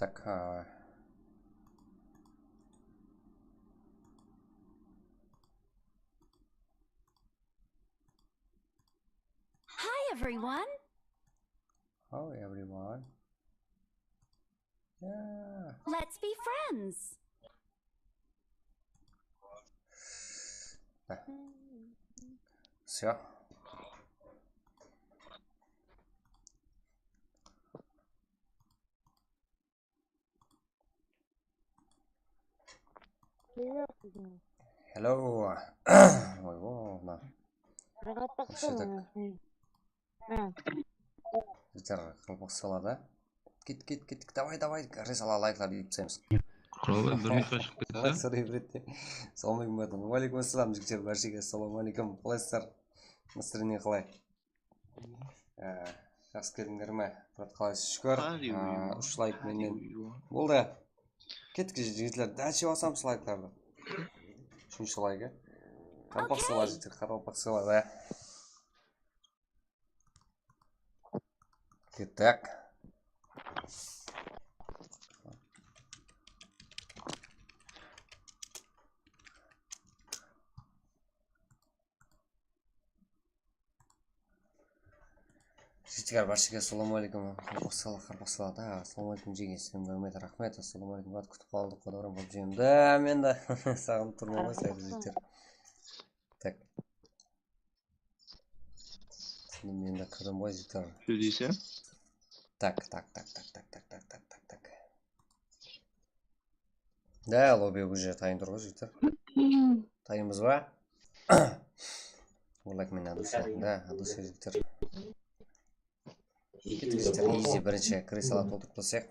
Так, Hi, everyone. Hello, everyone. Yeah. Let's be friends. Все. Hello. Ой, на. Жігіттер қылпық салады. Кет, давай, ресала лайклар үйіп тастаймыз. Құралай, бір минутқа шығып кетті. Қалай сұрай береді. Саламалейкум. Уалейкум ассалам жігіттер, баршаға ассалаумалейкум. Қалайсыздар? Настроение қалай? Жақсы келдіңдер ме? Брат, қалайсыз? Шүкір. 3 лайк менен болды. Кеттік жігіттер, дәлше басамыз лайкларды. 3-ші лайк, қарпақ сала жігіттер, қарпақ сала, да. Кеттік. Жігіттер, баршаға ассалаумалейкум. Қарпақ сала, да. Ассалаумалейкум жеге, сіздің рахмет, рахмет. Ассалаумалейкум, бат күтіп қалдық, қодағырым болып жегем. Да, мен да сағынып тұрмын ғой, сайры жігіттер. Так. Мен да кірім ғой, жігіттер. Що дейсің? Так. Да, лобби уже тайын тұр ғой, жігіттер. Тайымыз ба? Олайк мен адуся, да, адуся жігіттер. Жігіттер, изи бірінші кресала толтырып тасек.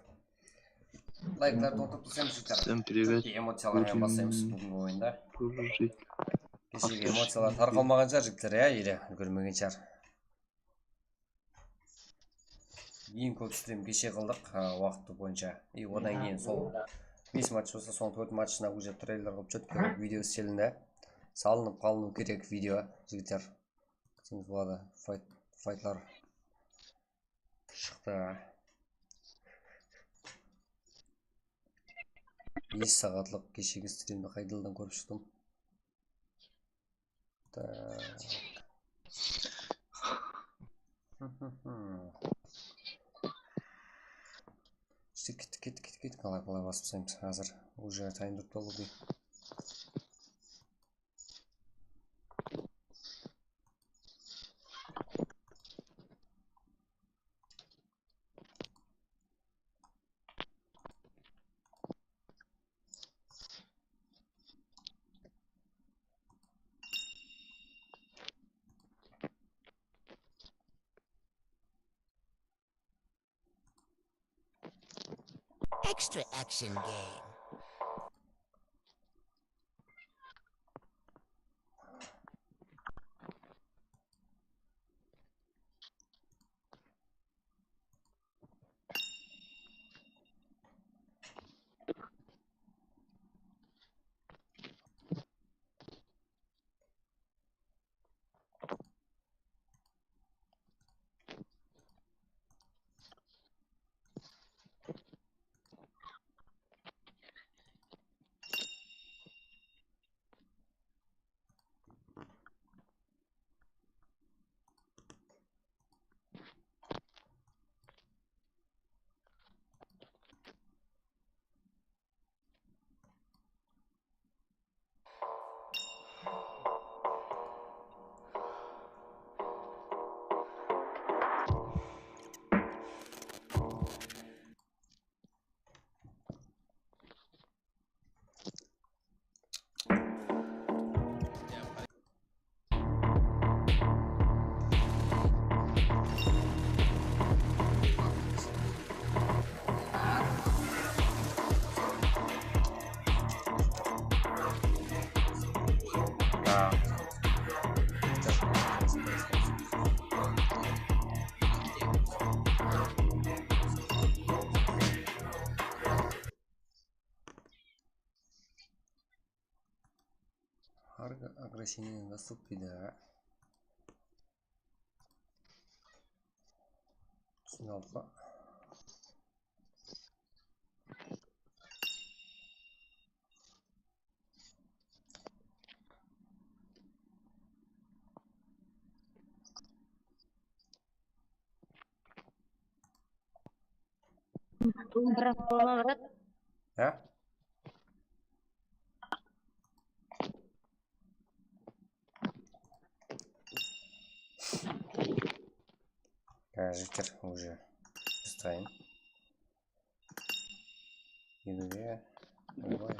Лайклар толтырып тасеміз, жігіттер. Всем привет. Эмоциялармен басаймыз бүгінгі ойында. Жить. Кешегі эмоциялар тарқалмаған шығар, жігіттер, еле үлгермеген шығар. Ең көп стрим кеше қылдық уақыты бойынша. И одан кейін сол 5 матч болса, соның 4 матчына уже трейлер қылып четкі видео істелінді. Салынып қалыну керек видео, жігіттер. Күтіңіз болады, файтлар шықты. 5 сағатлық кешегі стримді қайдалдан көріп шықтым. Кет, қалай басып сайымыз. Қазір уже тайын тұрып толы бей. Extra action game. Ограничение доступно. Снова. Ja? Жігіттер уже дайын. Енуге ойбай.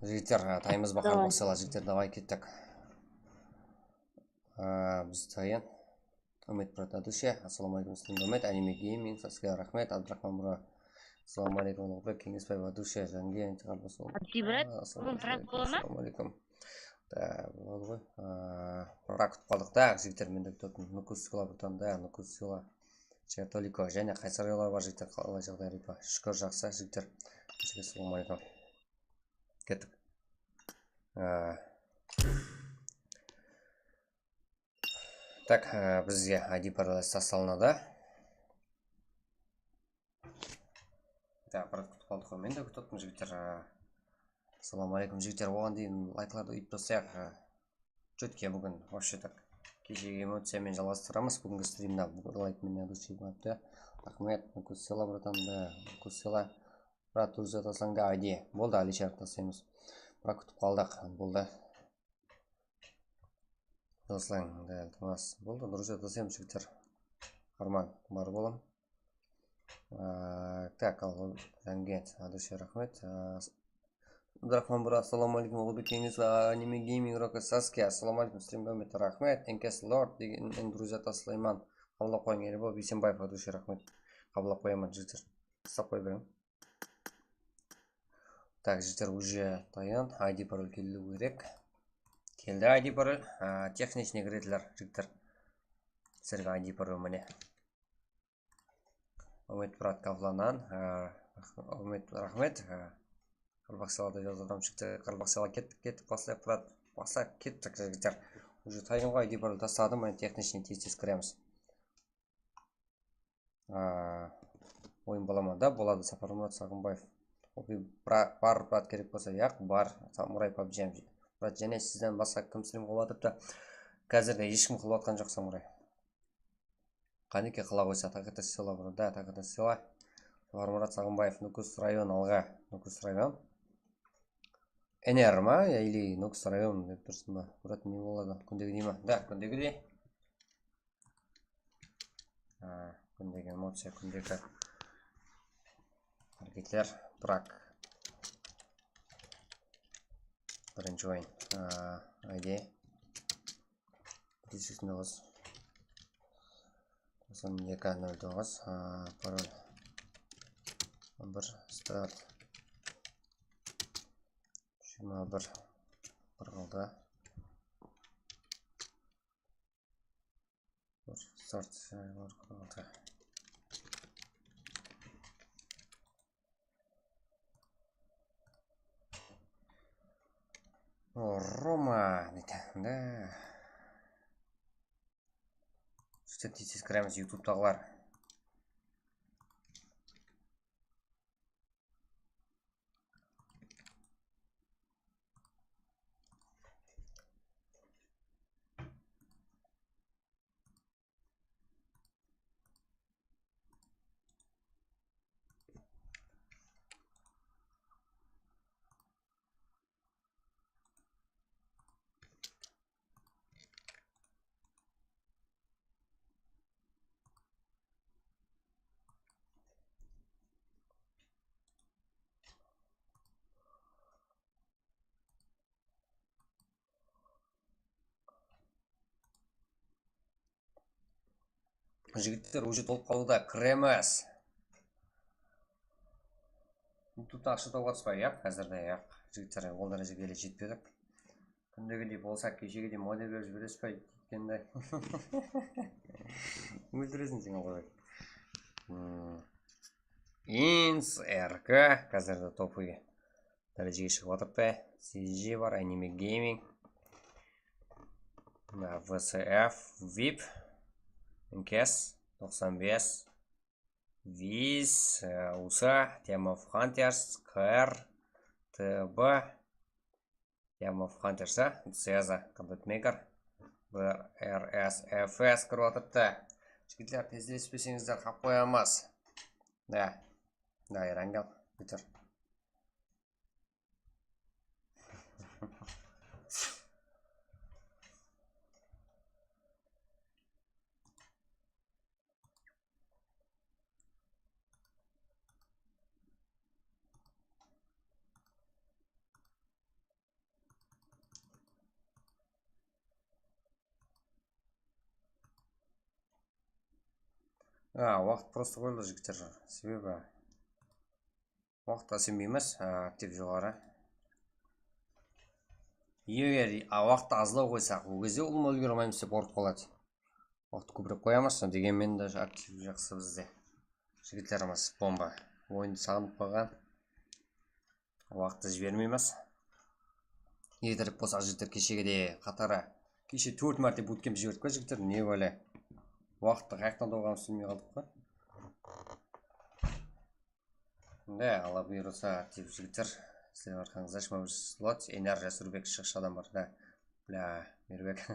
Жігіттер, таймыз бақар бақсала жігіттер, давай кеттік. Біз тайын. Үміт Протадуше, ассаламалейкум, сіздің үміт, аниме гейминг, сәске рахмет, Абдрахман Мұра. Ассаламалейкум, Ұлықбек, Кеңесбай, Вадуше, Жанген, Тиғалбасол. Ассаламалейкум. Болды ғой. Бірақ күтіп қалдық да, жігіттер, мендік тұтын. Нукус сила бұтан да, Нукус сила. Чертолико, және қайсарғалар бар жігіттер, қалай жағдай рипа. Шүкір жақса, жігіттер. Ассаламалейкум. Кеттік. Так, бізге ID пароль салынады. Так, аппарат күтіп қалдық қой. Мен де күтіп жігіттер. Ассаламалейкум жігіттер, оған дейін лайкларды үйіп бассақ. Чөтке бүгін вообще так. Кешегі эмоциямен жалғастырамыз. Бүгінгі стримда лайк мен ядуши бапты. Рахмет, Нукус села братанда, Нукус села. Брат дұрыс атасаң да ID. Болды, Алишар тасаймыз. Бірақ күтіп қалдық. Болды. Дослаң, да, Томас. Болды, дұрыс атасаймыз жігіттер. Арман, бар болам. Так, ал Жанген, Адуше рахмет. Абдрахман Бұра, ассаламалейкум, Ұлықбек, Кеңесбай, аниме гейминг, Рока Саске, ассаламалейкум, стримгамет, рахмет. Энкес Лорд деген друзьята Слайман. Қабылап қойын еребо, Бейсенбаев, Адуше рахмет. Қабылап қойымын жігіттер. Сап қой берем. Так, жігіттер уже таян. ID пароль келді керек. Келді ID пароль. Техничный кіретілер жігіттер. Сіргі ID пароль мәне. Үміт Брат Кавланан. Үміт рахмет. Қалбақсалада жазылдам жігіттер. Қалбақсала кеттік. Баслайық Брат. Баслайық кеттік жігіттер. Уже тайынға ID пароль тастадым. Мәне техничный тез кіреміз. Ойын балама да болады. Сапармұрат Сағынбаев. Бар брат керек болса, яқ, бар. Самурай пабжем. Брат, және сізден басқа кім стрим қылатыпты. Қазірде ешкім қылатқан жоқ Самурай. Қанеке қыла қойса, тақыты села бұрын. Да, тақыты села. Сапармұрат Сағынбаев, Нукус район алға. Нукус район. НР ма? Или Нукус район деп тұрсын ба? Брат, не болады? Күндегі дей ма? Да, күндегі дей. Күндегі эмоция, күндегі әрекетлер. Брак. Бірінші ойын. ID. 309. 9209. Пароль. 1 старт. 21. Bir қалды. Старт. Bir қалды. Рома дейді. Да. Сөйтіп тез кіреміз ютубтағылар. Жігіттер уже толып қалуда, кіреміз. Тут ақша тауға түспай, қазірде жігіттер ол дәрежеге келе жетпедік. Күндегідей болсақ кешегідей модель беріп жібересіз бе еткенде. Өлтіресің сен ғой. Инс РК қазірде топы дәрежеге шығып отырды. CG бар, Anime Gaming, VCF, VIP, НКС 95, ВИЗ, УСА, Team of Hunters, КР, ТБ, Team of Hunters, ЦЕЗа, Combat Maker, БРСФС кіріп отырды. Жігітлер, тездеспесеңіздер қап қоямыз. Да, Ирангел, бітір. Уақыт просто қойылды жігіттер. Себебі уақытқа сенбейміз, актив жоғары. Егер уақытты азлау қойсақ, ол кезде ол үлгере алмаймыз деп ұрып қалады. Уақытты көбірек қоямыз, дегенмен даже актив жақсы бізде. Жігіттеріміз бомба. Ойынды сағынып қалған. Уақытты жібермейміз. Егер болсақ жігіттер кешеге де қатары. Кеше 4 мәрте буткемп жібердік қой жігіттер, не бөле. Уақытты қаяқтан доғанын түсінбей қалдық па? Да, ала бұйырса актив жігіттер. Сіздер арқаңызда 21 слот, энергия сүрбек шығыш адам бар, да. Бля, мербек.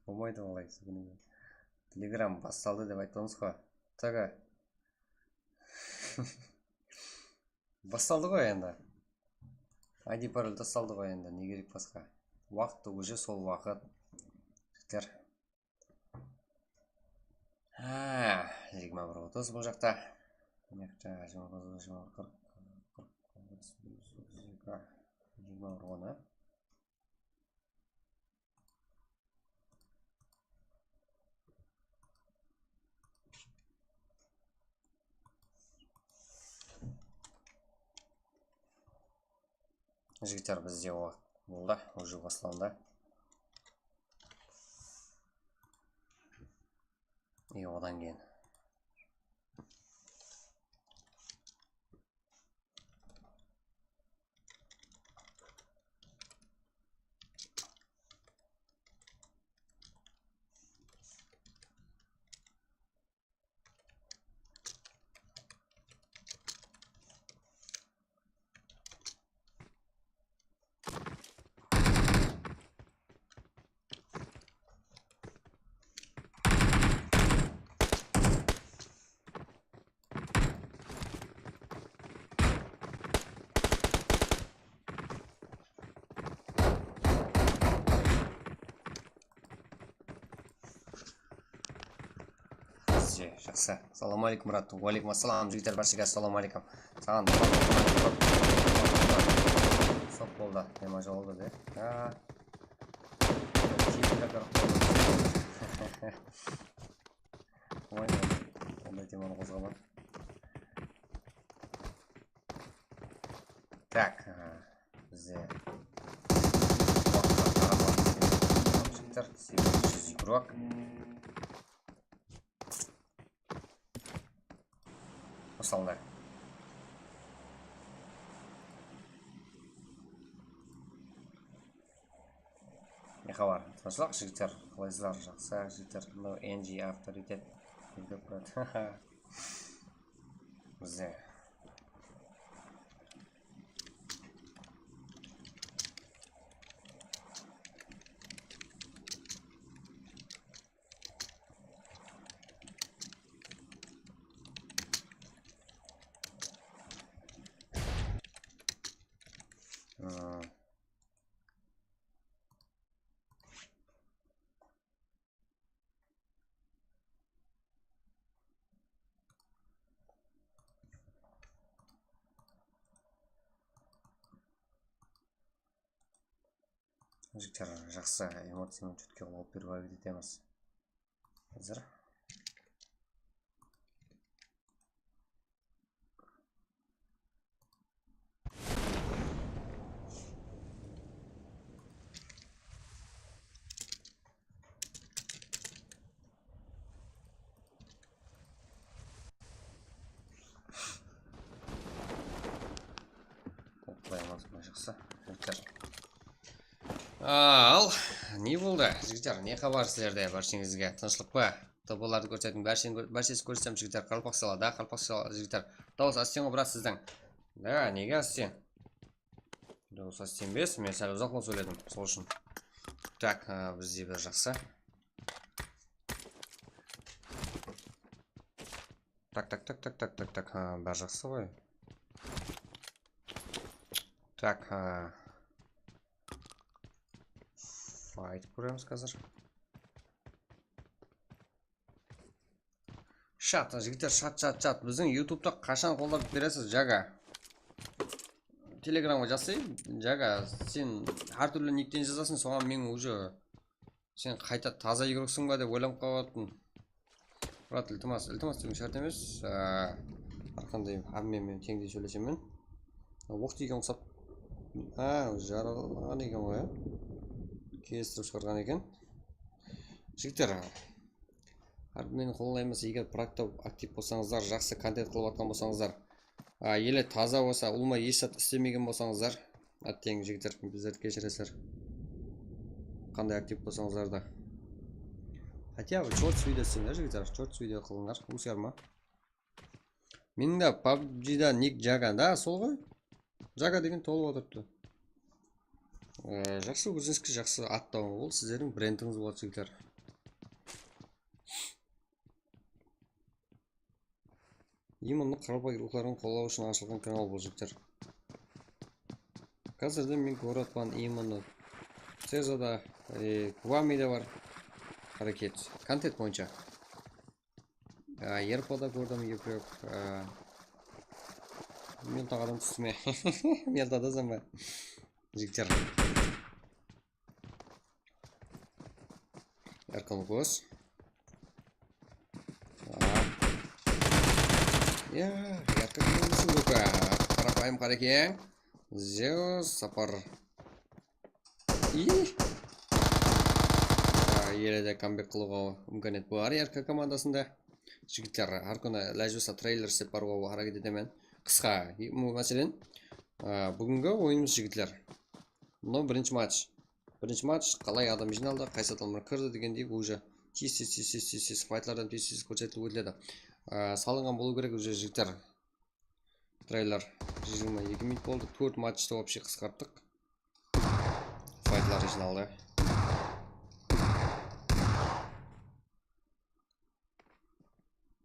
Болмайды олай. Телеграм басталды деп айтыңыз қой. Тағы. Басталды ғой енді. ID пароль тасталды ғой енді, не керек басқа. Уақытты уже сол уақыт. Жігіттер. 21:30 бұл жақта. 21:40. Жігіттер бізде уақыт болды, уже басталды. И одан кейін жақсы. Салам алейкум, брат. Уалейкум ассалам, жігіттер баршыға салам алейкум. Саған соп болды. Нема жолды де. Ондай теманы қозғаман. Так, бізде жігіттер 800 игрок. Осалды. хабар? Тынычлық жігіттер, қалайсыздар? Жақсы жігіттер. Мынау NG авторитет деп тұрады. Бізде жігіттер жақсы эмоциямен чөтке қылып беріп әрекет етеміз. Қазір жақсы жігіттер. Ал не болды жігіттер, не хабар сіздерде? Баршаңызға тынышлық па? Тобыларды көрсетің, бәршесі көрсетем жігіттер. Қалпақ сала, да, қалпақ сала жігіттер. Дауыс ассистен ғой брат сіздің. Да, неге ассистен? Дауыс ассистен бес, мен сәл ұзақлы сөйледім, сол үшін. Так, бізде бір жақсы. Так, бәр жақсы ғой. Так, файт көреміз қазір. Шат, жігіттер, шат. Біздің ютубта қашан қолдап бересіз, Жага? Телеграмға жасай, Жага, сен әр түрлі никтен жазасың, соған мен уже сен қайта таза игроксың ба деп ойланып қалатын. Брат, ілтимас деген шарт емес. Арқандай абмен теңдей сөйлесем мен. Оқ деген ұқсап. Жаралған екен ғой, кестіріп шығарған екен. Жігіттер, мені қолайлаймыз, егер практау актив болсаңыздар, жақсы контент қылып атқан болсаңыздар, елі таза болса, ұлмай ешсат істемеген болсаңыздар, әттең жігіттер, біздерді кешіресіздер. Қандай актив болсаңыздар да. Хотя вы шортс видео істеңдер жігіттер, шортс видео қылыңдар, ұсығар ма? Менің де PUBG-да ник Жага, да, сол ғой? Жага деген толып отырыпты. Жақсы өзіңізге жақсы аттау, ол сіздердің брендіңіз болады жігіттер. Именно қарапайым рухларын қолдау үшін ашылған канал бұл жігіттер. Қазірде мен көріп атқан именно Цезада, Квамиде бар харекет. Контент бойынша. Ерпода көрдім еп-еп. Мен тағадан түсіме. Мен тадазам ба. Жігіттер. Әркіл көз. Яркіл көзі көкі. Қарапайым қарекен. Зеус сапар. Еледе камбек қылуға үмканет бар яркі командасында. Жігіттер, әр күні ләжуса трейлер істеп баруға харекет етемен. Қысқа, мәселен, бүгінгі ойынымыз жігітлер. Мұны бірінші матч. Бірінші матч, қалай адам жиналды, қайсы адамдар кірді дегендей уже тез файтлардан тез көрсетіліп өтіледі. Салынған болу керек уже жігіттер. Трейлер 22 минут болды. 4 матчты вообще қысқарттық. Файтлар жиналды.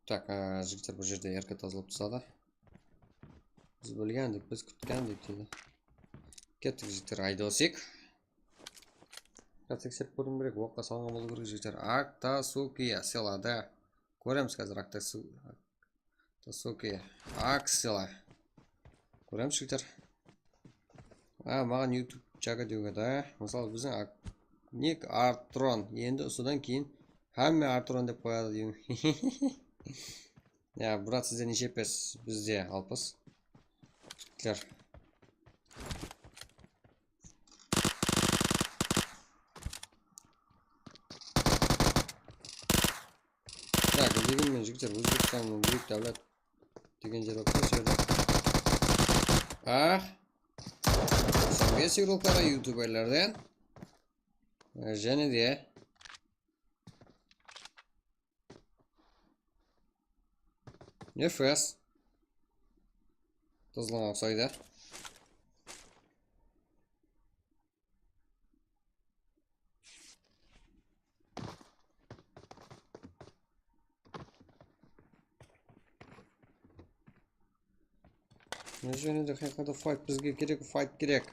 Так, жігіттер бұл жерде еркі тазылып тұсады. Біз білгендік, біз күткендік дейді. Кеттік жігіттер, айдосик. Тексеріп көрдім керек, оққа салған болу керек жігіттер. Актасукия селада. Көреміз қазір Актасукия. Аксела. Көреміз жігіттер. Маған YouTube Жага деуге да. Мысалы біздің ник Артрон. Енді содан кейін әмме Артрон деп қояды деймін. Брат, сізде неше пес? Бізде 60. Жігіттер. Так, дегенмен жігіттер, Өзбекстанның бүйік дәулет деген жер өтті жерде. Сәнге сүйрілкара ютуберлерден. Және де Нефес Тозлаңа ұқсайды. Және де қайқада файт бізге керек, файт керек.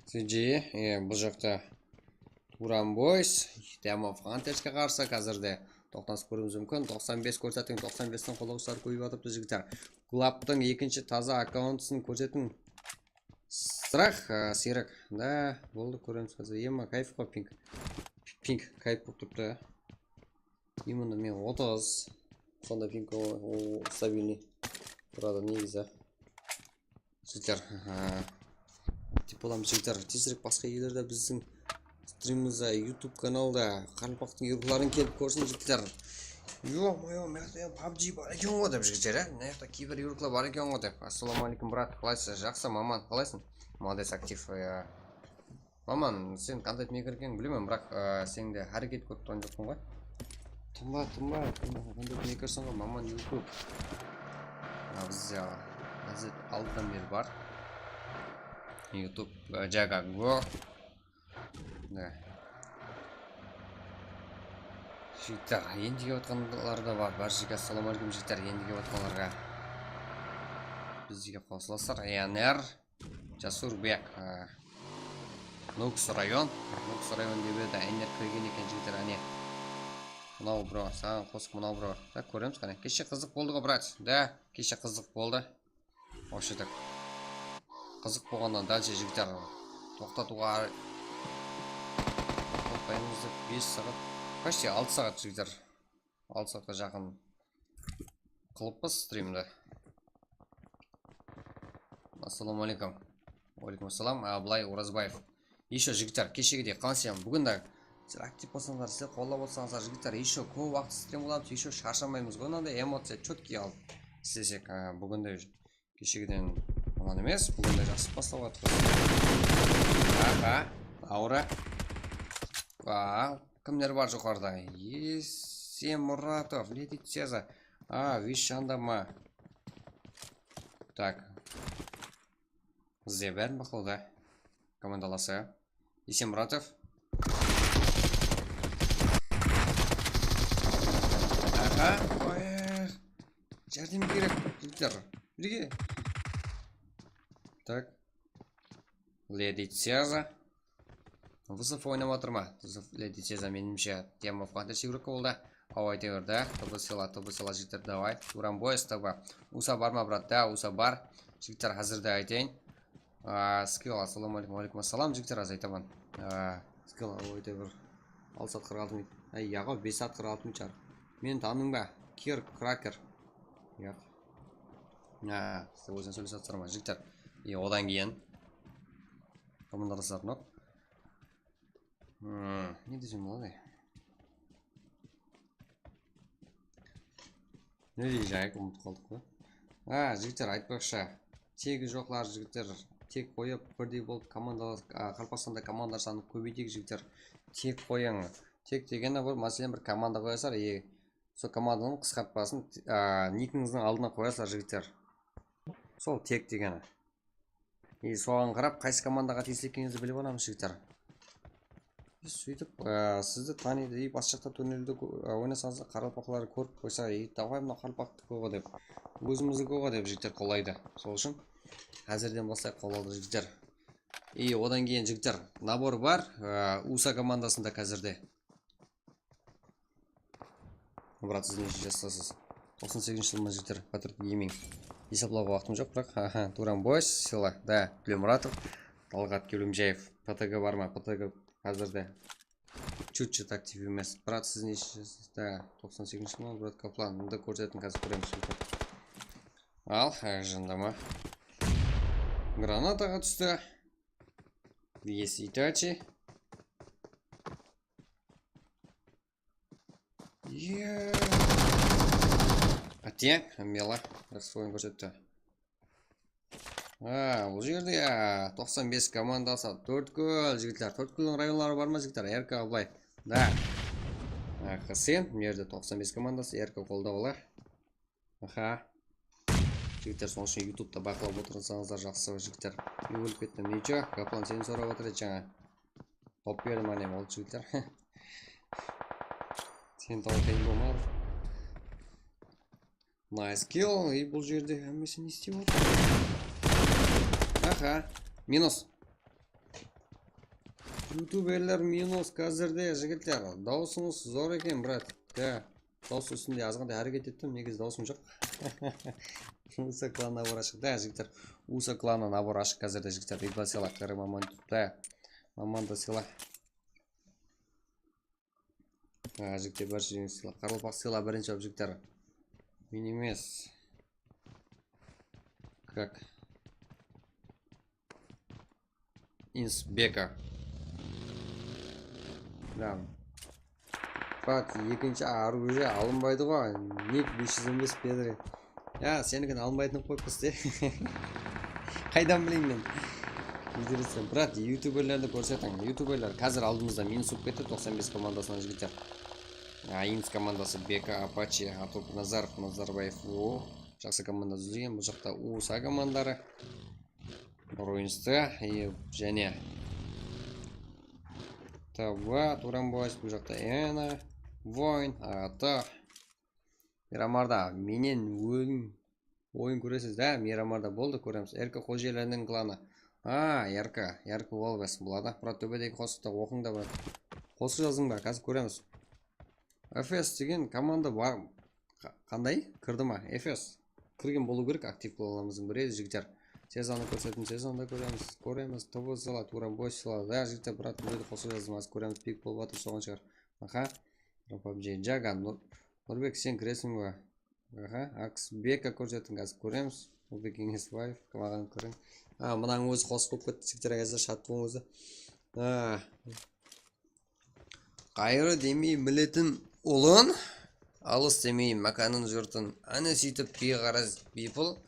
CG, бұл жақта Туран Бойс, Демо Фантешке қарсы қазірде 90 көруіміз мүмкін, 95 көрсетің, 95-тің қолаусар көйіп атыпты жігіттер. Клаптың екінші таза аккаунтысын көрсетін сұрақ, серік. Да, болды көреміз қазір. Ема, кайф қой, пинк. Пинк, кайф болып тұрыпты. Именно мен 30. Сонда пинк стабильный. Тұрады негізі. Жігіттер. Тип боламыз жігіттер. Тезірек басқа елдерде біздің стримімізде, YouTube каналда Қарпақтың ерларын келіп көрсін жігіттер. Ё-моё, мәртебе PUBG бар екен ғой деп жігіттер, мына жақта кейбір ерлар бар екен ғой деп. Ассалаумағалейкум, брат, қалайсың? Жақсы, маман, қалайсың? Молодец, актив. Маман, сен контент мейкер екенін білемін, бірақ сен де әрекет көріп тұрған жоқпын ғой. Тұнба, контент мейкерсің ғой, маман, YouTube. Бізде алдыдан бері бар. YouTube, Jaga Go. Да. Жігіттер, енді кеп отқанлар да бар. Бар жігіттер, ассалаумағалейкум жігіттер, енді кеп отқанларға бізге қосыласыздар. Янер, Жасурбек, Нукс район деп еді, Әнер кірген екен жігіттер, әне. Мынау бро, саған қосып мынау бро. Так, көреміз қане. Кеше қызық болды ғой, брат. Да, кеше қызық болды. Ошыдық. Қызық болғаннан дальше жігіттер тоқтатуға тоқтаймыз деп 5 сағат, почти 6 сағат жігіттер. 6 сағатқа жақын қылыппыз стримді. Ассалаумағалейкум. Уалейкум ассалам. Абылай Оразбаев. Еще жігіттер, кешегідей қалсам, бүгінді сіздер актив болсаңыздар, сіздер қолдап отырсаңыздар жігіттер, еще көп уақыт стрим боламыз, еще шаршамаймыз ғой, мынандай эмоция четкий алып істесек. Бүгінде кешегіден аман емес, бүгінде жақсы бастауға жатыр. Аура. Кімдер бар жоғарда? Есем Мұратов, Леди Цеза. Вишандама. Так. Бізде бәрін бақылауда. Командаласы. Есем Мұратов. Жәрдем керек, жігіттер. Бірге. Так. Леди Цеза. Вызов ойнап отыр ма? Леди Цеза менімше тема фантаси керек болды. Ауай теорда. Тобы села жігіттер, давай. Туран Бойс тобы. Уса бар ма, брат? Да, Уса бар. Жігіттер, қазірде айтайын. Скилл, ассалаумағалейкум, алейкум ассалам, жігіттер, аз айтамын. Скилл, ауай теор. 6 сат 46 минут. Яғы 5 сат 46 минут шар. Мен таның ба? Кир, кракер. Яқ. Сіз өзін сөйлесіп тұрма, жігіттер. Одан кейін командарасатын оп. Не десем болады? Не дей жайық ұмыт қалдық қой. Жігіттер, айтпақша. Тегі жоқлар жігіттер. Тек қойып бірдей болып Қарпақстанда командар саны көбейтек жігіттер. Тек қойың. Тек дегені бір мәселен бір команда қоясар. Сол команданың қысқартпасын никіңіздің алдына қоясар жігіттер. Сол тек дегені. Соған қарап, қайсы командаға теслеккеніңізді біліп аламыз жігіттер. Сөйтіп, сізді таниды, бас жақта турнирді ойнасаңызды Қарпақлары көріп қойса, давай мына Қарпақты көға деп, өзімізді көға деп жігіттер қолайды. Сол үшін, әзірден бастай қолады жігіттер. Одан кейін жігіттер, набор бар, Уса командасында қазірде. Брат, сіз неше жастасыз? 98 жылма жігіттер, Патрик Гейминг. Есаплауға уақытым жоқ, бірақ Туран Бойс, села, да, Төлемұратов, Талғат Келімжаев, ПТГ бар ма? ПТГ қазірде чуть-чуть актив емес. Брат, сіз неше жастасыз? Да, 98 жылма, брат Каплан, мұнда көрсетін қазір көреміз. Ал, жындама. Гранатаға түсті. Есть Итачи. тең мела жақсы ойын көрсетті. Бұл жерде 95 командасы 4 гол жігіттер. 4 голдың районлары бар ма жігіттер? РК былай. Да. Қысен, бұл жерде 95 командасы РК қолда олар. Жігіттер, соң үшін ютубта бақылап отырсаңыздар жақсы жігіттер. Үй өліп кеттім. Нече? Каплан сені сұрап отыр еді жаңа. Топ бердім анем ол жігіттер. Сен тауытайын болмады. Nice kill. И бұл жерде әмесі не істеп отыр? Минус. Ютуберлер минус қазірде жігіттер. Даусыңыз зор екен, брат. Дауыс үстінде азғанда әрекет еттім, негіз даусым жоқ. Уса клан набор ашық. Да, жігіттер. Уса кланы набор ашық қазірде жігіттер. Ридба села, қары маман тұтта. Маманда села. Жігіттер бір жеңіз села. Қарлыпақ села бірінші ап жігіттер. Мен емес. Как? Инсбека. Да. Бат, екінші аружы алынбайды ғой. Ник 515 педри. Сенігін алынбайтын қойып күсте. Қайдан білейін мен? Интересен. Брат, ютуберлерді көрсетің. Ютуберлер қазір алдымызда минус ұп кетті 95 командасынан жігіттер. Инс командасы Бека, Апачи, Атоп Назаров, Назарбаев. Жақсы команда зүзген. Бұл жақта УСА командары. Руинсты және Таба, Турамбойс, бұл жақта Эна, Войн, Ата. Мирамарда, менен ойын көресіз, да? Мирамарда болды көреміз. Еркі қожелерінің кланы. Еркі ол бәсін болады. Бұра төбедегі қосықта оқыңда брат. Қосық жазың ба, қазір көреміз. FS деген команда бар. Қандай? Кірді ма? FS. Кірген болу керек, актив болуымыздың бірі жігіттер. Сезонды көрсетін, сезонда көреміз. Тобы сала, Турамбойс сала. Да, жігіттер, брат, бұл қосық жазым, аз көреміз. Пик болып атыр, соған шығар. PUBG Жаган, Нұрбек, сен кіресің ба? Аксбека көрсетін, қазір көреміз. Нұрбек Еңесбаев, маған көрің. Мұнаң өзі қосық болып кетті, жігіттер, әзір шат болыңызды. Қайыры демей білетін ұлын, алыс демей мәканын жұртын. Әне сөйтіп бейғараз бейпіл,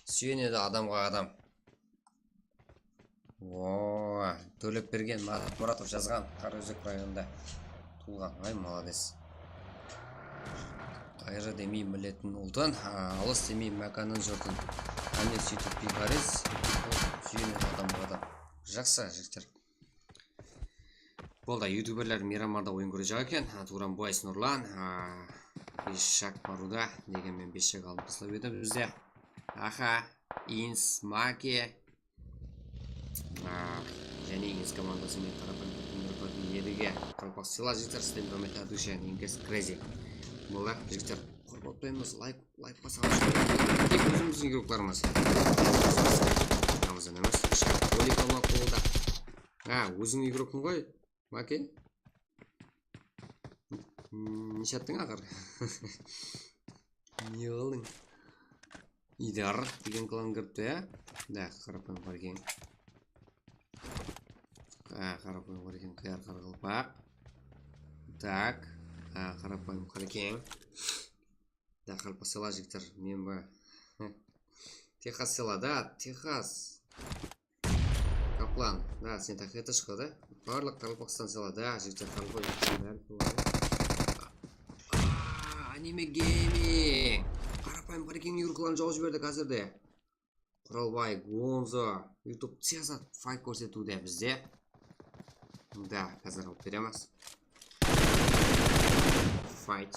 сүйенеді адамға адам. Төлеп берген Мұратов жазған Қараөзек районында туылған. Молодец. Қайыры демей білетін ұлтын, алыс демей мәканын жұртын. Әне сөйтіп бейғараз сүйенеді адамға адам. Жақсы жігіттер. Болды, ютуберлер Мирамарда ойын көре жақ екен. Турамбойс Нұрлан. 5 шақ баруда. Дегенмен 5 шақ алып тастап еді бізде. Инс Маке. Және Инс командасы мен қарапан едіге. Қарапақ сила жігіттер, сізден көмет әдушен. Инкес Крези. Болды, жігіттер. Құрбатпаймыз, лайк басаға шығып. Тек өзіміздің игрокларымыз. Намыздан емес. Шақ ролик алмақ болуда. Өзің игрокын ғой. Маке? Неше аттың ағыр? Не ғылың? Идар деген клан кіріпті, Да, қарапайым бар екен. Қарапайым бар екен, қияр қарғылпақ. Так, қарапайым бар екен. Да, қарпа села жігіттер, мен ба. Техас села, да, Техас. Каплан, да, сен тақиеті шықады. Барлық Қарапақстан села, да, жігіттер қарапайым. Аниме гейминг. Қарапайым бар екен юрклан жау жіберді қазірде. Құралбай, Гонзо, YouTube цезат файт көрсетуде бізде. Да, қазір алып береміз. Файт.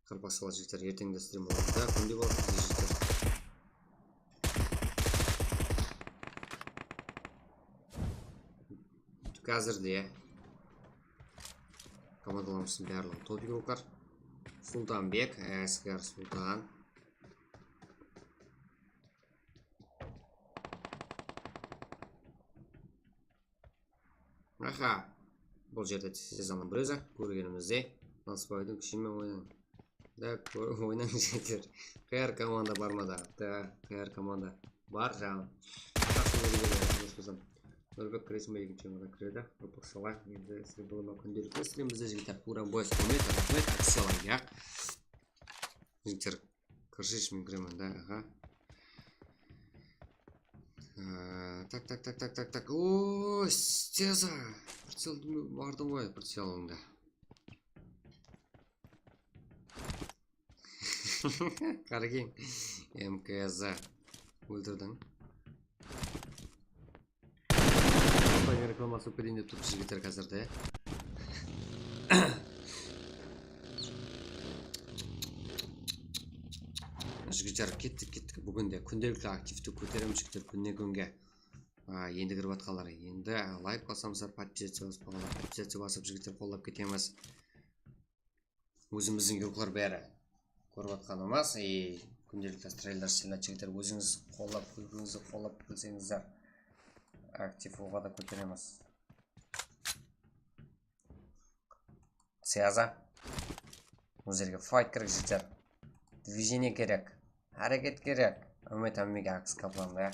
Қарпақ села жігіттер, ертеңді стрим болады. Да, күнде болады жігіттер. Қазірде командаларымыздың барлығы топ игрокар. Султанбек, Әскер Султан. Бұл жерде сезонның бірізі көргенімізде Насыбайдың күшімен ойнан. Да, ойнан жетер. Қайыр команда бар ма да? Да, қайыр команда бар жағын. Нұрбек кіресін бе екінші өмірі кіреді. Ұпық сала. Енді сілі болыма күнделікті сілем бізде жігіттер Турамбойс көмет, рахмет, аксиялар яқ. жігіттер кіршеш мен кіремін да, аға. Так. О, Стеза! Прицелді бардым ғой, прицелыңда. Қаракең, МКЗ өлтірдің. Компания рекламасы өкпеден деп тұрып жігіттер қазірде. Жігіттер кеттік. Бүгінде күнделікті активті көтеремін жігіттер күнне күнге. Енді кіріп атқалар. Енді лайк басамыздар, подписация басып жігіттер қолдап кетеміз. Өзіміздің геройлар бәрі көріп атқанымыз. Күнделікті трейлер сенат жігіттер өзіңіз қолдап білсеңіздер актив оға да көтереміз. Сеза. Өздерге файт керек жігіттер. Движение керек. Әрекет керек. Үміт әммеге ақыс капланды.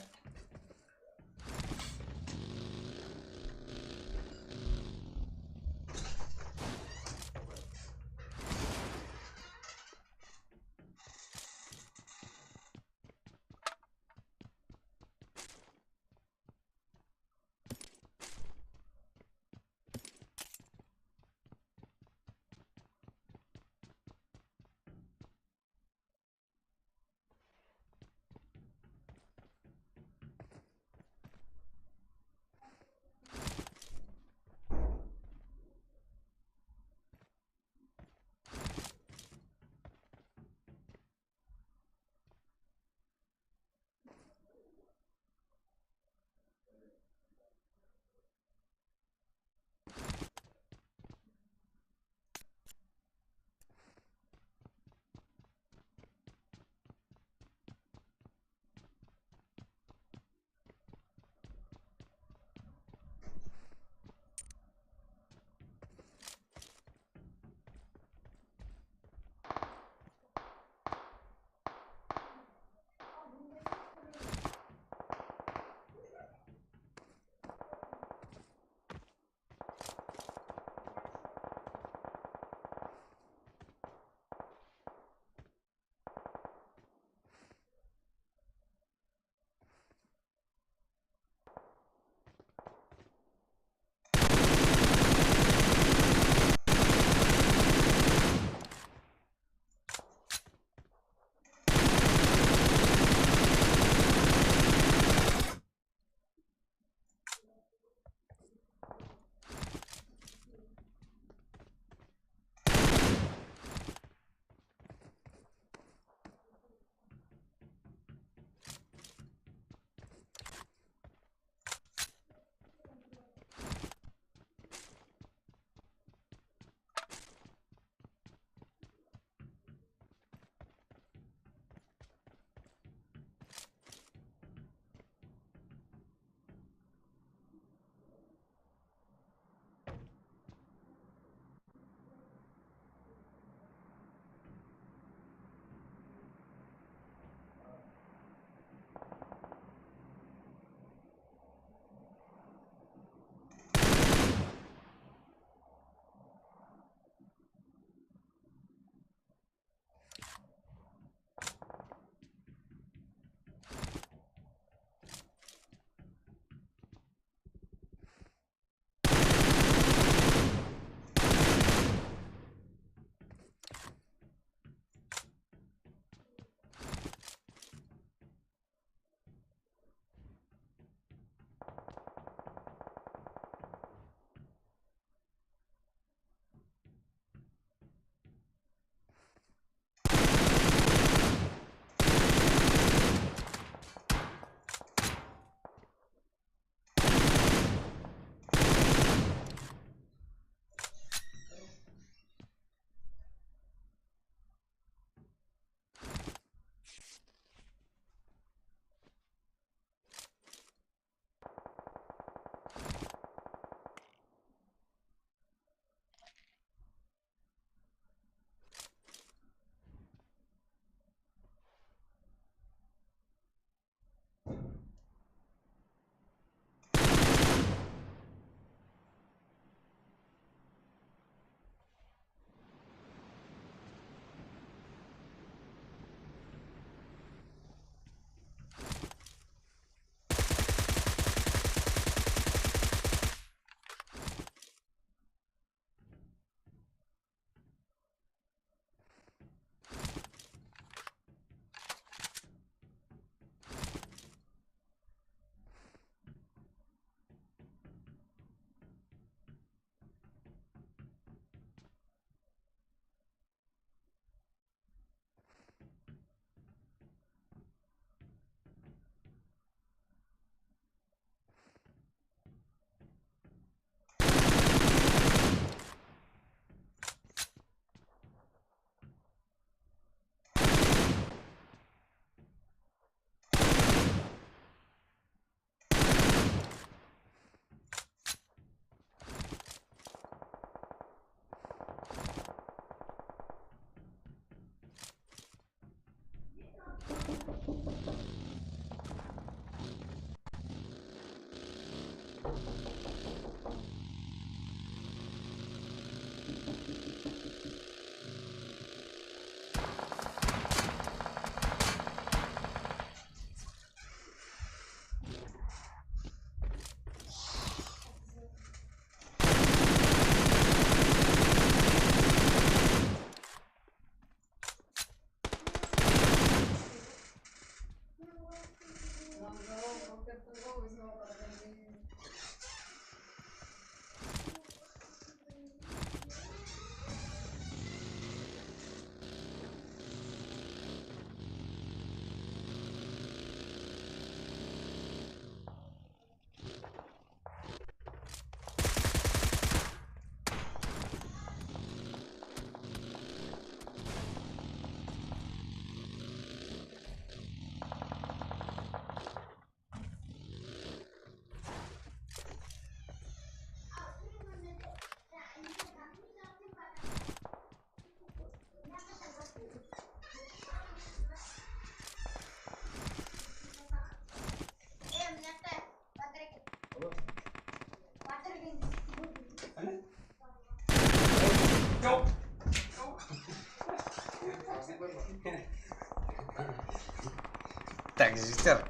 Так, жігіттер.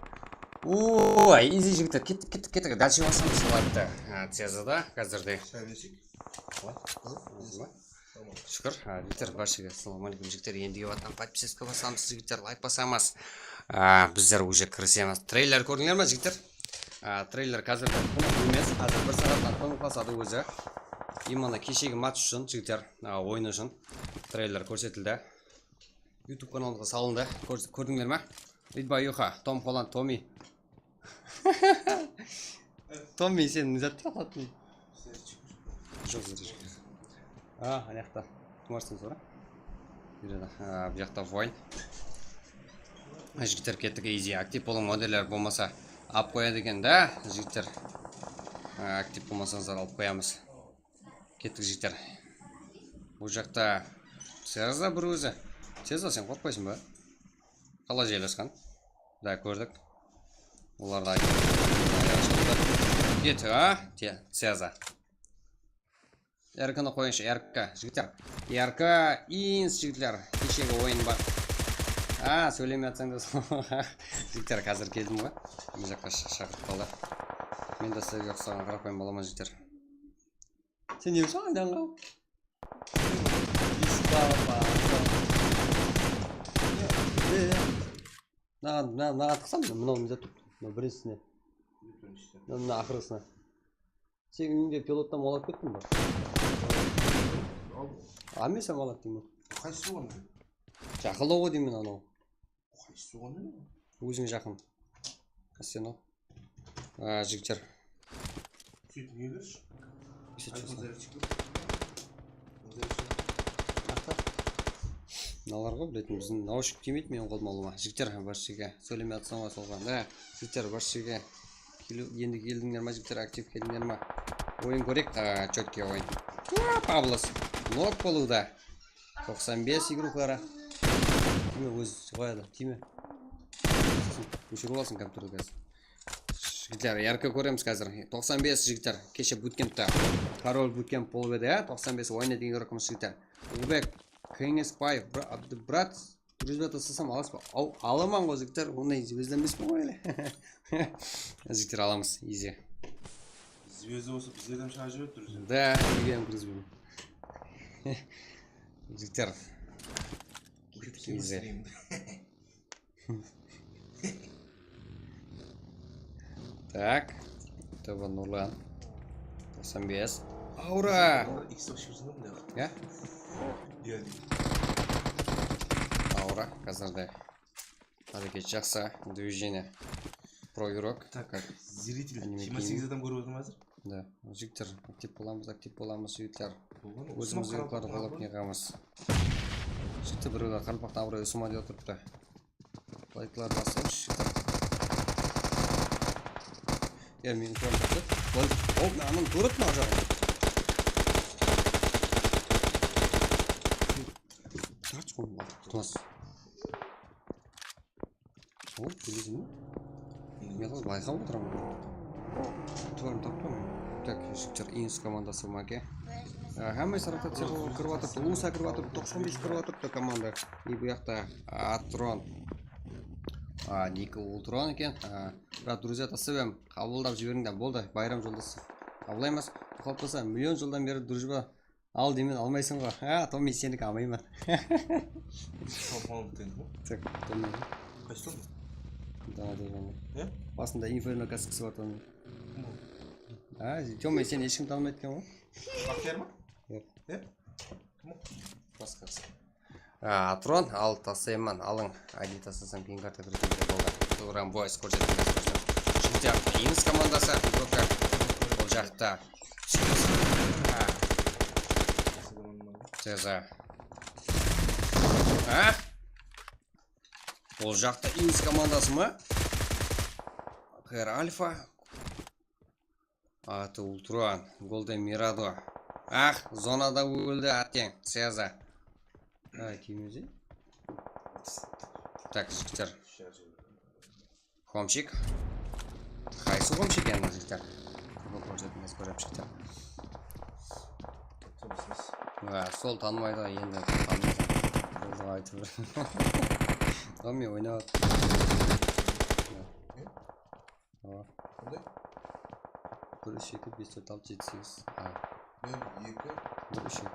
Ой, изи жігіттер, кеттік. Дальше басамыз солайды. Цезада, қазірде. Шүкір, жігіттер, баршыға ассалаумалейкум жігіттер. Ендіге ваттан подписка басамыз, жігіттер, лайк басамыз. Біздер уже кірісеміз. Трейлер көрдіңдер ма, жігіттер? Трейлер қазірде емес, қазір бір сағаттан қонып басады өзі. Именно кешегі матч үшін, жігіттер, ойын үшін трейлер көрсетілді. YouTube каналға салынды. Көрдіңдер ма? Ридбаюха, Том Холланд, Томми. Томми, сен зәтті қалатын. Жоқ зәтті. Аяқта. Тұмарсын сора. Бұл жақта войн. Жігіттер кеттік изи. Актив болың модерлер болмаса алып қояды екен, да? Жігіттер. Актив болмасаңыздар алып қоямыз. Кеттік жігіттер. Бұл жақта Сеза бір өзі. Сеза, сен қорқпайсың ба? Қала жайласқан. Да, көрдік. Оларда кет, Сеза. Әркіні қойыншы, әркі, жігіттер. Әркі, инс жігіттер. Кешегі ойын бар. Сөйлеме атсаң да сол. Жігіттер, қазір келдім ба? Бұл жаққа шақырып қалды. Мен де сізге ұқсаған қарапайым балама жігіттер. Сен не үшін айдан қал? Наған тықсам да, мұнау мезет тұр. Мұнау біріншісіне. Мұнау ақырысына. Сен үйінде пилоттан молап кеттің ба? Амесен молап деймін. Қайсы оған? Жақылауы деймін анау. Қайсы оған? Өзің жақын. Қасен ол. Жігіттер. Сөйтіп не көрші? Наларға білетін біздің наушник демейді мен қолмалыма. Жігіттер баршыға сөйлеме атсаңға солған. Жігіттер баршыға енді келдіңдер ма, жігіттер актив келдіңдер ма? Ойын көрек, чөтке ойын. Павлос, нок болуда. 95 игрухлара. Тиме өз қояды, тиме. Өшіріп алсын компьютерді қазір. Жігіттер, ярко көреміз қазір. 95 жігіттер, кеше буткемпті. Король буткемп болып еді, 95 ойына деген көрекіміз жігіттер. Убек, Кеңеспаев, брат, дружбата сасам аласыз ба? Аламан ғой жігіттер, ондай звездамес ба ғой әлі? Жігіттер аламыз, изи. Звезда болса біздерден шыға жүріп тұр. Да, егем кірізбеймін. Жігіттер. Изи. Так. Това Нурлан. 95. Аура! Аура, қазірде. Әрекет жақсы, движение. Про игрок. Так, зритель 28 адам көріп отырмын әзір? Да, жігіттер, актив боламыз, жігіттер. Өзіміз игрокларды қолап неғамыз. Жігіттер біреуді қарпақтан абырай ұсыма де отырыпты. Лайклар басып, жігіттер. Мен көріп тұрды. Анын көріп ма жағын? Тарч қойым бар, тұтас. Келесің ме? Мен қыз байқап отырамын. Тұғарым таптамын. Так, жігіттер, инс командасы маке. Хамайсы ротацияға кіріп атырды, Луса кіріп атырды, 95 кіріп атырды команда. И бұл яқта Атрон. Ника Ултрон екен. Бірақ, друзья, тасыбем, қабылдап жіберіңден болды, байрам жолдасы. Қабылаймыз, қалыптаса, миллион жылдан бері дружба ал демен алмайсың ғой. Томми, сенікі алмаймын. Так, Томми. Қайсы Томми? Да, да. Басында инферно каскысы бар Томми. Томми, сен ешкім танымайды екен ғой? Бақтияр ма? Басқасы. Атрон, ал тасайман, алың. Айди тасасам кейін карта кіргенде болды. Тұғыран бойс көрсетіңіз. Жігіттер, инс командасы. Бұл жақта. Сеза. Бұл жақта инс командасы ма? Хэр Альфа. Аты Ултран. Голден Мирадо. Зонада өлді аттен. Сеза. Кемезе? Так, жігіттер. Хомчик. Қайсы хомчик енді жігіттер? Бұл көрсетіңіз көріп жігіттер. Сол танымайды енді танымайды. Болды айтып Доми ойнап. Aa, Қандай? 1 3 2 5 4 6 7 8. Aa, Мен 2 1 3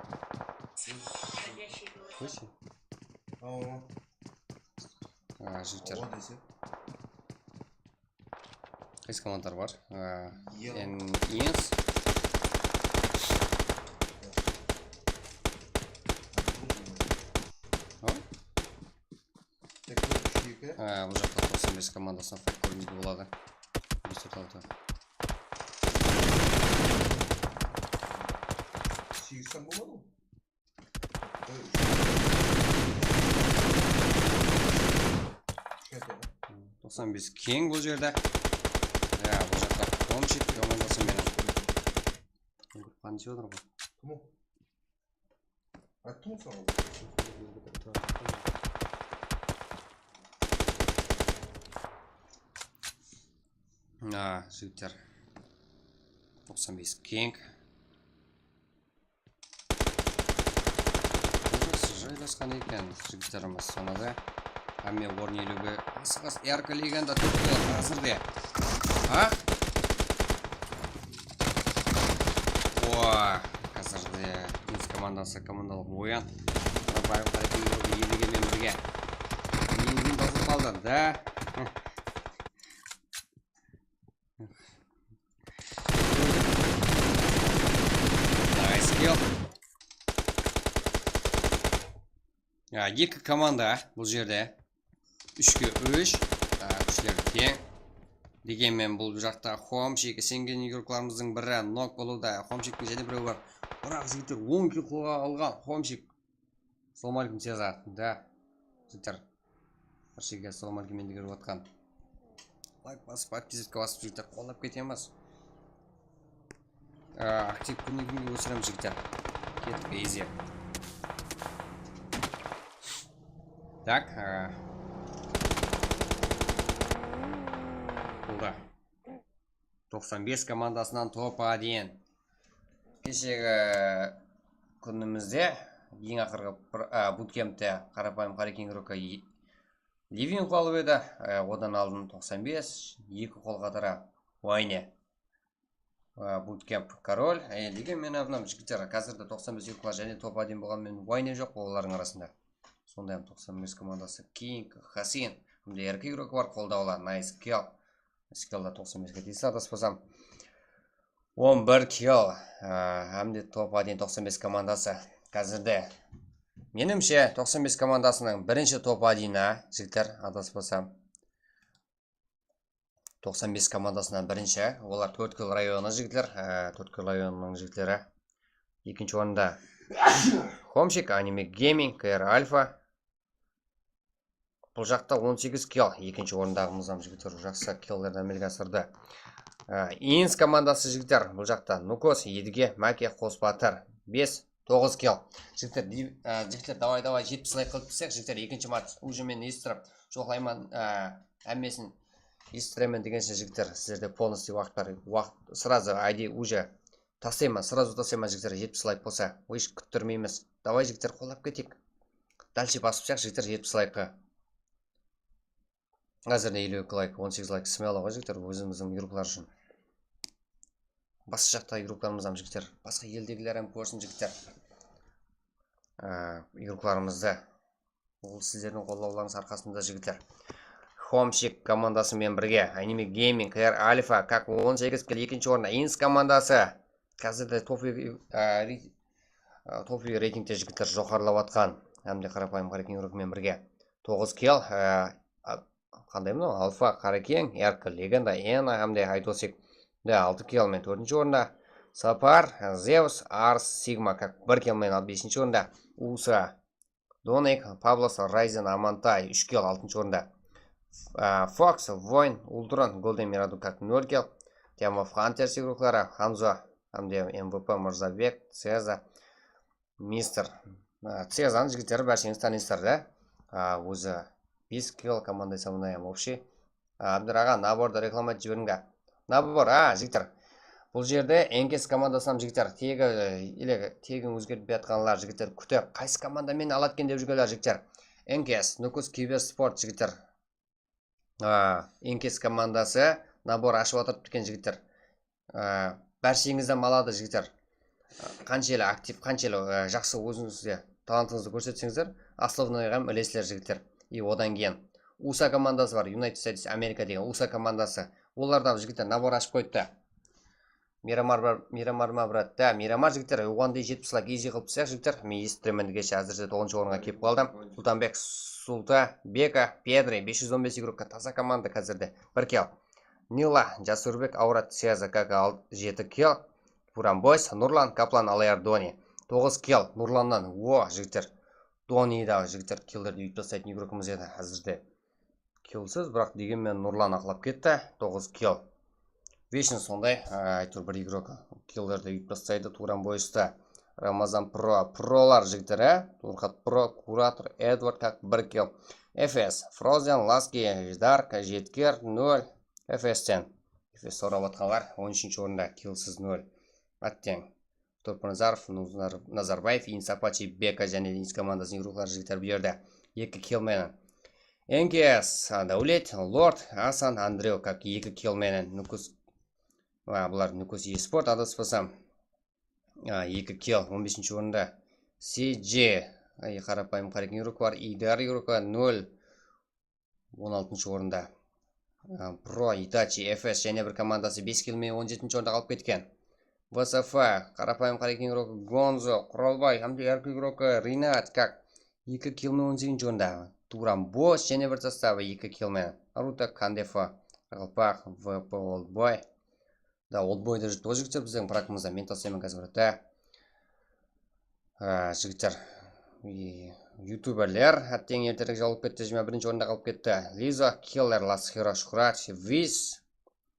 Қойшы. Aa, Жігіттер. ауа десе. Қайсы командар бар? Ел. Енс. Тек 3-2. Бұл жақта 95 командасына факт көрінуге болады. 5-4-6. 8-тен болмады ғой? 95 кең бұл жерде. Бұл жақта Хомчик командасы менен. Қанша отыр ғой? Кім ол? Айттым ғой саған. Жігіттер. 95 кең. Жайласқан екен жігіттеріміз сонада. Әме орын елуге асығыз әркі легенда түркі қазірде. Қазірде Инс командасы командалық ойын. Қарапайым қарекеңдерді елігемен бірге. Енген басып қалды, да? Nice kill. Екі команда бұл жерде 3-3 күштері тең. Дегенмен бұл жақта Хомчик сенген игрокlarымыздың бірі нок болуда. Хомчиктің және біреу бар. Бірақ жігіттер 10 килл қолға алған Хомчик. Саламалейкум Сезар. Да, жігіттер. Біршеге саламалейкумен дегер отқан. Лайк басып, подписатқа басып жігіттер қолап кетеміз. Актив күнігінге өсірем жігіттер. Кетіп ези. Так, болды. 95 командасынан топа дейін. Кешегі күнімізде ең ақырғы буткемпте қарапайым қарекең рока Ливин қалып еді. Одан алдын 95, екі қол қатара Вайне. Буткемп король. Деген мен абынам жігіттер қазірді 95 юқла және топа дейін болған мен Вайне жоқ олардың арасында. Сондай 95 командасы Кинг, Хасин. Күнде әркі игрок бар қолдаулар. Nice kill. Скиллда 95-ге дейсі адаспасам. 11 kill. Әмде топ 95 командасы. Қазірде. Менімше 95 командасының бірінші топ 1-на жігіттер адаспасам. 95 командасынан бірінші. Олар 4 kill районы жігіттер. 4 kill районының жігіттері. Екінші орында Хомчик, Anime Gaming, KR Alpha. Бұл жақта 18 kill. Екінші орындағымыздан жігіттер жақсы киллдерді әмелге асырды. Инс командасы жігіттер. Бұл жақта Нукос, Едіге, Мәке, Қоспатыр. 5-9 kill. Жігіттер, давай 70 лайк қылып түсек. Жігіттер, екінші матч. Уже мен естіріп, жоқлайман әммесін естіремен дегенше жігіттер. Сіздерде полностью уақыт бар. Сразу ID уже тасайма, сразу тасайма жігіттер 70 лайк болса. Еш күттірмейміз. Давай жігіттер қолап кетек. Дальше басып шақ жігіттер 70 лайкқа. Қазірде 52 лайк, 18 лайк кісіме алуға жігіттер өзіміздің игрокалар үшін. Басқа жақта игрокаларымыздан жігіттер. Басқа елдегілерім көрсін жігіттер. Игрокаларымызды. Ол сіздердің қолдауларыңыз арқасында жігіттер. Хомчик командасымен бірге. Anime Gaming, KR Alpha, как 18 kill екінші орында. Инс командасы. Қазірде топ-үй рейтингте жігіттер жоғарылап атқан. Әмде қарапайым қарекең игрокмен бірге. 9 kill. Қандай мұны? Алфа, Қарекең, Әркі, Легенда, Ена, әмде Айтосик. 6 килмен 4-ші орында. Сапар, Зевс, Арс, Сигма, 1 килмен 5-ші орында. Уса, Доник, Паблос, Райзен, Амантай, 3 кил 6-ші орында. Фокс, Войн, Ультрон, Голден Мираду, 0 кил. Темов Хантер игроклары, Хамза, әмде МВП, Мырзабек, Цеза, Мистер. Цезаның жігіттері бәршеңіз таныстар, да? Өзі 5 килл командой сомнаем общий. Абдыраға наборды рекламат жіберінгі. Набор, жігіттер. Бұл жерде Энкес командасынан жігіттер. Тегін өзгеріп бетқанлар жігіттер күтіп. Қайсы командамен алаткен деп жүргелер жігіттер. NKS Нукус Киберспорт жігіттер. NKS командасы набор ашып отырып екен жігіттер. Бәршеңізден малады жігіттер. Қаншелі актив, қаншелі жақсы өзіңізге талантыңызды көрсетсеңіздер, основныйға ілесілер жігіттер. И одан кейін USA командасы бар, United States America деген USA командасы. Оларда жігіттер набор ашып қойды. Мирамар ма брат? Да, Мирамар жігіттер, оғандай 70-лак ези қылып түсек жігіттер. Мен естіремін дегенше әзірше 9-шы орынға кеп қалдым. Сұлтанбек, Бека, Педри 515 игрокқа таза команда қазірде. 1 кел. Нила, Жасурбек, Аурат, Сеза, Кака 7 кел. Бурамбойс, Нурлан, Каплан, Алаяр, Дони 9 кел. Нурланнан, жігіттер. Донидағы жігіттер келдерді үйіп тастайтын игрокымыз еді әзірде. Келсіз, бірақ дегенмен Нурлан ақылап кетті. 9 кел. Вешін сондай, айтыр бір игрок келдерді үйіп тастайды. Турамбойста, Рамазан Пролар жігіттер, Турхат Про, Куратор, Эдвард, как 1 кел. FS, Фрозен, Ласки, Ждарк, Жеткер, 0. FS-тен. FS сорап атқанлар, 13-ші орында келсіз 0. Аттен. Торпаназаров, Назарбаев, Инсапачи, Бека және Денис командасының игрокалар жігіттер берді. 2 келменен. NKS, Даулет, Лорд, Асан, Андрео, как 2 келменен. Нукус, бұлар Нукус eSport адаспасам. 2 кел, 15-ші орында. CJ, қарапайым қарекен игрок бар. Идар игрока 0. 16-ші орында. Pro, Itachi, FS және бір командасы 5 келмен 17-ші орында қалып кеткен. ВСФ, қарапайым қарекен игрок Гонзо, Құралбай, әркі игрок Ринат, как 2 келмен 18-ші орында. Турамбос және бір составы 2 келмен. Арута, Кандефа, Рақалпақ, ВП Олдбой. Да, Олдбойды жігіт жігіттер біздің практикамызда мен тасымен қазір бұратта. Жігіттер, ютуберлер, әттен ертерек жалып кетті, 21-ші орында қалып кетті. Лиза, Келлер, Ласхира, Шухрач, Виз,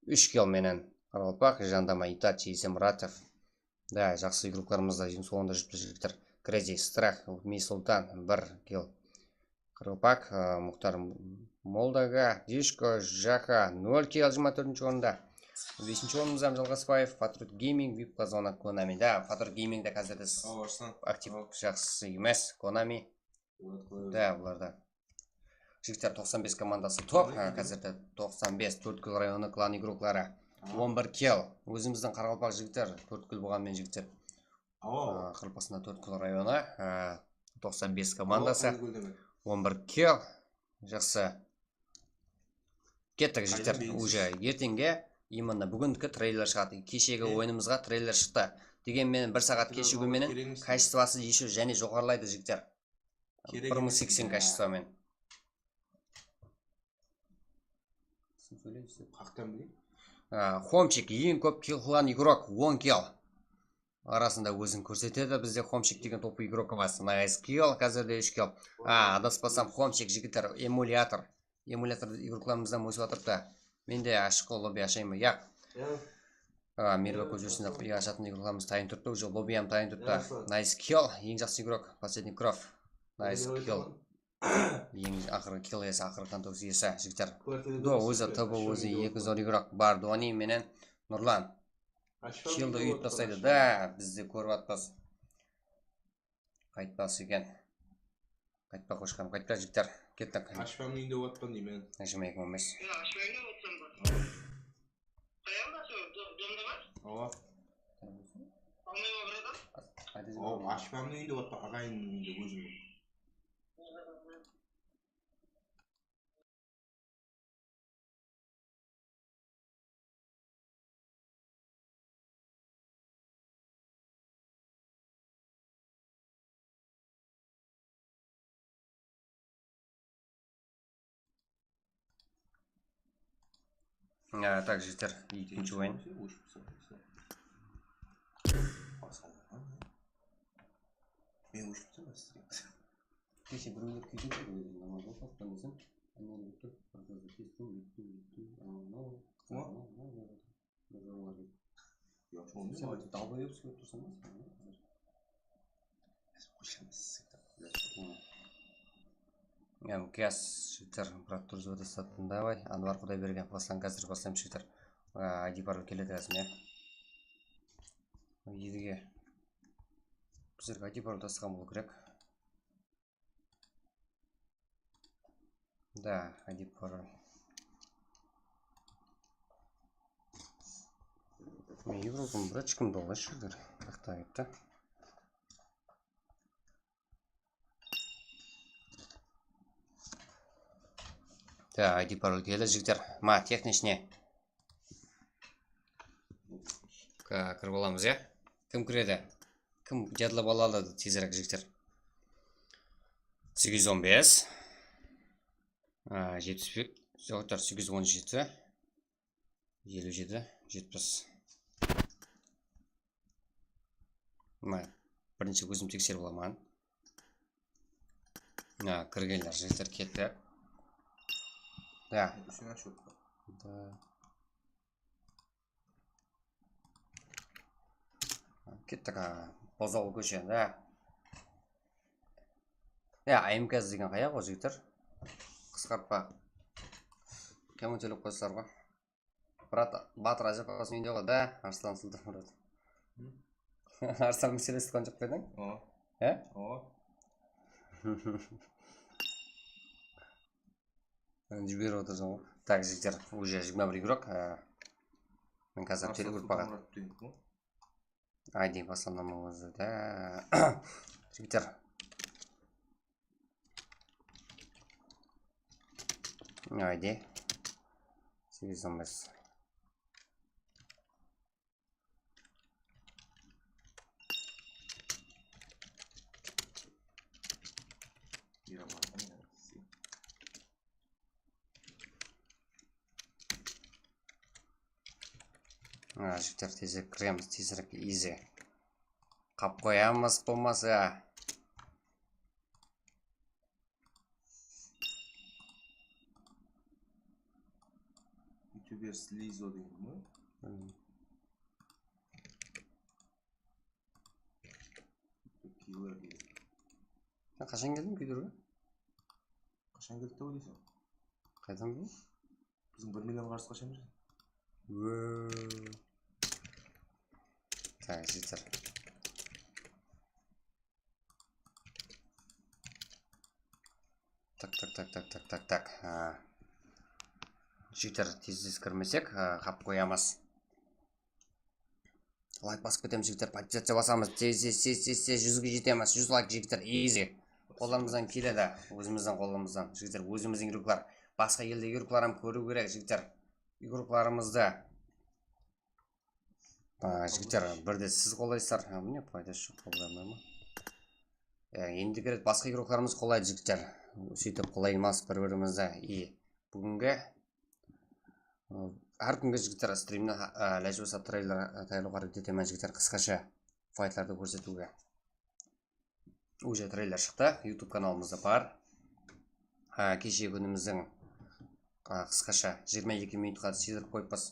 3 келменен. Рақалпақ, Жандама, Итачи, Есемратов. Да, жақсы игрокларымызда соңында жүріпті жігіттер. Крези, Страх, Мей Султан, 1 кел. Рақалпақ, Мұхтар Молдага, Дишко, Жаха, 0 кел, 24-ші орында. 5-ші орнымыздан Жалғасбаев, Патрут Гейминг, VIP Казона, Konami. Да, Патрут Геймингде қазірде актив жақсы емес, Konami. Да, бұларда. Жігіттер 95 командасы топ, қазірде 95 Төрткіл районы клан игроклары. 11 кел. Өзіміздің Қарақалпақ жігіттер, Төрткіл болғанмен жігіттер. Қарпасында Төрткіл районы, 95 командасы. 11 кел. Жақсы. Кеттік жігіттер, уже ертеңге. Именно бүгіндікі трейлер шығады. Кешегі ойынымызға трейлер шықты. Дегенмен 1 сағат кешігуменен качествосы еші және жоғарлайды жігіттер. 1080 качествомен. Хомчик ең көп кел қылған игрок 10 кел. Арасында өзін көрсетеді. Бізде Хомчик деген топы игрок бас. 9 кел, қазірде 3 кел. Адаспасам Хомчик жігіттер эмулятор. Эмулятор игрокларымыздан өсіп атырды. Менде ашық лобби ашайын ба? Яқ. Меруа көзірсінде ашатын игрокларымыз тайын тұртты. Уже лоббиям тайын тұртты. Nice kill. Ең жақсы игрок. Последний кров. Nice kill. Ең ақыры kill есі, ақыры контокс есі. Жігіттер. До, өзі тобы өзі 2 зор игрок. Бар Дони менен Нұрлан. Киллді үйіп тастайды. Да, бізде көріп атпас. Қайтпас екен. Қайтпа қошқам. Қайтпа жігіттер. Кеттік. Ашпамның үйінде отпан деймен. Нәжімейк мәмес. Ашпамның үйінде отпан, ағайынның үйінде өзімнің. Так, жігіттер, екінші ойын. Мен өшіпті бастырайын. Кеше біреулер күйден көргенде, намазға қосқан десем, анау өтіп, қазір кестім, Газ жігіттер, брат тұрыз өте саттын давай. Анвар құдай берген қыластан қазір бастайым жігіттер. ID бары келеді әзіне. Едіге біздерге ID бары тасыған болу керек. Да, ID пароль. Мен Европам бір ешкімді олай шүрдер. Қақта айтты. Да, ID пароль келді жігіттер. Ма, техничне. Кіріп аламыз, е? Кім кіреді? Кім жадылап алады тезірек жігіттер? 815 75 жоқтар 817 57 70. Бірінші өзім тексеріп аламын. Кіргендер жігіттер кетті. Да. Үстіне шөпті. Да. Кеттік, бозау көше, да. АМК деген қаяқ о жігіттер? Қысқартпа. Кәмін төліп қойсылар ғой. Брат, Батыр Ажап ағасы үйінде ғой, да? Арслан Сұлтан Мұрат. Арслан мәселесі тұқан жоқ қойдың? Жібер отырсың ғой. Так, жігіттер, уже 21 игрок. Мен қазір телегрупп баға. Айди басылнама өзі, да. Жігіттер. Айди. 815. Жігіттер тезірек кіреміз, тезірек изи. Қап қоямыз болмаса. Ютубер Слизо деген ме? Киллер дейді. Қашан келдің күйдерге? Қашан келді деп ойлайсың? Қайдан бұл? Біздің 1 миллион қарсы қашан жүрсің? Так, жігіттер. Так. Жігіттер тез кірмесек, қап қоямыз. Лайк басып кетеміз жігіттер, подписаться басамыз. Тез 100-ге жетеміз. 100 лайк жігіттер, easy. Қолымыздан келеді, өзіміздің қолымыздан. Жігіттер, өзіміздің игроклар. Басқа елде игрокларым көру керек жігіттер. Игрокларымызды. Жігіттер, бірде сіз қолайсыздар. Міне пайдасы жоқ қолдарына ма? Енді керет басқа игрокларымыз қолайды жігіттер. Сөйтіп қолаймас бір-бірімізді. Бүгінгі әр күнгі жігіттер стримді ләжі болса трейлер тайлуға реттетемен жігіттер қысқаша файтларды көрсетуге. Уже трейлер шықты, YouTube каналымызда бар. Кеше күніміздің қысқаша 22 минутқа сезіріп қойыппыз.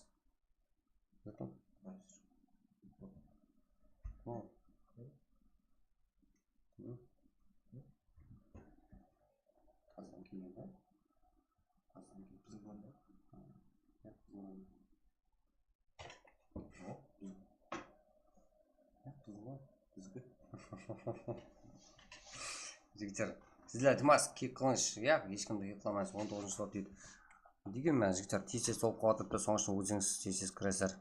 Жігіттер, сіздер Димас кек қылыңыз, ешкімді кек қыламайсыз, 19 слот дейді. Дегенмен жігіттер, тез солып қуатырды, соң үшін өзіңіз тез кіресер.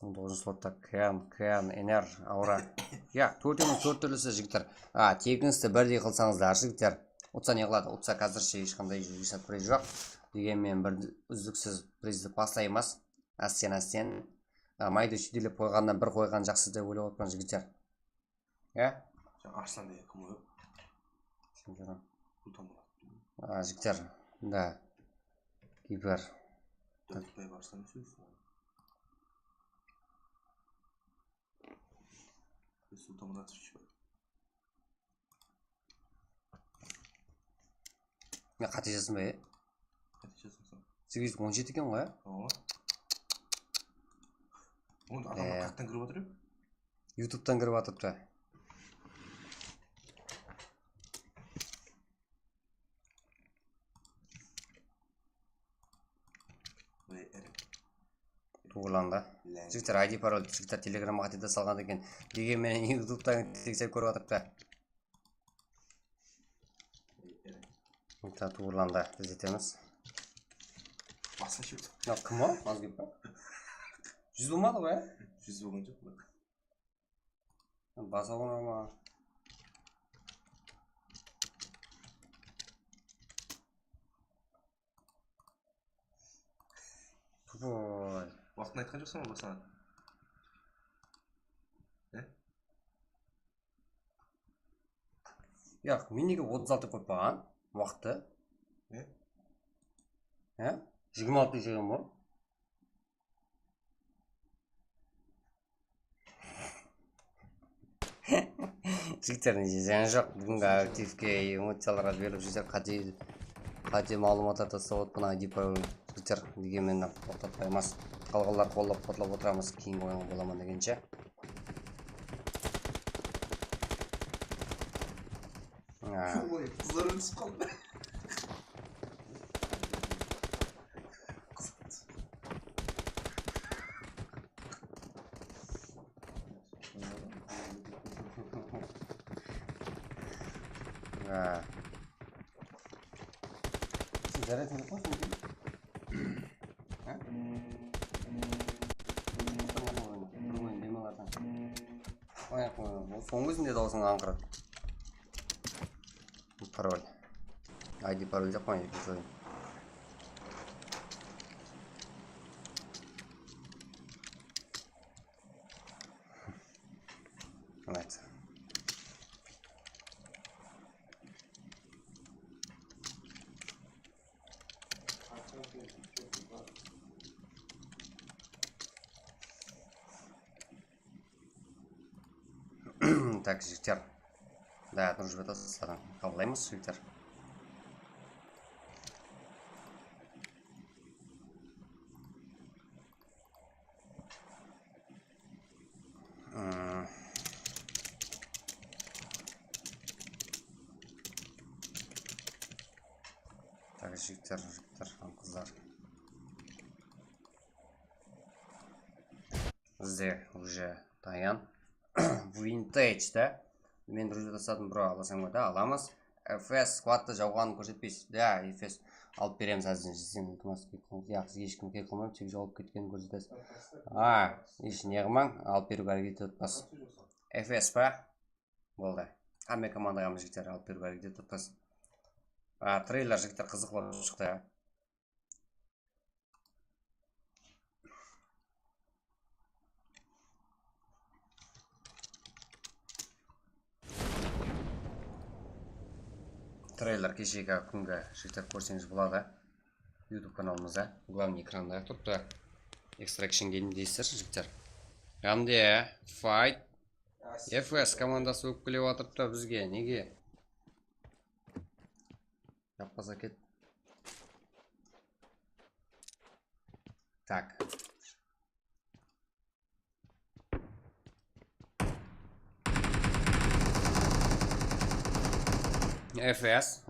19 слотта Кән, Энер, Аура. 4 түрлісі жігіттер. Тегіңізді бірдей қылсаңыздар жігіттер. Ұтса не қылады? Ұтса қазірше ешқандай жүйесат приз жоқ. Дегенмен бір үздіксіз призді паслаймыз. Астен. Майды шүйделеп қойғаннан бір қойған жақсы деп ойлап отпан жігіттер. Арслан деген кім өй? Жігіттер, да. Кипер. Дәуітбай Арслан сөйлесің. Султанмұратович ба? Мен қате жаздым ба, Қате жаздым. 817 екен ғой, Оны адамдар қақтан кіріп отыр еп? YouTube'дан кіріп атыпты. Туғыланда. Жігіттер, ID пароль, жігіттер телеграмма қатеда салған екен. Дегенмен YouTube'дан тексер көріп атыпты. Турланда біз етеміз. Басқа шөп. Кім о? Мазгеп па? 100 болмады ғой, 100 болған жоқ. Баса ғана ма? Ой. Уақытын айтқан жоқсың ба басаған? Яқ, мен неге 36 қойып қойған? Уақытты? 26 жеген ба? Жігіттердің жезен жоқ. Бүгінгі активке эмоцияларға беріп жүрсек қате малуматтар тастап отпын айдипа жігіттер дегенмен тоқтатпаймыз. Қалғалар қолдап қотлап отырамыз кейінгі ойын боламын дегенше. Ой, қыздарым түсіп қалды. Зарядный телефон? Соның өзінде даусың аңғырады. Пароль. ID пароль жоқ қой. Evet. Так, жігіттер. Да, нужно жатасыздар. Қабылдаймыз, жігіттер. Так, жігіттер, қыздар. Бізде уже таян. Vintage, да? Мен друзья жасадым, бро, аласың ба? Да, аламыз. FS скватты жауғанын көрсетпейсіз. Да, FS алып береміз әзін жесен. Яқсыз ешкім кек қылмайым, тек жауып кеткенін көрсетесіз. Еш неғымаң, алып беруге әрекет етпес. FS па? Болды. Қаме командаға жігіттер алып беруге әрекет етпес. Трейлер жігіттер қызықлап шықты. Трейлер кешегі күнгі жігіттер көрсеңіз болады. YouTube каналымызда главный экранда тұрыпты. Extraction Game дейсіздер жігіттер. Қамде Fight FS командасы өп келіп отырыпты бізге. Неге? Yapmasa ket. Так. FS.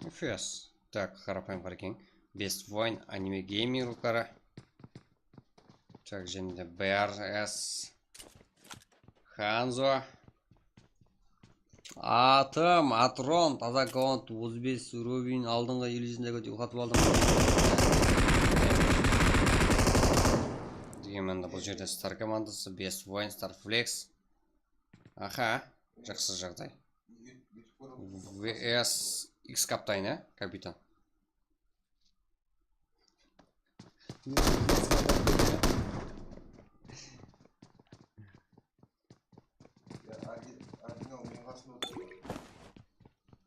FS. Так, қарапайым қарекең. Best Wine аниме геймингтары. Так, және де BRS. Ханзо. Атым, Атрон, таза аккаунт 35 уровень алдыңғы иллюзияға ұқатып алдым. Дегенмен бұл жерде Star командасы, Best Wine, Starflex. Аха, жақсы жағдай. VS X капитан, капитан.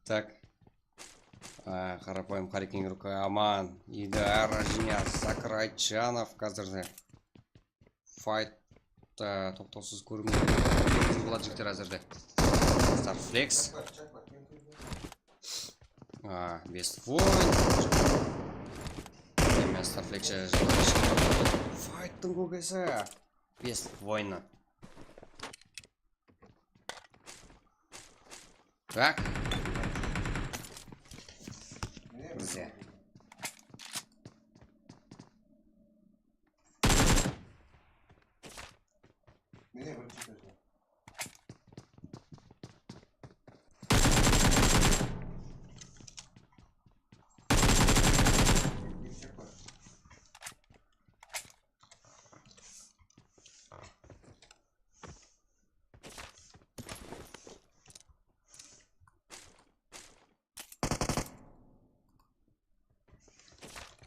Так. Қарапайым қарекең рука аман. Идар Жиняр Сакрайчанов қазірде. Fight тоқтаусыз көрінген болады жігіттер әзірде. Starflex. Best Wine. Мен Starflex Fight-тың көкесі. Best Wine. Так. Бізде.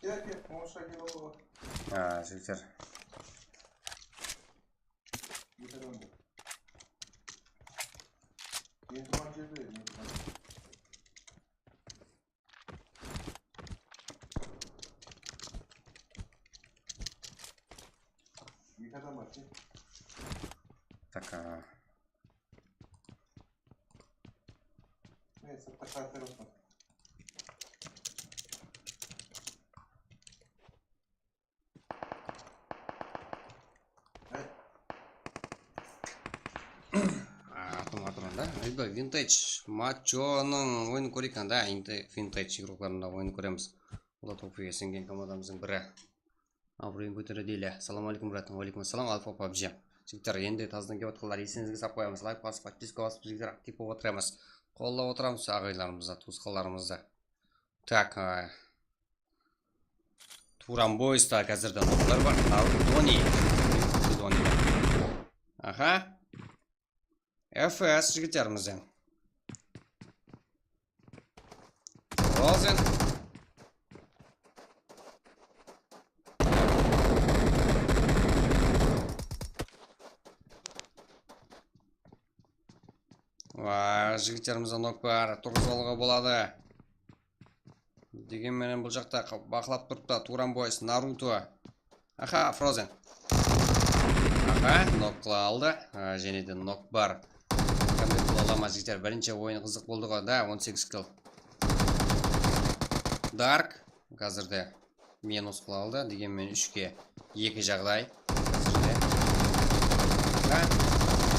Кел, оңаша кел ол. жігіттер. Екі адамды. Мен тұрған жерде, мен тұрған жерде. Екі адам бар, кел. Так, Мен сыртта шатыр отыр. атырманда. Айда, винтаж мачоның ойын көрейік анда. Енді винтаж игрокlarында ойын көреміз. Бұл топ-1-ге сенген командамыздың бірі. Абыройын көтере дейлі. Салам алейкум, брат. Алейкум ассалам, Альфа PUBG. Жігіттер, енді таздан кеп отқылар. Есіңізге сап қоямыз. Лайк басып, подписка басып, жігіттер актив болып отырамыз. Қолдап отырамыз ағайларымызды, туысқаларымызды. Так, Туран Бойста қазірді ноқтар бар. Дони. Аха. FS жігіттерімізден. Розен. Жігіттерімізден нок бар. Тұрғызалыға болады. Деген менен бұл жақта бақылап тұрыпта. Туран Бойс, Наруто. Аха, Фрозен. Аха, нок қыла алды. Женеден нок бар. Кәмден қылалама жігіттер. Бірінші ойын қызық болды ғой. Да, 18 кіл. Дарк. Қазірде минус қыла алды. Деген мен 3-ке 2 жағдай. Қазірде.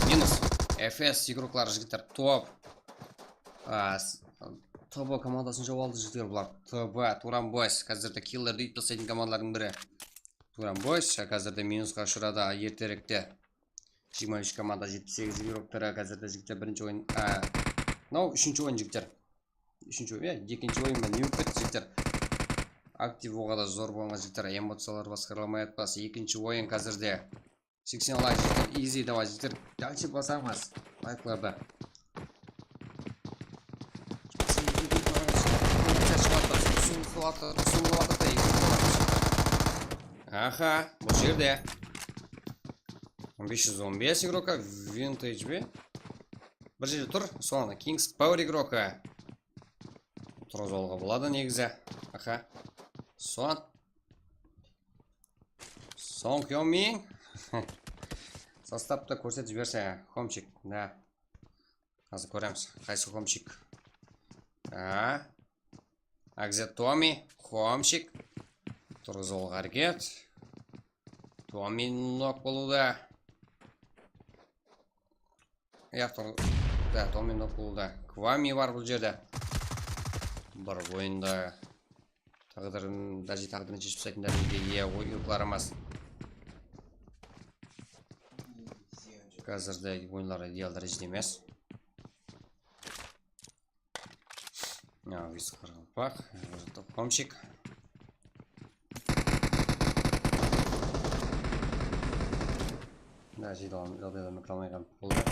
Минус. FS игроклар жігіттер. Топ. ТБ командасын жауап алды жігіттер бұлар. ТБ, Туран Бойс. Қазірде киллерді ит тастайтын командалардың бірі. Туран Бойс. Қазірде минусқа ұшырады ертеректе. 23 команда 78 игроктары. Қазірде жігіттер бірінші ойын. Үшінші ойын жігіттер. Екінші ойын мен не өтпеді жігіттер. Актив оғада зор болған жігіттер. Эмоциялар басқарылмай атпас. Екінші ойын қазірде. 80 лайк жігіттер. Изи давай жігіттер. Дальше басамыз. Лайкларды. Аха, бұл жерде 515 игрока, винтаж бе? Бір жерде тұр, соны Kings Power игрока. Тұрғыз олға болады негізі. Аха. Сон Кьомин. Составты көрсет жіберсе, Хомчик, да. Қазір көреміз, қайсы Хомчик. Акзет Томи, Хомчик. Тұрғыз олға әрекет. Томи нок болуда. Да, Томи нок болуда. Квами бар бұл жерде. Бір ойында тағдырын, даже тағдырын шешіп сайтындарыға ойықларымыз. Қазірде ойынлар идеалдар іздемес. Виз қырғылпақ. Хомчик. Да, жейді алды қалмайған болды.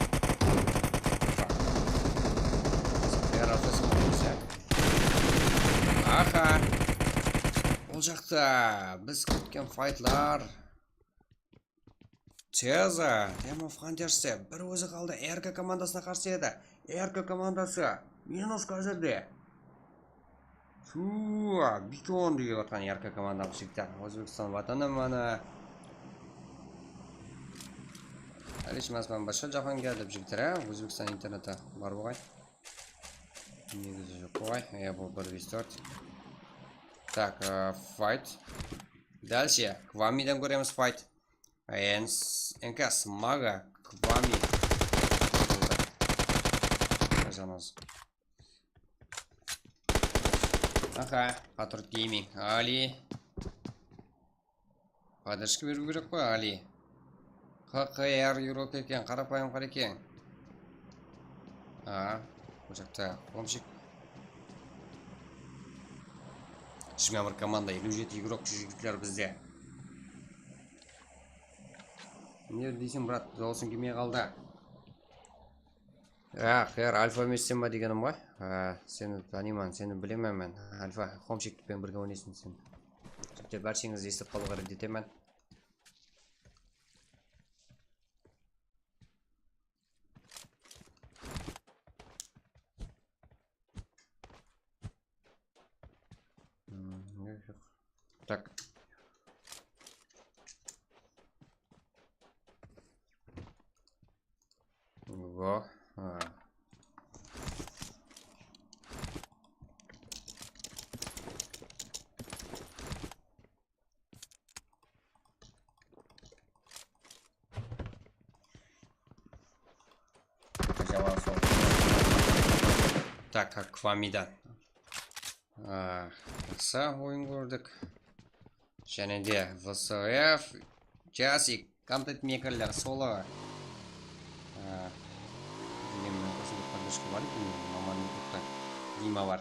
Аха. Ол жақта біз күткен файтлар. Теза, Тема Франдерсе, бір өзі қалды. РК командасына қарсы еді. РК командасы минус қазірде. Битон деген отқан РК командамыз жігіттер. Өзбекстан ватаны мана. Әлешмасынан башқа жаһанға деп жігіттер, Өзбекстан интернеті бар болғай. Негізі жоқ болғай. Бұл 1-4. Так, файт. Дальше, Квамиден көреміз файт. НК Смага, Квами. Жаныз. Аха, Патрут Гейминг, Али. Поддержка беру керек қой, Али. ХКР Юрок екен, қарапайым қар екен. Бұл жақта Хомчик. Шыңа бір команда 57 игрок жігіттер бізде. Не дейсің, брат, дауысың келмей қалды. Қайыр, Альфа емессен ба дегенім ғой? Сені таниман, сені білемін мен. Альфа, Хомчикпен бірге ойнайсың сен. деп бәршеңізді естіп қалуға ренжітемін. Так. Во. Так, Аквамидан. Жақсы ойын көрдік. Және де ВСФ, Жасик, контент мекерлер солы. Мен қосылып поддержка бар екен, маманың тоқта Дима бар.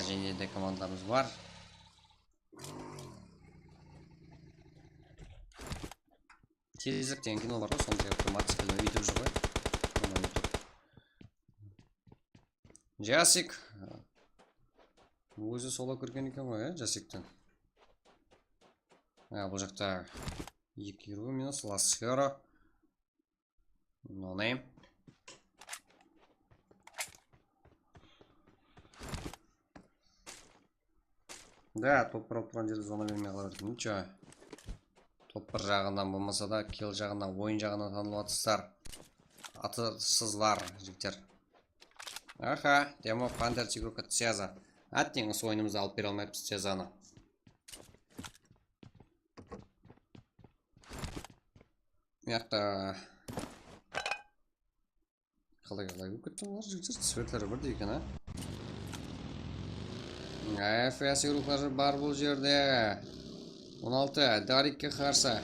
Және де командамыз бар. Тезірек деген кино бар ғой, сондай автоматикалық өйтіп жүр ғой. Жасик. Өзі соло көрген екен ғой, Жасиктен. Бұл жақта 2 минус, Ласфера. No name. Да, топ бір тұрған жерде зона бермей қалады. Ничего. Топ бір жағынан болмаса да, кел жағынан, ойын жағынан танылып атыстар. Атысызлар, жігіттер. Аха, демо пандерчик рука Цеза. Аттеңіз ойынымызды алып бере алмайбыз Цезаны. Мияқта қалай көп кеттім олар жігіттер, светлері бірдей екен, ФС рухлары бар бұл жерде. 16, Дарикке қарсы.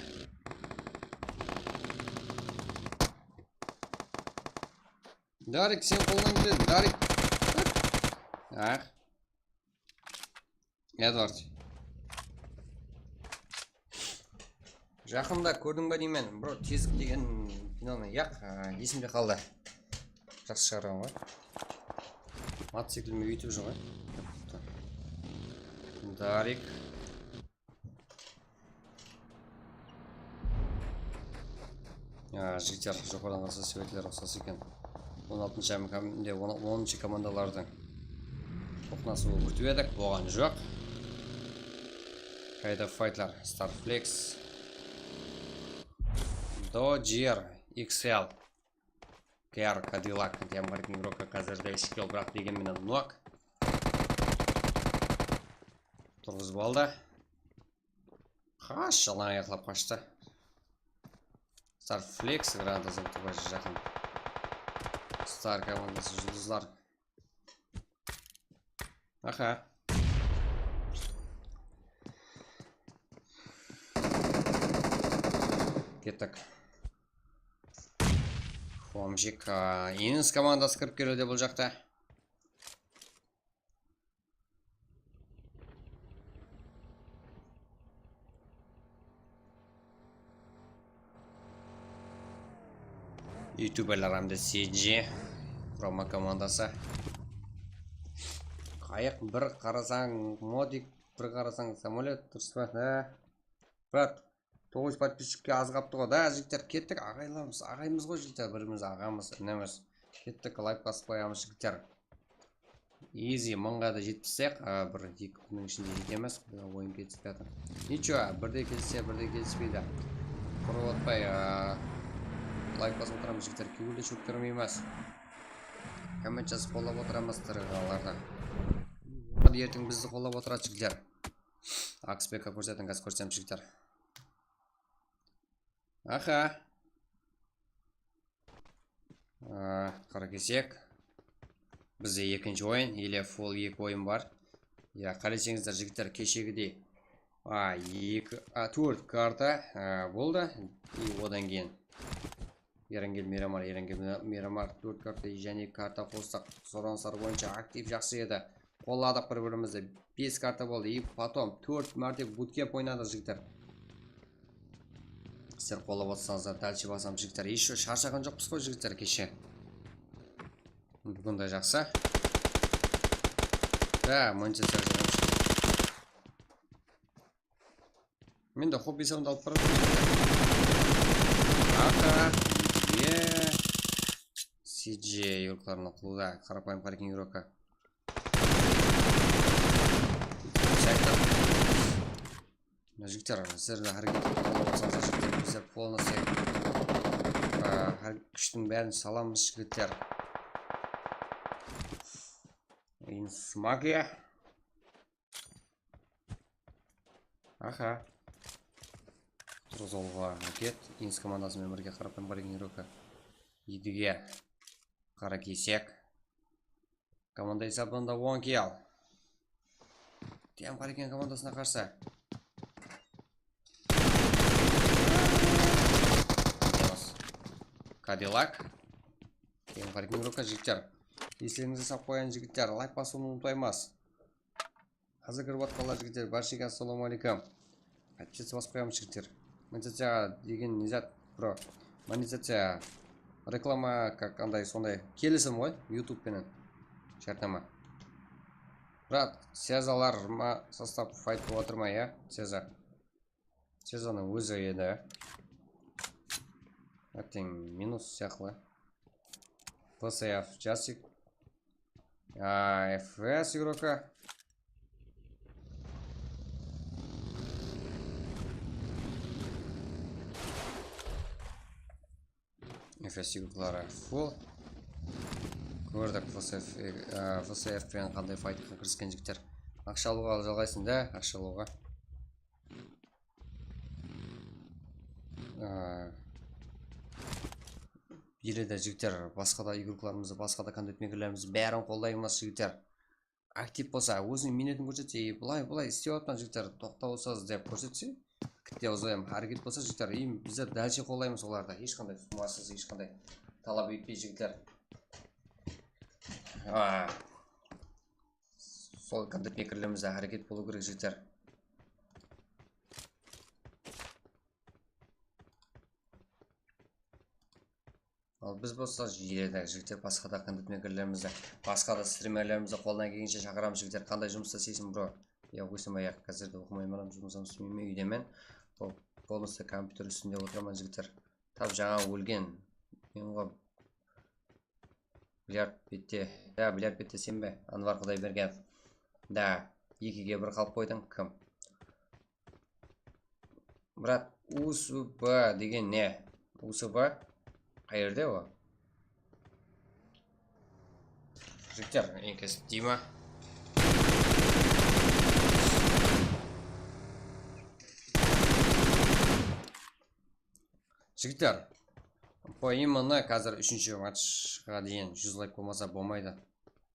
Дарик, сен қолынан келеді, Дарик. Эдвард. Жақында көрдің бе деймен, бро, тезік деген киноны есімде қалды. Жақсы шығарған ғой. Мотоцикліме өйтіп жүр ғой. Дарик. Жігіттер, жоғардан қарса светлер ұқсас екен. 10-ші командалардың тоқнасуы күтіп едік, оған жоқ. Қайда файтлар, Starflex, Dodger, XL, KR, Cadillac, Демаркин игрока қазірде шекел бірақ дегенменен нуақ. Тұрғыз балды. Қаш, жалан аяқлап қашты. Starflex, гранатасы бұтыға жақын. Star командасы жұлдызлар. Аха. Кеттік. Хомжик. Еніз командасы кіріп келуде бұл жақта. Ютуберлер әмді CG. Промо командасы. Қайық бір қарасаң модик, бір қарасаң самолет тұрсыпат. Брат, 9 подписчикке аз қапты ғой. Да, жігіттер, кеттік, ағайламыз. Ағаймыз ғой жігіттер, біріміз ағамыз, ініміз. Кеттік, лайк басып қоямыз жігіттер. Easy, мыңға да жетпісек, бір 2 күннің ішінде жетеміз. Ойын кетіспеді. Ничего, бірде келсе, бірде келіспейді. Құрып отпай, лайк басып отырамыз жігіттер, кеуілде шөктермейміз. Коммент жазып қолап отырамыз тырғаларда. Ертең бізді қолап отырады жігіттер. Акспека көрсетін, қаз көрсем жігіттер. Аха. Қара кесек. Бізде екінші ойын, или фол 2 ойын бар. Қарасеңіздер жігіттер кешегідей. 4 карта болды. Одан кейін Ерінгел Мирамар 4 карта және карта қостық. Сұраныстар бойынша актив жақсы еді. Қоладық бір-бірімізді. 5 карта болды. И потом 4 мәрте буткемп ойнады жігіттер. Сіздер қолап отырсаңыздар дәлші басам жігіттер. Еші шаршаған жоқпыз қой жігіттер кеше. Бүгін де жақсы. Да, Манчестер жығымшы. Мен де хобби саунд алып барады. Аха, CJ юркларына құлуда. Қарапайым қарекең юрока. Жігіттер, сіздерді әрекет болсаңыздар жігіттер, біздер полностью күштің бәрін саламыз жігіттер. Инсмагия. Аха. Тұрзолға әрекет. Инс командасымен бірге қарапайым қарекең юрока. Едіге қаракесек. Команда есабында 10 кел. Тем қарекең командасына қарсы. Кадиллак. Тем қарекең юрока жігіттер. Естеріңізді сап қоян жігіттер. Лайк басуын ұмытпаймыз. Қазір кіріп атқандар жігіттер. Баршаға ассаламу алейкум. Подписаться басып қоямыз жігіттер. Монетизация деген не зат, бро? Монетизация реклама как андай сондай келісім ғой, YouTube пенен шартнама. Брат, Сезалар ма состав файт болып отыр ма, я? Сезаның өзі еді. Әттең минус сияқлы. ПСФ жасик. ФС игрока. ФС игроклары фул. Көрдік ФСФ пен қандай файтқа кіріскен жігіттер. Ақша алуға жалғайсың да, ақша алуға. Береді жігіттер, басқа да игрокларымызды, басқа да контент мекерлерімізді бәрін қолдаймыз жігіттер. Актив болса, өзінің минетін көрсетсе, бұлай істеп атқан жігіттер, тоқтау болсаңыз деп көрсетсе, кітте ұзайым, әрекет болса жігіттер, біздер дәлше қолдаймыз оларда, ешқандай сумасыз, ешқандай талап етпей жігіттер. Сол контент мекерлерімізді әрекет болу керек жігіттер. Ал біз болса жиіреді жігіттер, басқа да контент мекерлерімізді, басқа да стримерлерімізді қолдан келгенше шақырамыз жігіттер. Қандай жұмыста істейсің, бро? Я өсім аяқ, қазірде оқымаймын, жұмысым істемейме үйдемен. Полностью компьютер үстінде отырамын жігіттер. Тап жаңа өлген. Мен оға бильярд бетте. Да, бильярд бетте сен бе? Анвар Құдайбергенов. Да, екіге бір қалып қойдың. Кім? Брат, УСБ деген не? УСБ? Қайырде о? Жігіттер, енкесі Дима. Жігіттер, по именно қазір 3-ші матчқа дейін 100 лайк болмаса болмайды.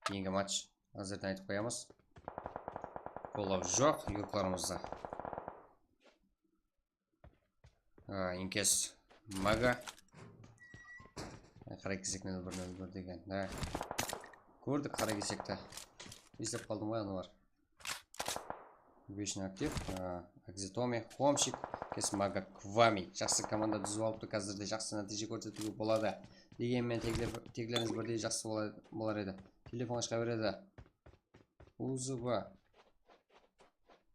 Кейінгі матч әзірден айтып қоямыз. Қолау жоқ юркларымызда. Енкес Мага. Қара кесек 0-1 деген. Көрдік қара кесекті. Естеп қалдым ғой, аны бар. Вечный актив. Акзитоми. Хомщик. Кес Мага Квами. Жақсы команда дүзіп алыпты. Қазірде жақсы нәтиже көрсетуге болады. Дегенмен теглеріңіз бірдей жақсы болар еді. Телефон ашқа береді. УЗБ.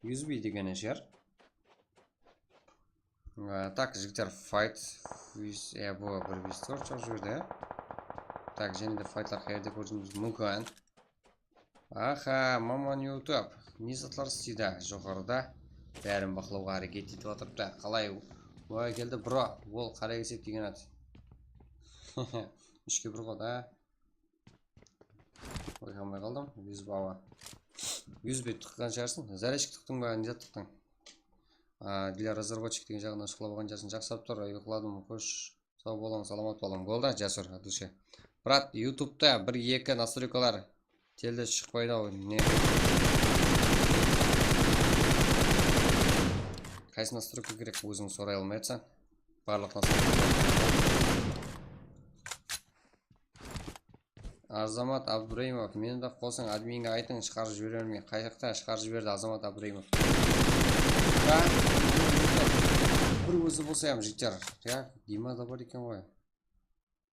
USB дегені жер. Так, жігіттер, файт. Бұл бір вистор жоқ жүрді. Так, және де файтлар қайырды көрдіңіз мүмкін. Аха, маман YouTube. Не затлар істейді жоғарыда. Бәрін бақылауға әрекет етіп отырыпты. Қалай ой келді, бро, ол қара кесек деген ат. 3-ке 1 ғой, да. Ойқамай қалдым. 100 бауа. 100 бет тұққан шығарсың. Заречік тұқтың ба, не зат тұқтың? Для разработчик деген жағынан шықлап оған жасын жақсап тұр. Ұйықладым, көш. Сау болам, саламат болам. Голда, жасыр, душе. Брат, YouTube-та 1-2 настройкалар телді шықпайды ау. Не? Қайсы настройка керек, өзің сорай алмайатсаң. Барлық настройка. Азамат Абдурайымов, мені да қосың, админге айтың, шығарып жіберерме. Қайықта шығарып жіберді Азамат Абдурайымов. Бір өзі болсайым жігіттер. Дима да бар екен ғой.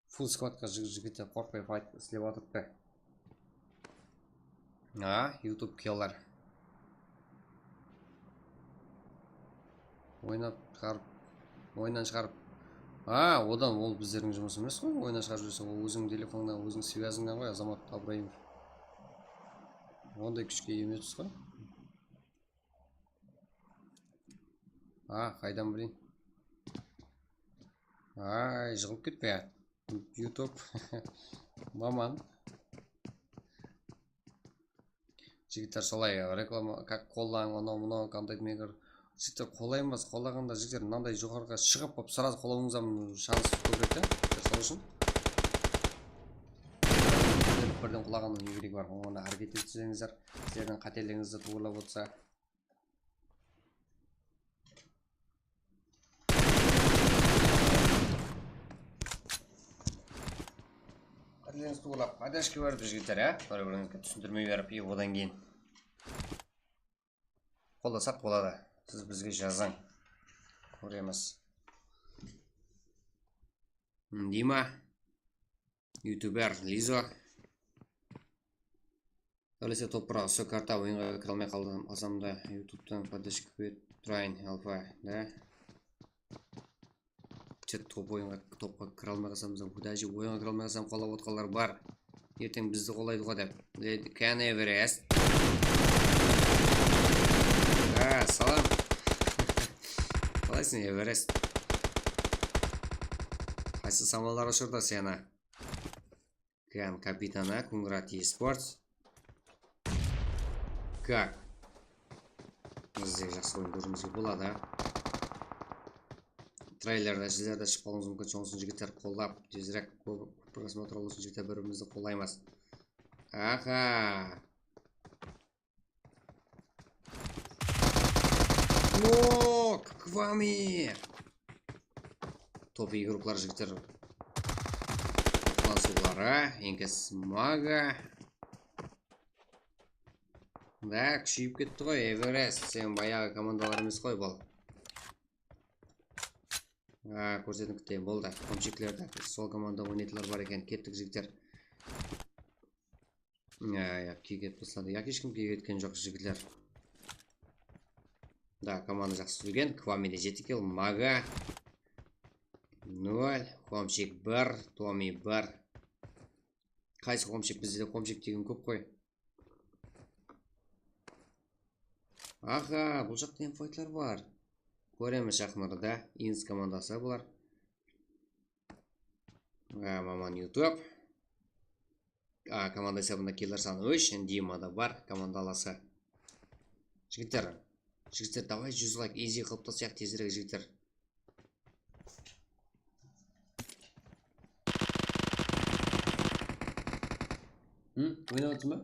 Фул сквадқа жігіттер қорқпай файт істеп атырыпты. YouTube келар. Ойнан шығарып. Одан ол біздердің жұмыс емес қой. Ойнан шығарып жүрсің, ол өзің телефоннан, өзің связыңнан ғой, Азамат Абраимов. Ондай күшке емес қой. Қайдан білейін. Жығылып кетпе. YouTube. Маман. Жігіттер солай реклама, как қолаң, анау, қандай демегір. Жігіттер қолай емес, қолағанда жігіттер мынандай жоғарыға шығып, сразу қолауыңыздан шанс көбірек те. Сол үшін. Бірден құлағанның не керек бар, оны әрекет етсеңіздер, сіздердің қателігіңізді туғырлап отырса. Қателігіңізді туғырлап, адашке барып жігіттер, бір-біріңізге түсіндірмей беріп, одан кейін қолдасақ болады. Сіз бізге жазаң. Көреміз. Дима. Ютубер Лизо. Әлесе топырақ сөк карта ойынға кіре алмай қалсам да ютубтан поддержка тұрайын алфа, да? Топқа кіре алмай қалсам, даже ойынға кіре алмай қалсам қолап отқалар бар. Ертең бізді қолайды ғой деп. Can Everest. Салам. Қалайсың, Everest? Қайсы самалар ұшырда сені? Капитана, Кунграт eSports. Как? Біздегі жақсы ойын көрімізге болады. Трейлерді жілерді шықпалыңыз мүмкін, соңысын жігіттер қолдап, тезірек көп просмотр олысын жігіттер бірімізді қолаймыз. К вами! Топ игроклар жігіттер. Клансулары, Енкес Мага. Да, күшейіп кетті ғой, Эверест. Сен баяғы командалар емес қой бұл. Көрсетін күтейін болды. Комшеклерді. Сол команда ойнайтылар бар екен. Кеттік жігіттер. Кегет бұслады. Ешкім кегеткен жоқ жігітлер. Да, команда жақсы жүрген. Квамиде жетік ел. Мага 0. Комшек 1. Томи 1. Қайсы комшек? Бізде комшек деген көп қой. Бұл жақта емфайтлар бар. Көреміз жақынырда. Инс командасы бұлар. Маман YouTube. Команда есебінде келер саны 3. Димада бар. Командаласы. Жігіттер, давай 100 лайк. Изи қылып тасаяқ тезірек жігіттер. Ойнап отырсың ба?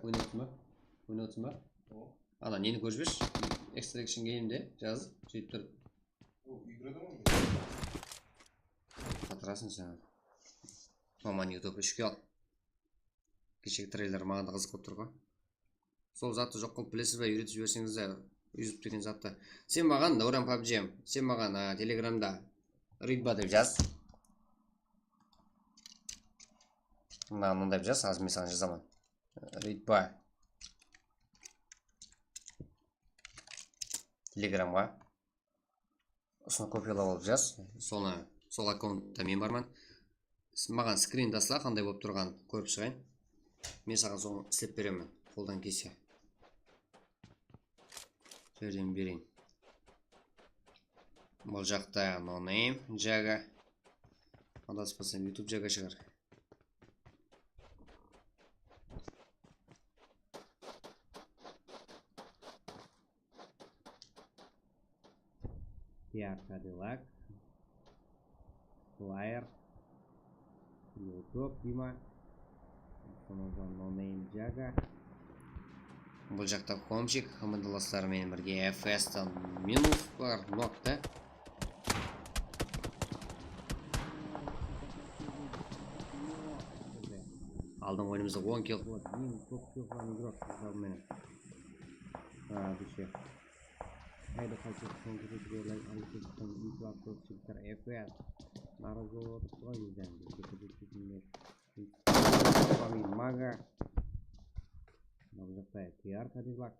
Ойнап отырсың ба? Ана, нені көрсбеш? Extraction Game'де жазып, сөйтіп тұр. Қатырасың сен. Маман YouTube үшке ал. Кешегі трейлер маған да қызық болып тұр ғой. Сол затты жоқ қылып білесіз бе, үйретіп жіберсеңіз үзіп деген затты. Сен маған Дауран PUBG, сен маған Телеграмда Ридба деп жаз. Мынандай жаз, аз мен саған жазамын. Ридба. Телеграмға. Осыны копиялап алып жаз. Сол аккаунтта мен барман. Маған скрин тасла, қандай болып тұрған көріп шығайын. Мен саған соны істеп беремін. Қолдан кесе. Жәрдем берейін. Бұл жақта No Name Жага. Адаспасам YouTube Жага шығар. Cadillac. Flyer. YouTube Дима. No Name Жага. Бұл жақта комчик, командаластарымен бірге FS-тан минус бар, нокта. Алдың ойынымызда 10 кел болады. Ең көп кел қылған игрок қыздарменен. Дүше. Қайды қайтып соңғыры алысыздың интеллактуал жігіттер FS. Наразы отырып ғой бізден. Мага. PR Cadillac.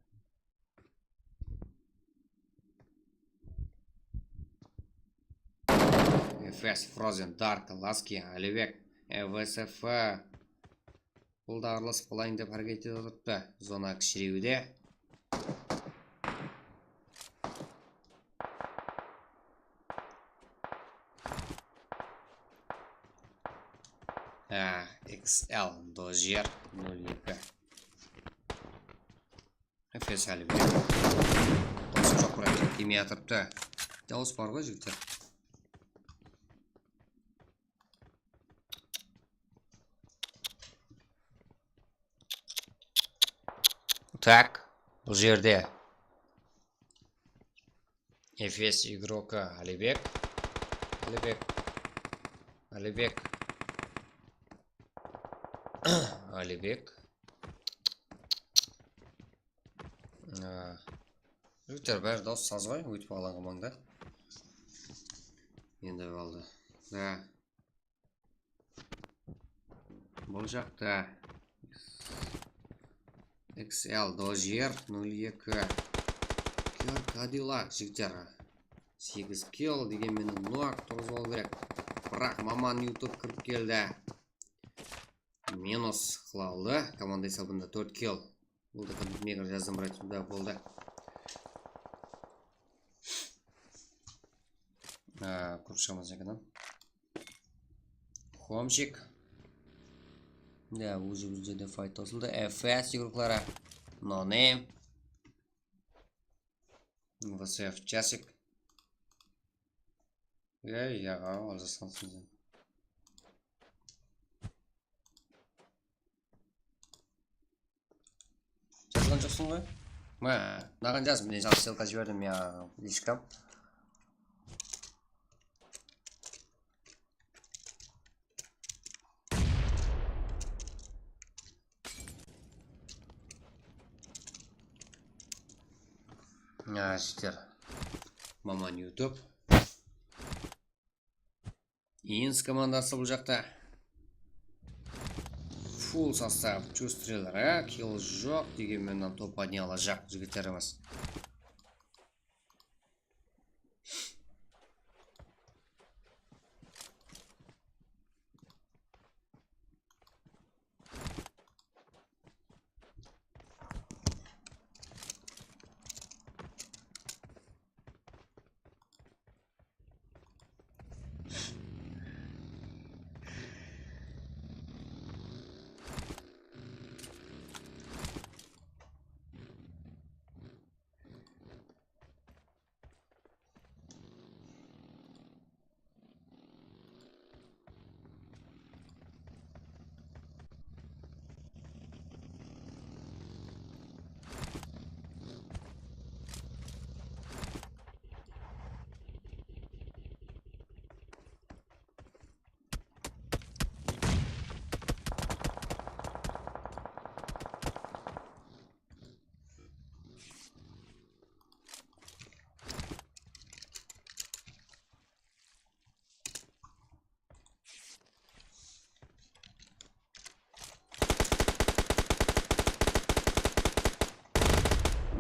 FS Frozen Dark Lasky Алибек ВСФ Бұл да араласып қалайын деп әрекет етіп отырыпты. Зона кішіреуде. XL Dodger 02 FS Алибек Дауыс жоқ бірақ демей атырыпты. Дауыс бар ғой жігіттер. Так, бұл жерде FS игрока Алибек жігіттер бәрі дауыс сазбай өйтіп алаңға маңда. Енді қалды. Да. Бұл жақта XL Dodger 02 PR Cadillac жігіттер 8 килл дегенмен нұақ 9 болу керек. Бірақ маман YouTube кіріп келді. Минус қылалды. Команда есебінде 4 килл. Бұл да мегір жаздым бұрайтында болды. Көріп шығамыз екенім. Хомчик. Да, уже де файт тосылды. FS игроклары. No Name. VSF Часик. Алжастан сөзден. Жазған жоқсың ғой? Маған жаз, мен жаз ссылка жібердім я личкам. Жігіттер, маман YouTube. Инс командасы бұл жақта. Фул состав чувствителері, килл жоқ дегенмен топ не алacak жігіттеріміз.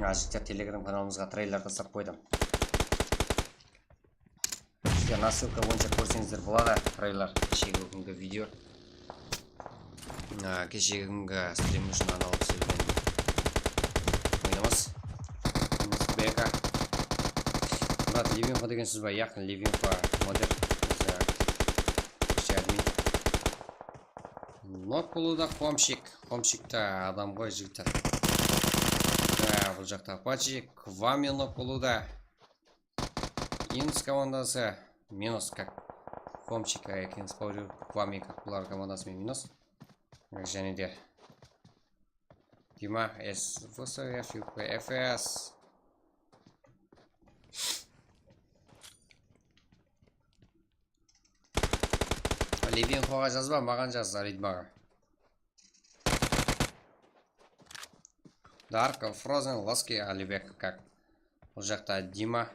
Жігіттер, телеграм каналымызға трейлер тастап қойдым. Сіздер ссылка бойынша көрсеңіздер болады трейлер кешегі күнгі видео. Кешегі күнгі стрим үшін аналық сөйлеген ойнамыз. Бека. Брат, Ливенко деген сөз ба? Яқын Ливенко модер. Нок болуда Хомчик. Хомчикті адам ғой жігіттер. Бұл жақта Апачи, Квами нок болуда. Инс командасы минус как Хомчика екен спаурю. Квами как бұлар командасымен минус. Және де Дима ВСФ, ФС. Ливенкоға жазба, маған жаз, Ридмаға. Dark Frozen Lasky Алибек как. Бұл жақта Дима.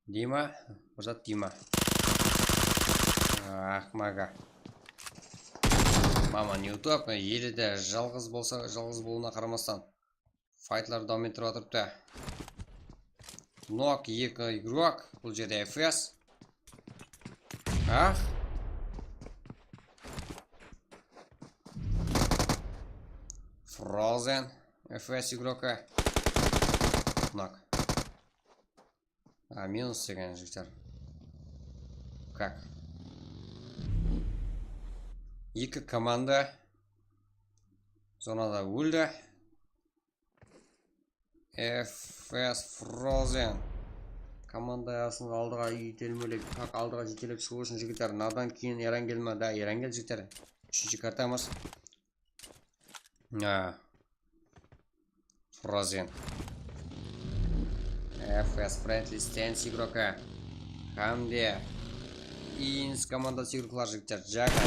Бұл жақта Дима. Мага. маман YouTube еліде жалғыз болса, жалғыз болуына қарамастан файтлар davom ettirib отырыпты. Nok 2 игрок, бұл жерде FS. Ах. Frozen, FS игрока. Nok. Минус деген жігіттер. Как? Екі команда зонада өлді. FS Frozen командасының алдыға жетелмелеп, алдыға жетелеп шығу үшін жігіттер. Надан кейін Ерангел ма? Да, Ерангел жігіттер. Үшінші картамыз. Frozen. FS Friendly Stance игрока. Хамде. Инс командасы игроклар жігіттер. Жака.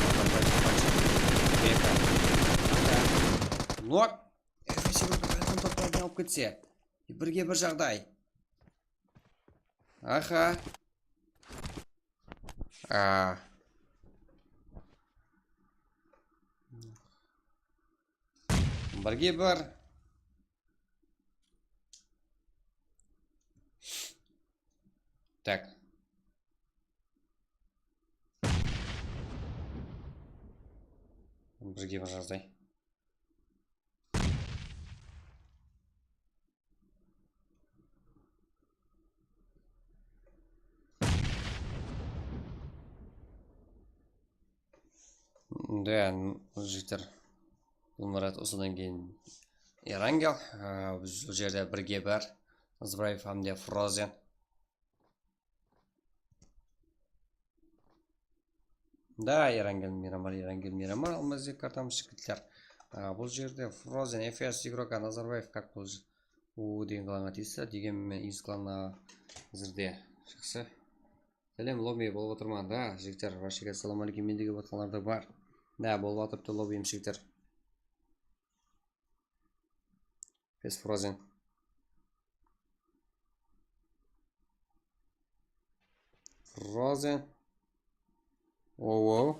Нок. FS игрока бәлкін топтардан алып кетсе. Бірге бір жағдай. Аха. Бірге бір. Так. Бірге бір жағдай. Да, жігіттер. Бұл мұрат осыдан кейін Ерангел. Бұл жерде бірге бар. Назарбаев хамде Frozen. Да, Ерангел Мирамар. Алмазде картамыз жігіттер. Бұл жерде Frozen, FS игрока Назарбаев как бұл деген қаланға тиісті. Дегенмен из қаланға әзірде шықсы. Сәлем, лобби болып отырман. Да, жігіттер, вашеге салам алейкум, мендегі батқаларда бар. Да, болып атыпты лоббиім жігіттер. FS Frozen. Frozen. Оу.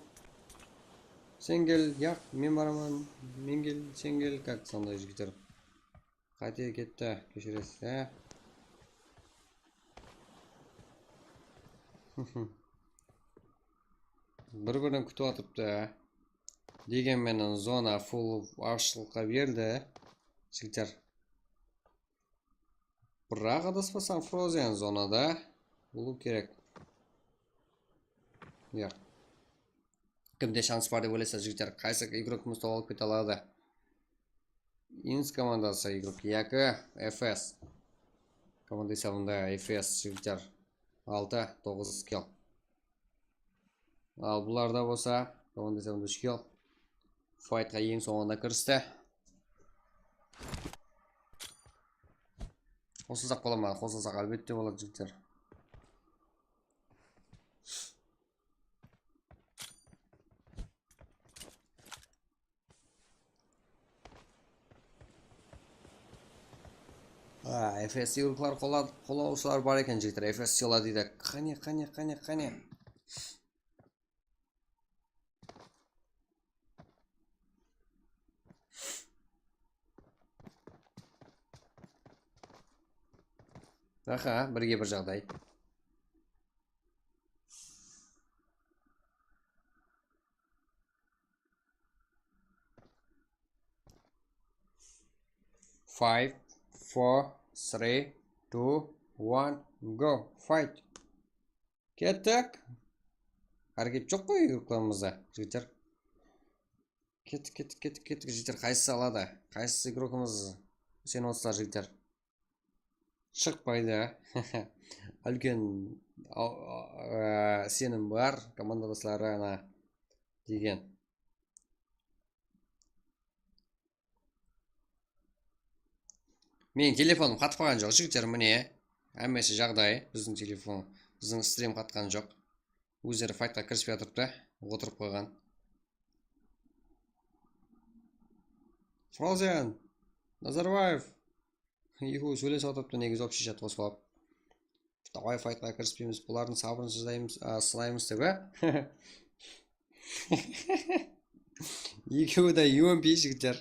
Сенгел, яқ, мен бараман. Менгел, сенгел, как сондай жігіттер. Қате кетті, кешіресіз, Бір-бірін күтіп атыпты. Дегенмен зона фул ашылыққа берді. Жігіттер. Бірақ адаспасам Frozen зонада болу керек. Яқ. Кімде шанс бар деп ойлайсыз жігіттер? Қайсы игрокымыз толып кете алады? Инс командасы игрок 2 FS. Команда есебінде FS жігіттер 6-9 килл. Ал бұларда болса, команда есебінде 3 килл. Файтқа ең соңында кірісті. Қосылсақ бола ма? Қосылсақ әлбетте болады жігіттер. FS игроклар қолаушылар бар екен жігіттер. FS сила дейді. Қане. Аха, бірге бір жағдай. Five, 4, 3, 2, 1, go, fight. Кеттік. Әрекет жоқ қой игрокларымызда, жігіттер. Кеттік, жігіттер. Қайсысы алады? Қайсысы игрокымыз? Сен отсыздар, жігіттер. Шықпайды. Үлкен сенім бар командаластарына деген. Менің телефоным қатпаған жоқ, жігіттер, міне. Әмесі жағдай, біздің телефон, біздің стрим қатқан жоқ. Өздері файтқа кіріспей атырыпты, отырып қойған. Frozen, Назарбаев. Екеуі сөйлесіп атыпты, негізі общий чат қосып алып. Давай файтқа кіріспейміз, бұлардың сабырын сынаймыз деп, Екеуі де UMP жігіттер.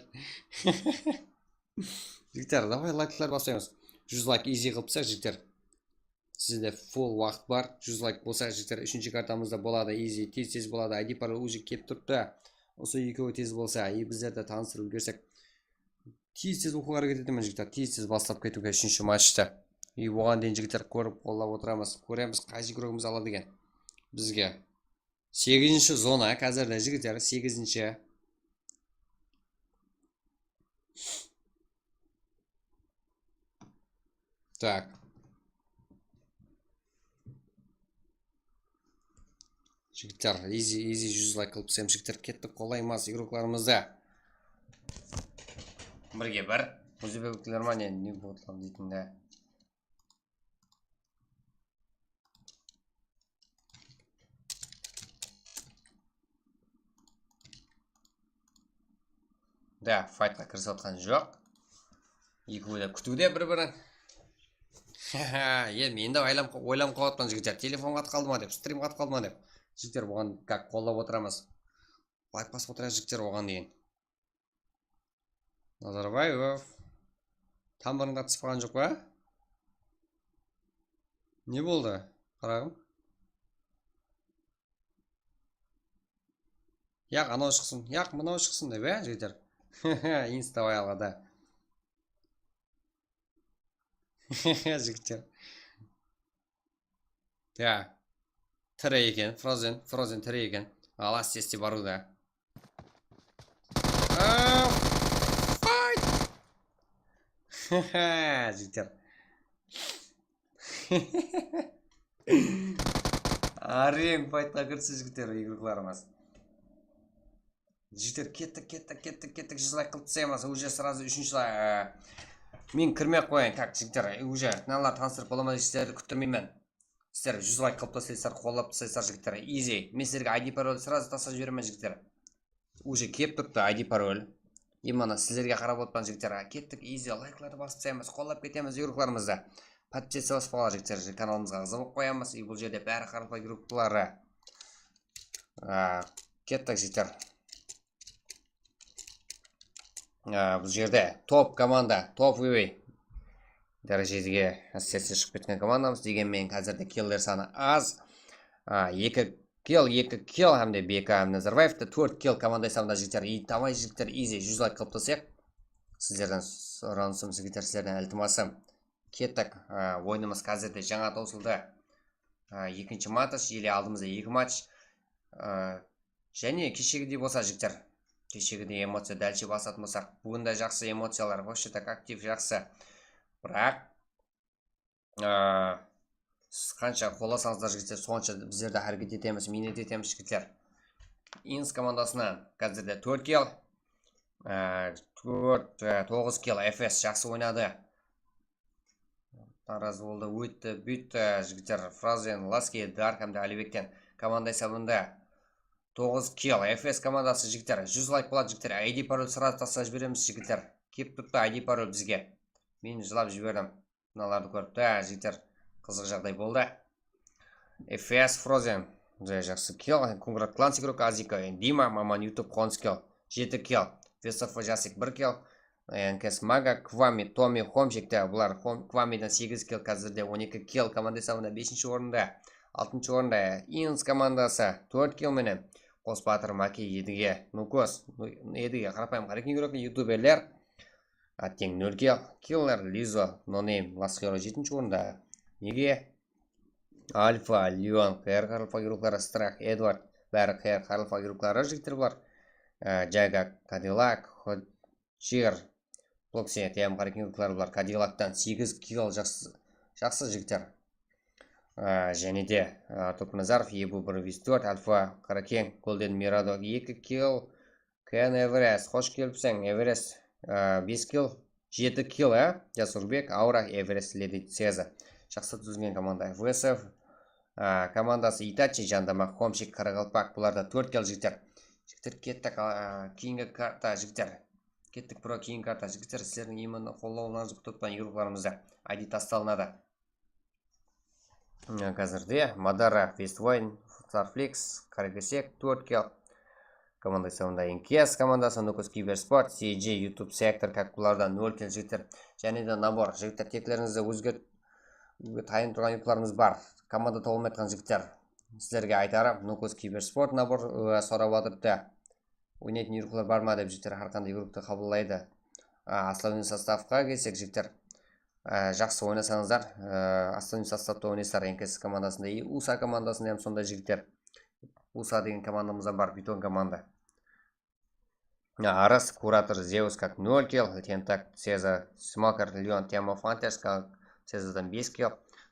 Жігіттер, давай лайктар басыңыз. 100 лайк easy қылып тастайық жігіттер. Сізде full уақыт бар. 100 лайк болса жігіттер, 3-ші картамызда болады easy, тез болады. ID пароль уже келіп тұрды. Осы екеуі тез болса, біздерді таныстырып үлгерсек. Тез оқуға әрекет етемін жігіттер. Тез бастап кетуге 3-ші матчты. Оған дейін жігіттер көріп қолдап отырамыз. Көреміз қай игрогымыз алады екен. Бізге 8-ші зона қазірде жігіттер, 8-ші. Так. Жігіттер, easy 100 лайк қылып тастайық жігіттер. Кеттік қолаймыз игрокларымызды. Бірге бір. Өзбектілер ма не болған дейтін де. Да, файтқа кірісіп отқан жоқ. Екеуі де күтуде бір-бірін. Мен де ойлам қалатпан жігіттер. Телефон қатып қалды ма деп, стрим қатып қалды ма деп. Жігіттер оған как қолдап отырамыз. Лайк басып отырайық жігіттер оған дейін. Назарбаев. Там бірін қатысып қалған жоқ па? Не болды? Қарағым. Яқ, анау шықсын. Яқ, мынау шықсын деп, жігіттер. Инставай алғада. Жігіттер. Да. Тірі екен. Фрозен тірі екен. Ала сесте бару да. Файт! Жігіттер. Арен файтқа кірсі жігіттер игрокларымыз. Жігіттер кеттік 100 лайк қылып тастаймыз. Уже сразу 3-ші лайк. Мен кірмей қояйын. Так, жігіттер, уже каналдар таныстырып боламыз жігіттерді күттірмеймін. Сіздер 100 лайк қылып тастайсыздар, қолдап тастайсыздар жігіттер. Easy. Мен сіздерге ID пароль сразу тастап жіберемін жігіттер. Уже кеп тұрды ID пароль. Именно сіздерге қарап отпан жігіттер. Кеттік easy лайкларды басып тастаймыз, қолдап кетеміз игрокларымызды. Подписывайтесь болар жігіттер. Каналымызға қызығып қоямыз. И бұл жерде бәрі қарапайым игроклары. Кеттік жігіттер. Бұл жерде топ команда, топ вивей дәрежеге әсерсе шығып кеткен командамыз. Дегенмен қазірде киллер саны аз. 2 килл, әмде Бека Назарбаевты 4 килл команда есамында жігіттер. Давай жігіттер easy 100 лайк қылып тастайық. Сіздерден сұранысым жігіттер, сіздерден ілтимасым. Кеттік. Ойынымыз қазірде жаңа таусылды. 2-ші матч, еле алдымызда 2 матч. Және кешегідей болса жігіттер. Кешегідей эмоция дәлше басатын болсақ, бүгінде жақсы эмоциялар, вообще так актив жақсы. Бірақ қанша қоласаңыздар жігіттер, сонша біздерді әрекет етеміз, минет етеміз жігіттер. Инс командасынан қазірде 4 килл, 9 килл, FS жақсы ойнады. Тараз болды, өтті, бүйтті жігіттер. Фразен, Ласки, Дарк әмді Алибектен команда есабында 9 килл, FS командасы жігіттер. 100 лайк болады жігіттер. ID пароль сразу тастап жібереміз жігіттер. Кеп тұрды ID пароль бізге. Мен жылап жібердім. Мыналарды көріп, жігіттер, қызық жағдай болды. FS Frozen жақсы килл. Конграт Кланс игрок Азика, Дима, Маман YouTube 10 килл, 7 килл. Весов Жасик 1 килл. НКС Мага, Квами, Томи, Хомчикті. Бұлар Квамидан 8 килл, қазірде 12 килл. Команда есабында 5-ші орында. 6-ші орында Инс командасы 4 килл менен. Қос Батыр Маки 7-ге. Нукос 7-ге қарапайым қарекен көріп ютуберлер. Аттен 0 килл. Киллер Лизо, Нонейм, Ласхеро 7-ші орында. Неге? Альфа, Леон, ХР қарылфа керуклары, Страх, Эдвард, бәрі ХР қарылфа керуклары жігіттер бар. Джайга, Кадиллак, Ходжир, Блоксия, тем қарекен керуклары бар. Кадиллактан 8 килл жақсы жігіттер. Және де Топназаров, Ебу 1-4, Альфа, Қаракен, Голден Мирадо 2 килл, Кен Эверест, қош келіпсің, Эверест 5 килл, 7 килл, Жасурбек, Аура, Эверест, Леди Цеза. Жақсы түзілген команда. ВСФ командасы Итачи, Жандама, Хомшик, Қарағалпақ, бұларда 4 килл жігіттер. Жігіттер кеттік кейінгі карта жігіттер. Кеттік бұра кейінгі карта жігіттер. Сіздердің емін қолауыларыңызды күтіп игрокларымызда ID тасталынады. Қазірде Мадара, Вествойн, Старфликс, Карагасек 4 килл, команда соңында NKS командасы, Нукус Киберспорт, CG, YouTube сектор, как бұлардан 0 кел жігіттер. Және де набор жігіттер, тектеріңізді тайын тұрған юкларымыз бар. Команда толым еткен жігіттер. Сіздерге айтарым, Нукус Киберспорт набор сұрап отырды. Ойнайтын юклар бар ма деп жігіттер әрқандай юрукты қабылдайды. Основной составқа келсек жігіттер, жақсы ойнасаңыздар, основной составта ойнайсыздар NKS командасында, USA командасында hem сондай жігіттер. USA деген командамызда бар, бетон команда. Арас, Куратор, Зеус как 0 килл, Тентак, Сеза, Смокер, Леон, Тема Фантес, как Сезадан 5 килл,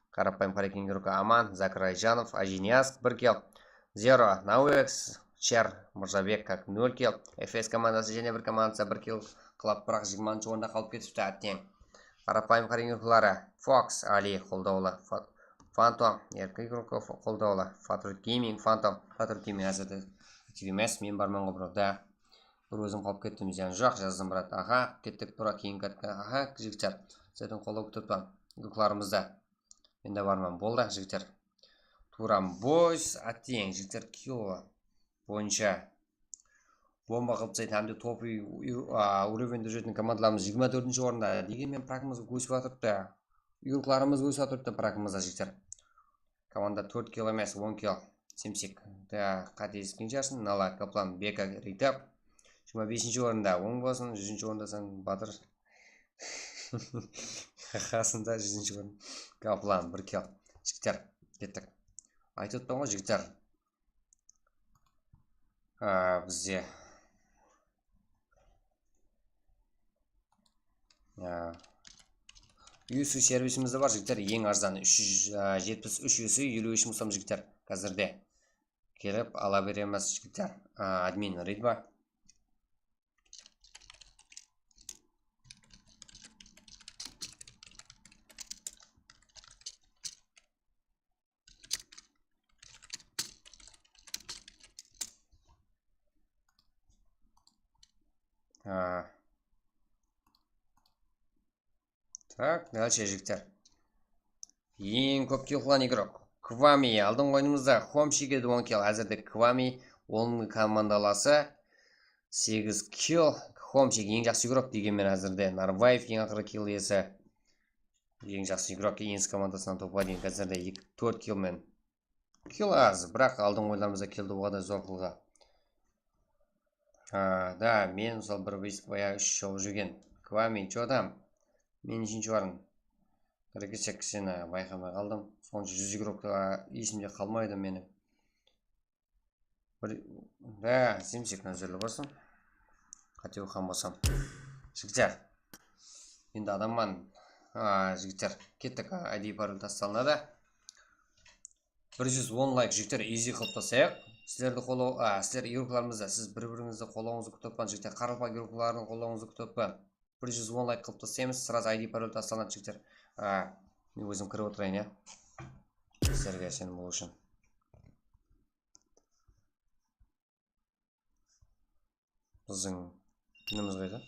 Карапайм Парикин Рука Аман, Закар Айжанов, Ажиниаск 1 килл, Зеро, Науэкс, Чер, Мурзабек как 0 килл, ФС командасы және бір командасы 1 килл, Клаб Прах 20 орында қалып кетіпті әттең. Карапайм Парикин Рукалары, Фокс, Али, Қолдаулы, Фантом, Еркі Игроков, Қолдаулы, Фатрут Гейминг, Фантом, Фатрут Гейминг әзірді емес, мен барман ғобыр, да. Бір өзім қалып кеттім, зиян жоқ, жаздым брат. Аға, кеттік тұра кейін кәткі. Аға, жігіттер, сәйдің қолау күтіппен. Үкіларымызда. Мен де барман. Болды, жігіттер. Турам бойс, аттең, жігіттер кило бойынша. Бомба қылып сайды, әмді топы уровенді жүретін командаларымыз 24-ші орында. Дегенмен пракымыз өсіп атырыпты. Үкіларымыз өсіп атырыпты пракымызда, жігіттер. Команда 4 кило емес, 10 кило. Семсек. Қате ескен жарсын. Нала, Каплан, Бека, Рейтап. 25-ші орында оң болсын, 100-ші орында сан батыр. Қасында 100-ші орын. Каплан, 1 килл. Жігіттер, кеттік. Айтып тұңғы жігіттер. Бізде. USU сервисімізді бар жігіттер. Ең арзан 373 USU 53 мұсам жігіттер. Қазірде. Келіп, ала береміз жігіттер. Админ рейдба. Так, дальше жігіттер. Ең көп килл қылған игрок. Квами, алдың ойынымызда Хомшиге 10 килл. Әзірді Квами, оның командаласы 8 килл. Хомшиг ең жақсы игрок дегенмен әзірде. Нарваев ең ақыры килл есі. Ең жақсы игрок Енс командасынан топқа дейін әзірде 4 килл мен. Килл аз, бірақ алдың ойынымызда киллді оғада зор қылға. Да, мен сол бір вейск бая 3 жол жүрген. Квами, чодам? Мен үшінші орын. Кіргісек сені байқамай қалдым. Сонша 100 игрокта есімде қалмайды мені. Да, семсек нәзірлі болсын. Қате оққан болсам. Жігіттер. Енді адамман. Жігіттер. Кеттік ID пароль тасталынады. 110 лайк жігіттер изи қылып тастайық. Сіздерді қолау, сіздер игрокларымызда, сіз бір-біріңізді қолауыңызды күтіппен жігіттер. Қарылпа игрокларының қолауыңызды күтіппен. 110 лайк қылып тастаймыз, сразу ID пароль тасталынады жігіттер. Мен өзім кіріп отырайын, я. Сіздерге сенім болу үшін. Біздің күніміз қайда?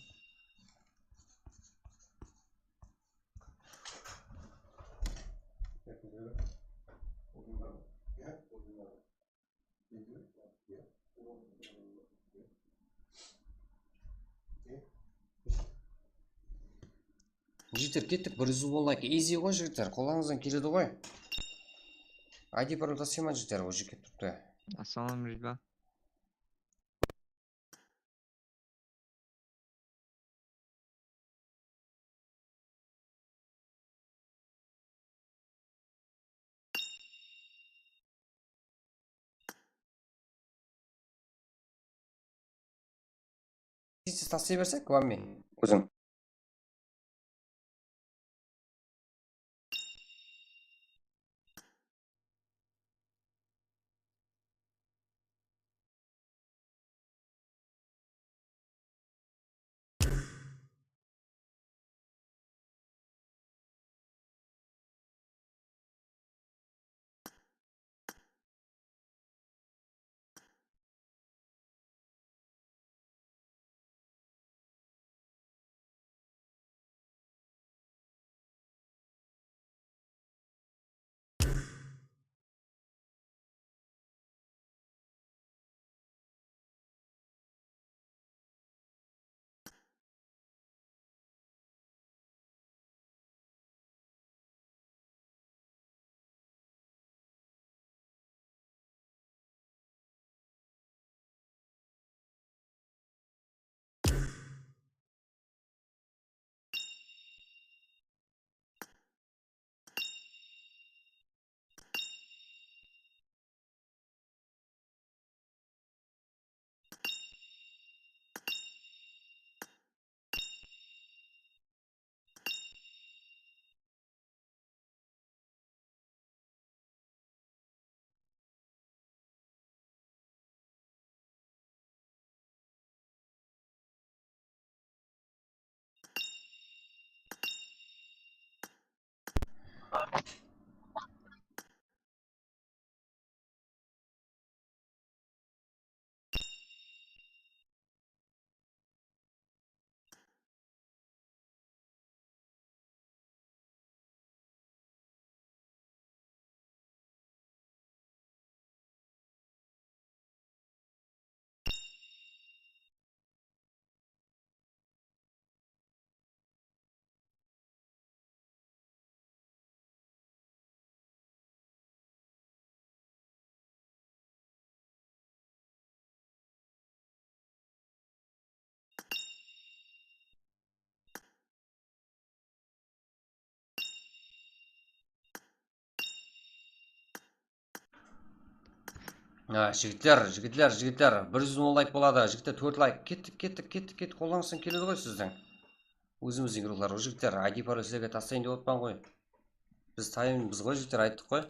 Жігіттер, кеттік, 110 лайк. Изи ғой жігіттер, қолаңыздан келеді ғой. ID пароль тастайма жігіттер, уже кеп тұрды. Ассалам, ребят. Сіз тастай берсек, вам мен. Өзің. Жігіттер, 110 лайк болады. Жігіттер 4 лайк. Кеттік. Қолаңыздан келеді ғой сіздің. Өзіміздің рухлар. Жігіттер, ID пароль сіздерге тастайын деп отпан ғой. Біз тайымыз ғой, жігіттер, айттық қой.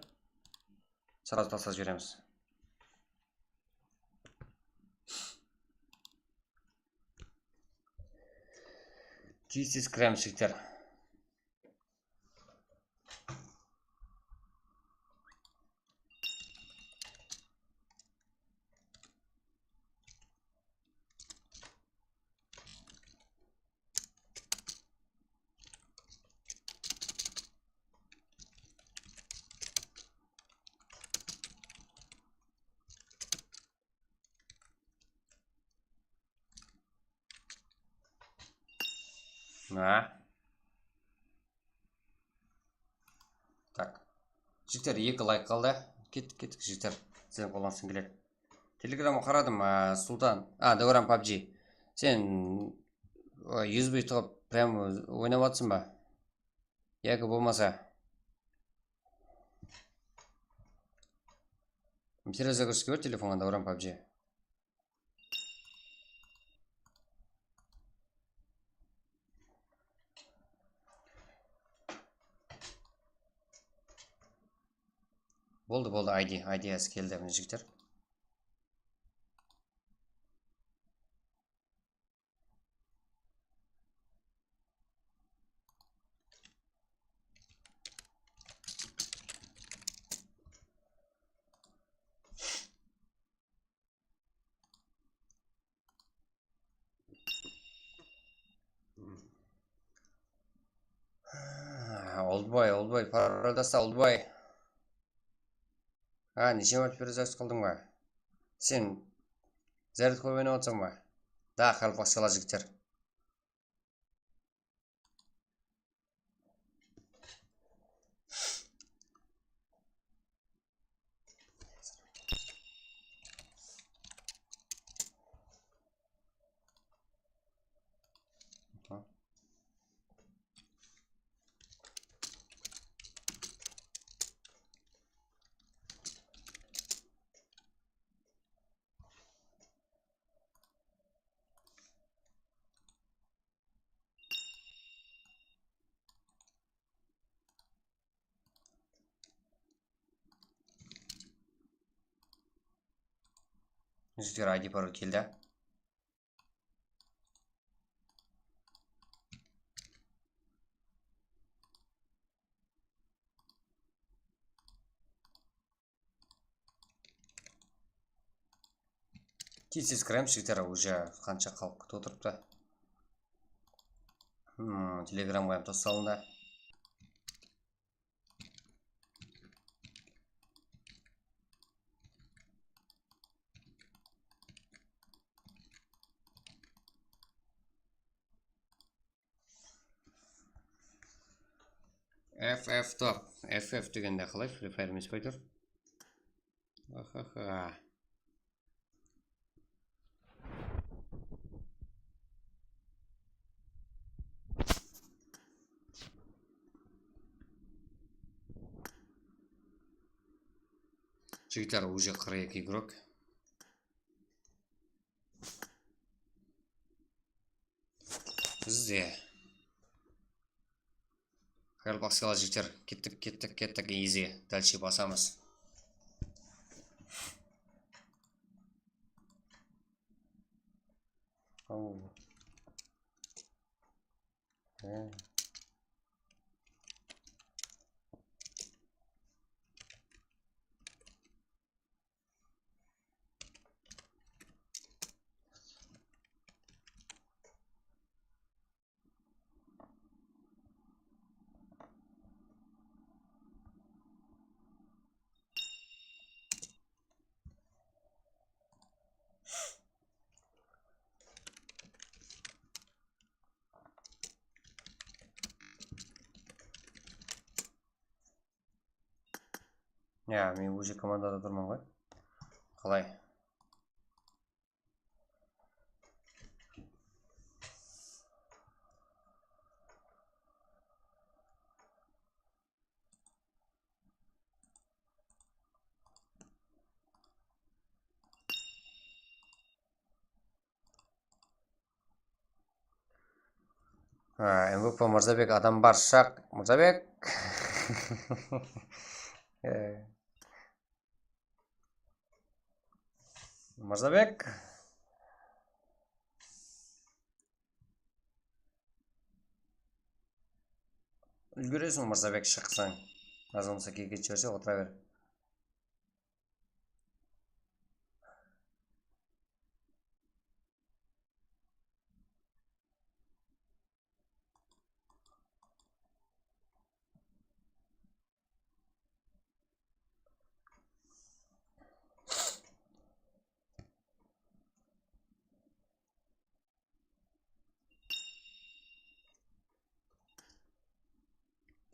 Сразу тастап жібереміз. Тез кіреміз, жігіттер. Так. Жігіттер, 2 лайк қалды. Кеттік, жігіттер. Сен қолаңыздан келеді. Телеграмға қарадым, Султан. Дәуран PUBG. Сен юзбей тұғып, прям ойнап атсың ба? Яғы болмаса. Терезе көрсетке бер телефонға, Дәуран PUBG. Болды, ID әз келді, міне жігіттер. Олдбай, паролдаста, Олдбай. Неше мәрт бір зәуіс қылдың ба? Сен зәрет қой ойнап отсың ба? Да, қал басқала жігіттер. Жігіттер, ID пароль келді. Тез кіреміз, жігіттер, уже қанша халық күтіп отырыпты. Телеграмға тосалында. FF топ. FF дегенде қалай? Free Fire емес пе тұр? Жігіттер, уже 42 игрок. Бізде. Қайыл басқала жігіттер. Кеттік, easy. Дальше басамыз. Мен уже командада тұрмын ғой. Қалай? МВП Мырзабек адам бар шақ. Мырзабек. Мырзабек. Үлгересің Мырзабек шықсаң. Аз болмаса кекет жіберсе отыра бер.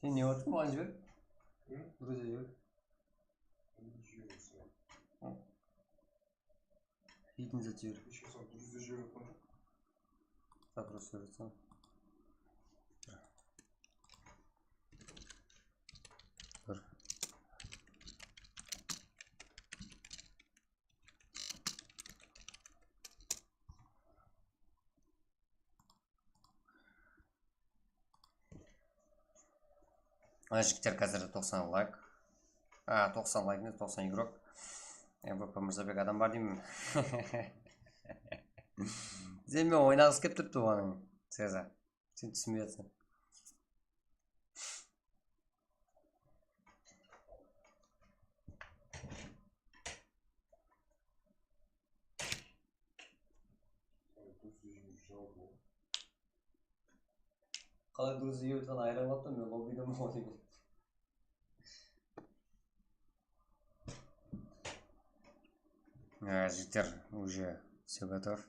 Сен не отырсың маған жібер? Друзья жібер. Дейтін зат жібер. Запрос жіберсің. Бір. Жігіттер қазір 90 лайк. 90 лайк емес, 90 игрок. МВП Мырзабек адам бар деймін. Сенмен ойнағысы кеп тұрыпты оның. Сеза. Сен түсінбейсің. Қалай дұрыс үй өткен айран қалыпты, мен лоббиді мұға деймін. Жігіттер, уже все готов.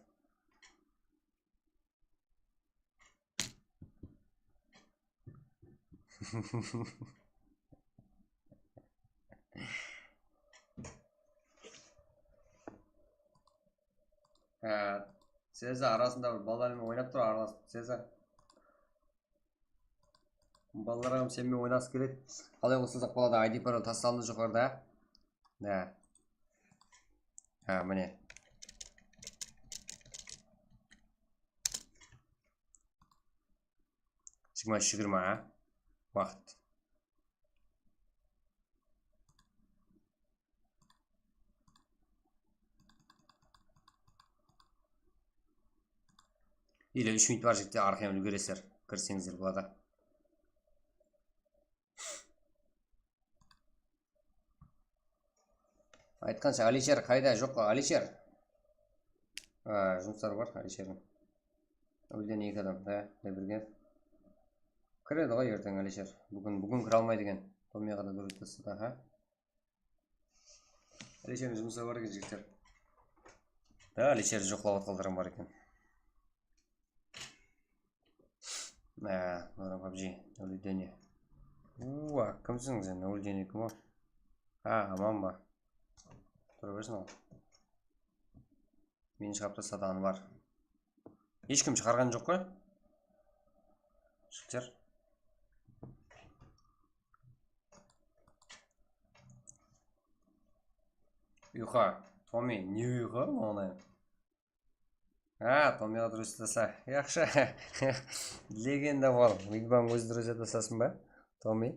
Сеза арасында бір балалармен ойнап тұр, араласып. Сеза. Балаларым сенмен ойнағысы келеді. Қалай қосылсақ болады, ID пароль тасталынды жоғарыда. Да. Міне. Жиырма үш жиырма, уақыт. Или 3 минут бар жігітте арқамен үлгересіздер. Кірсеңіздер болады. Айтқанша, Алишер қайда? Жоқ па, Алишер? Жұмыстар бар, Алишердің. Өлден 2 адам, да, бірге. Кіреді ғой ертең Алишер. Бүгін кіре алмайды екен. Томияға да дұрыс тастады, Алишердің жұмысы бар екен, жігіттер. Да, Алишер жоқлап атқалдырған бар екен. Нұрам PUBG, өлдене. Кімсің сен? Өлдене кім о? Аман ба? Тұра берсін ол. Мені шығап тастады бар. Ешкім шығарған жоқ қой? Жігіттер. Ұйқа. Томи, не ұйқа? Оңайын. Томиға дұрыс жасаса. Яқшы. Легенда бол. Вигбан өз дұрыс жасасын ба? Томи.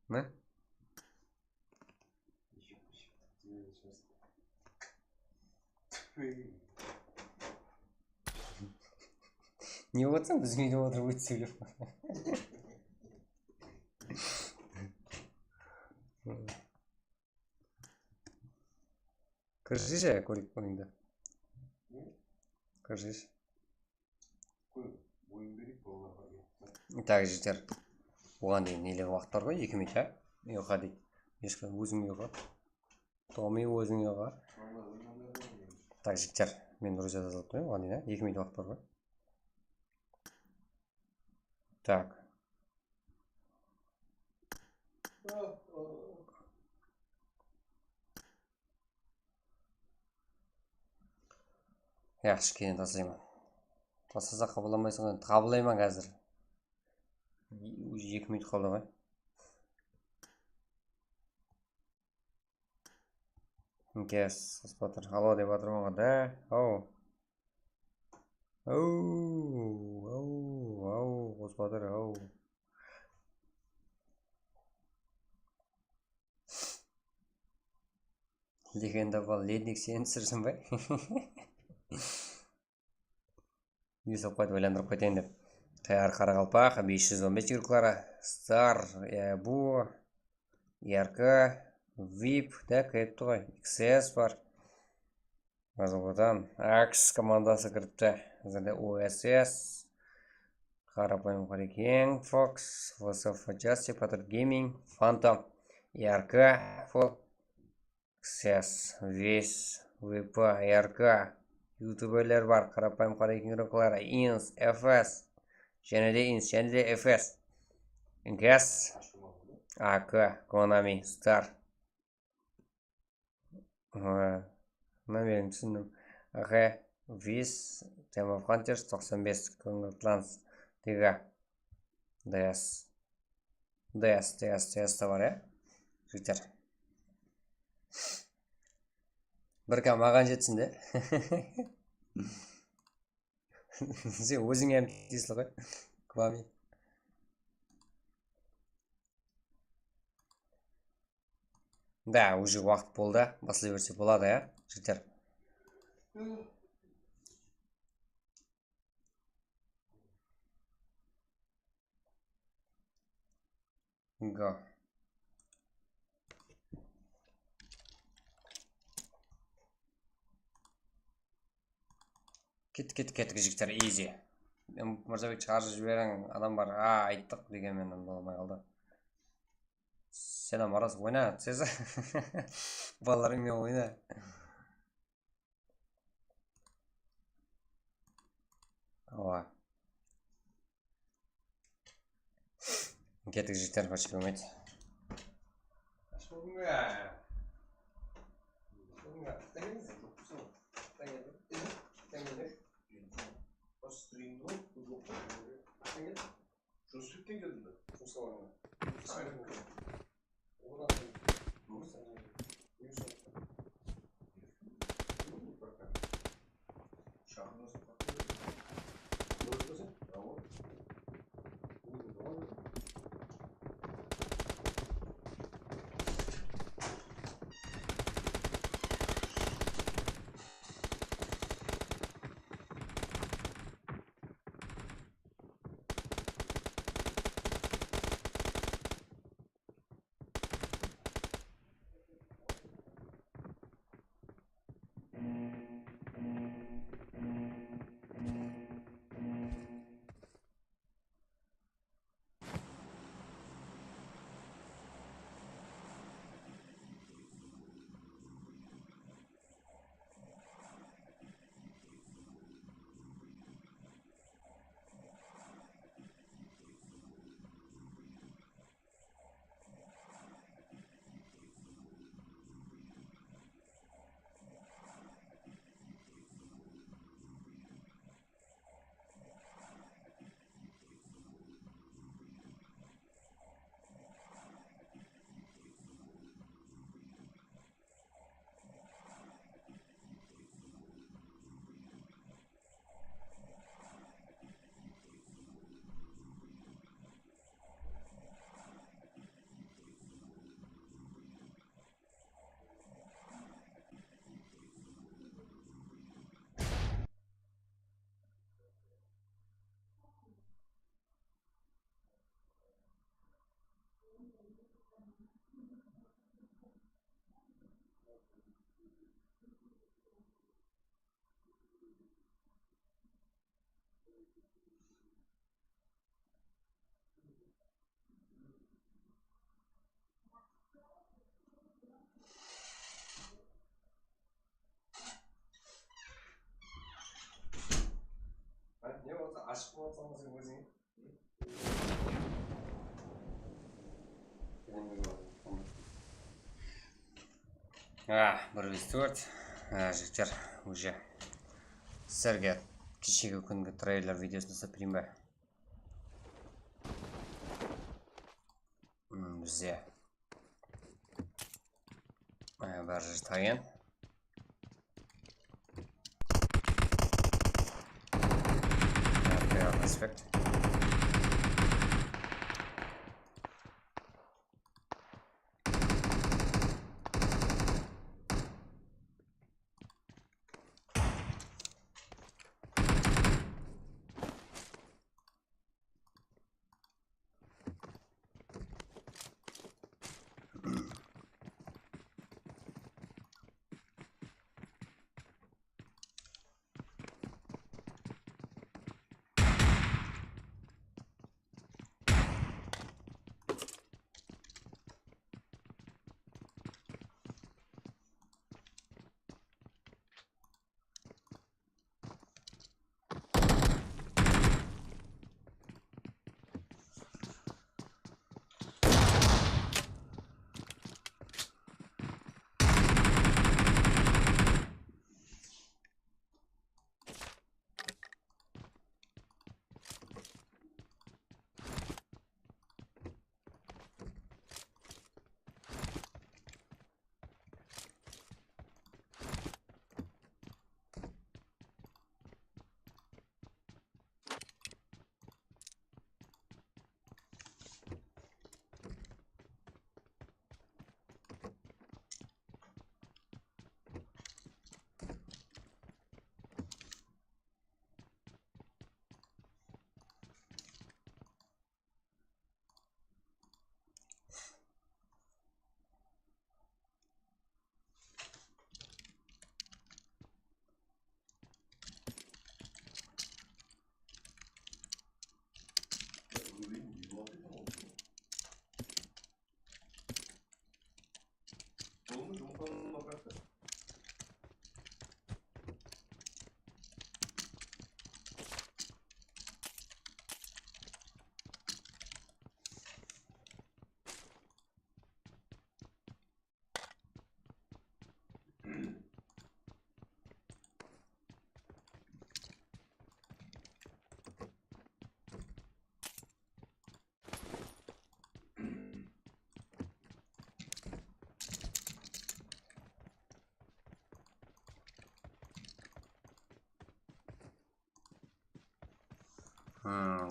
Не? Не отырсың, біз үйде отырып өтіп сөйлеп. Кіршіш көріп көңді. Кіршіш. Так, жігіттер. Оған дейін нелер уақыт бар ғой, 2 минут, Ұйқа дейді. Ешкім өзің ұйқа. Томи өзің ұйқа. Так, жігіттер. Мен дұрыс жазылып тұрмын, оған дейін, 2 минут уақыт бар ғой. Так. Яқшы, кейін тасылаймын. Тасылса қабыламайсың, қабылаймын қазір. 2 минут қалды ғой. Кес, спотыр. Алло деп атырмын ғой, да? Оу. Ау, Господар, ау. Легенда бол ледник сен түсірсің бе? Юсуп қойды ойландырып қойтайын деп. Таяр Қарақалпақ, 515 юрклары, Стар, Бу, ЯРК, VIP, да, кіріпті ғой, XS бар. Одан Акс командасы кіріпті. Зәлі OSS, Қарапайым Қарекең, Fox, FSF Justy, Patriot Gaming, Phantom, ЯРК, Full, XS, Вес, ВП, ЯРК, ютуберлер бар, Қарапайым Қарекең рұқлары, Инс, FS, және де Инс, және де FS, ГАС, АК, Konami, Star. Мен түсіндім. АХ, Вис, Тема Фантерс, 95, Көңіл Кланс, Тега, ДС та бар, жігіттер. Бір кәм маған жетсін де. Сен өзің әм дейсің ғой, Квами. Да, уже уақыт болды, басылай берсе болады, жігіттер. Го. Кеттік жігіттер, easy. Мырзабек шығарып жіберің, адам бар, айттық дегенмен болмай қалды. Сенам арасы ойна, Цеза. Балаларыңмен ойна. Ова. Кеттік жігіттер, қош келмейді. Қош болдыңға. Sütten geldi. Жұмысқа барыңа. Не болса ашық болып салмасың өзіңе. Бір вестөрт, жігіттер, уже сіздерге кешегі күнгі трейлер видеосын жасап берейін бе? Бізде бәрі жыртайын. Респект.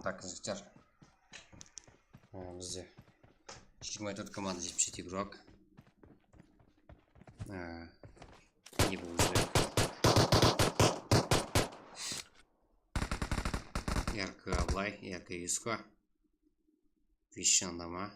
Так, жігіттер. Бізде 24 команда 77 игрок. Не был уже. Ярко Аблай, ярко Юско. Вещан дома.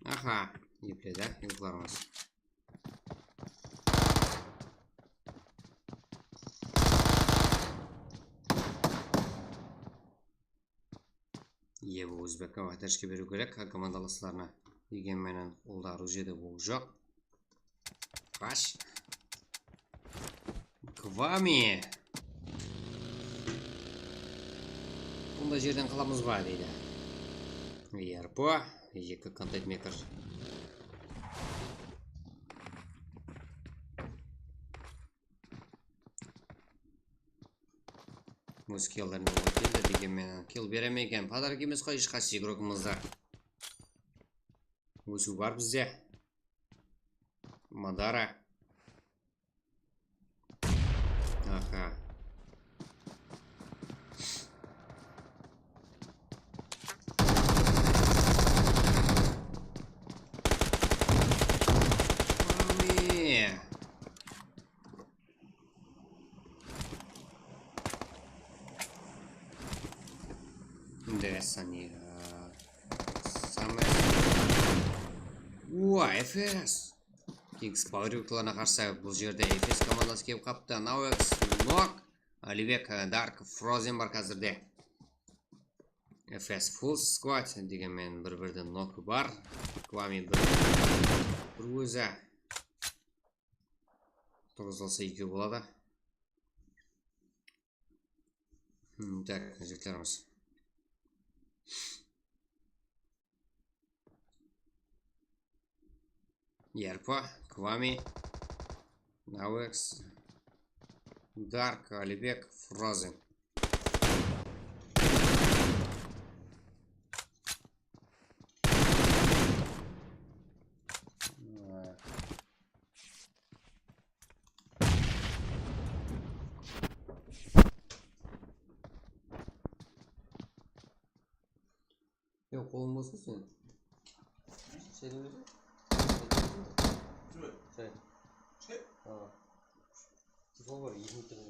Ага, епле, да? Юклармыз. Ебі өзбек аватаршке беру керек, командаластарына дегенменен олдар уже бұл жоқ. Қаш. Квами. Бұнда жерден қаламыз ба дейді. Ерпо. Екі контент мекер. Өз келдеріне өтелді дегенмен кел беремеген. Подарок емес қой ешқасы игрокымызда. Өсу бар бізде. Мадара. Аха. Интересно. Самое... Уа, Эфес! Кингс Пауэрлықларына қарсы бұл жерде Эфес командасы кеп қапты. Науэкс, Нок, Оливек, Дарк, Фрозен бар қазірде. Эфес Full Squad дегенмен бір-бірден Нок бар. Квами бір өзі. 9 алса 2 болады. Так, жектеріміз. Ярпа, Квами, Науэкс, Dark, Alibek, Frozen. Yok kolun bozuk senin. Senin mi? Şey. Şey. Tamam. Telefon var 20 tane.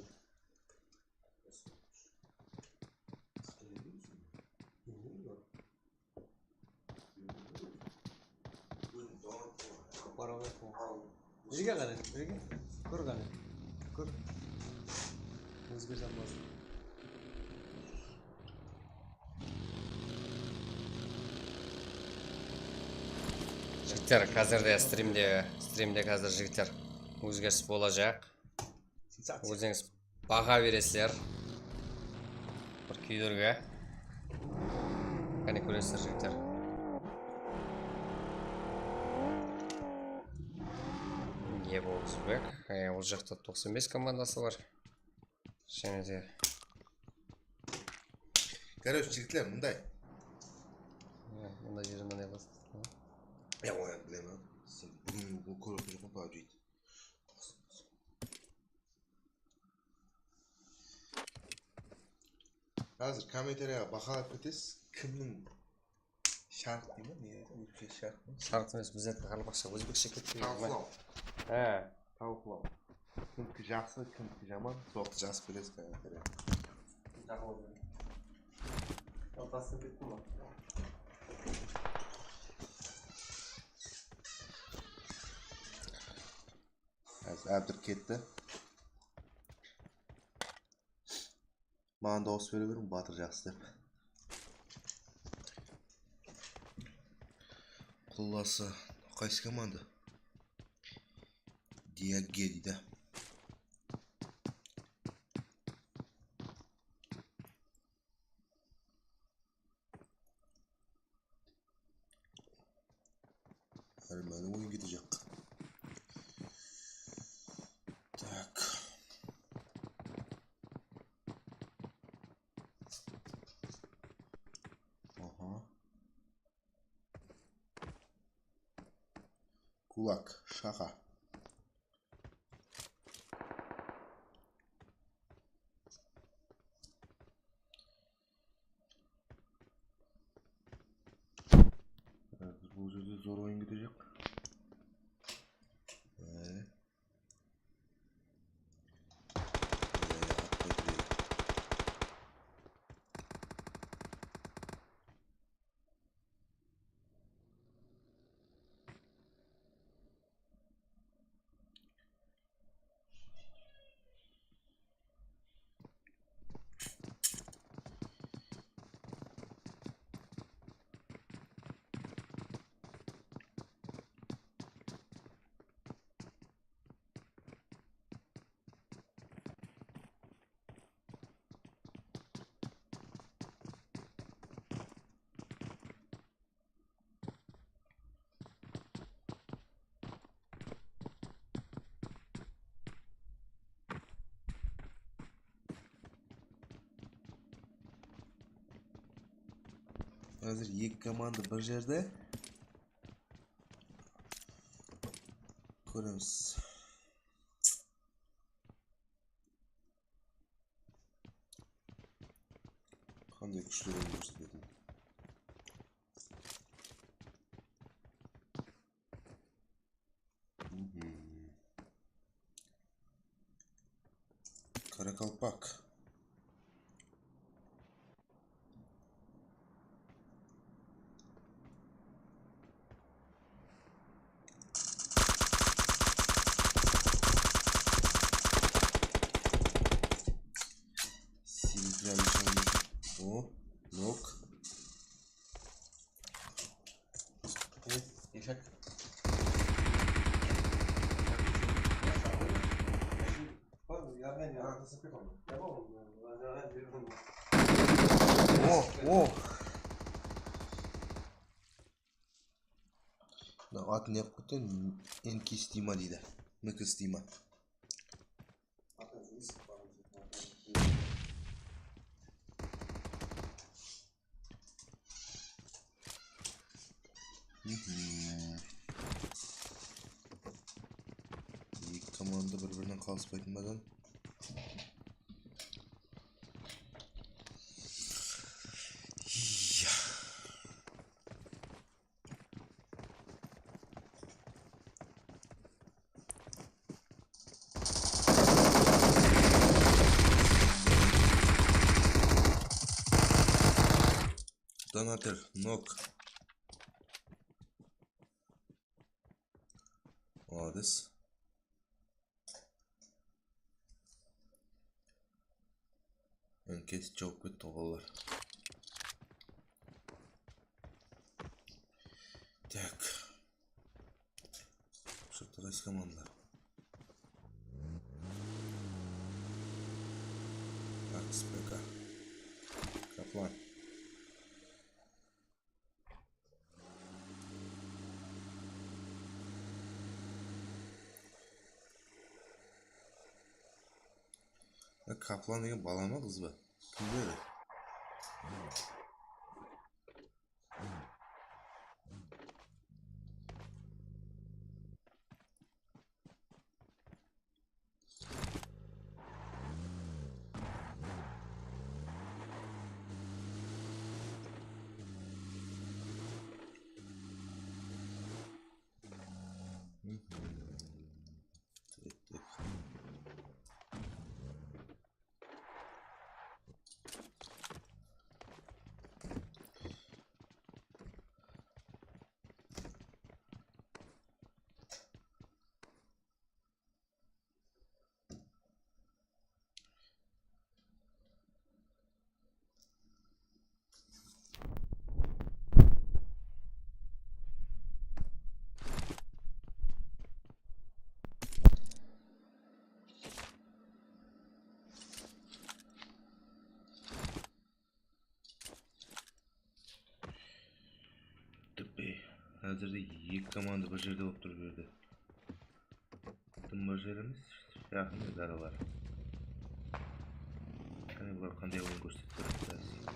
Para ver. Nereye kadar? Nereye? Kur kadar. Kur. Özgürcan bozuk. Жігіттер, қазірде стримде қазір жігіттер өзгеріс болacak. Өзіңіз баға бересіздер бір күйлерге. Қане көресіздер жігіттер. Не болып жүрбек. Ол жақта 95 командасы бар. Және де Короче, жігітлер, мындай. мұндай жерін не қылсын. Я оны білемін. Бүгін көріп жүрген PUBG. Қазір комментарияға бақалап кетесіз. Кімнің шарт дей ма? Не өзбекше шарт ма? Шарт емес, біздерді қарабақша өзбекше кетпей. Талқылау. Талқылау. Кімдікі жақсы, кімдікі жаман. Соқты жазып бересіз комментарияға. Алтасын кетті ма? Әбдір кетті. Маған дауыс бере берің, батыр жақсы деп. Құлласы қайсы команда? Диаге дейді. Әлмәні ойын кеті жақ. Так. Ага. Кулак, шаха. Бұл жерде зор ойын кете жақ. Қазір екі команда бір жерде. Көреміз. Қандай күшті ойын көрсететін. Каракалпак. О, нок. Ешек. О! Атын не қойды? Энки стима дейді. Мүкі стима. Екі команда бір-бірінен қалыспайтын бадан. Донатор, нок. Молодец. Өңкес жауып кетті олар. Так. Что-то қайсы командалар. АКСПК. Каплан. Каплан деген бала ма қыз ба? Кім бері? Әзірде екі команда бір жерде болып тұр берді. Тым бір жер емес, жақын аралар. Және бұлар қандай ойын көрсетіп көрсетеді.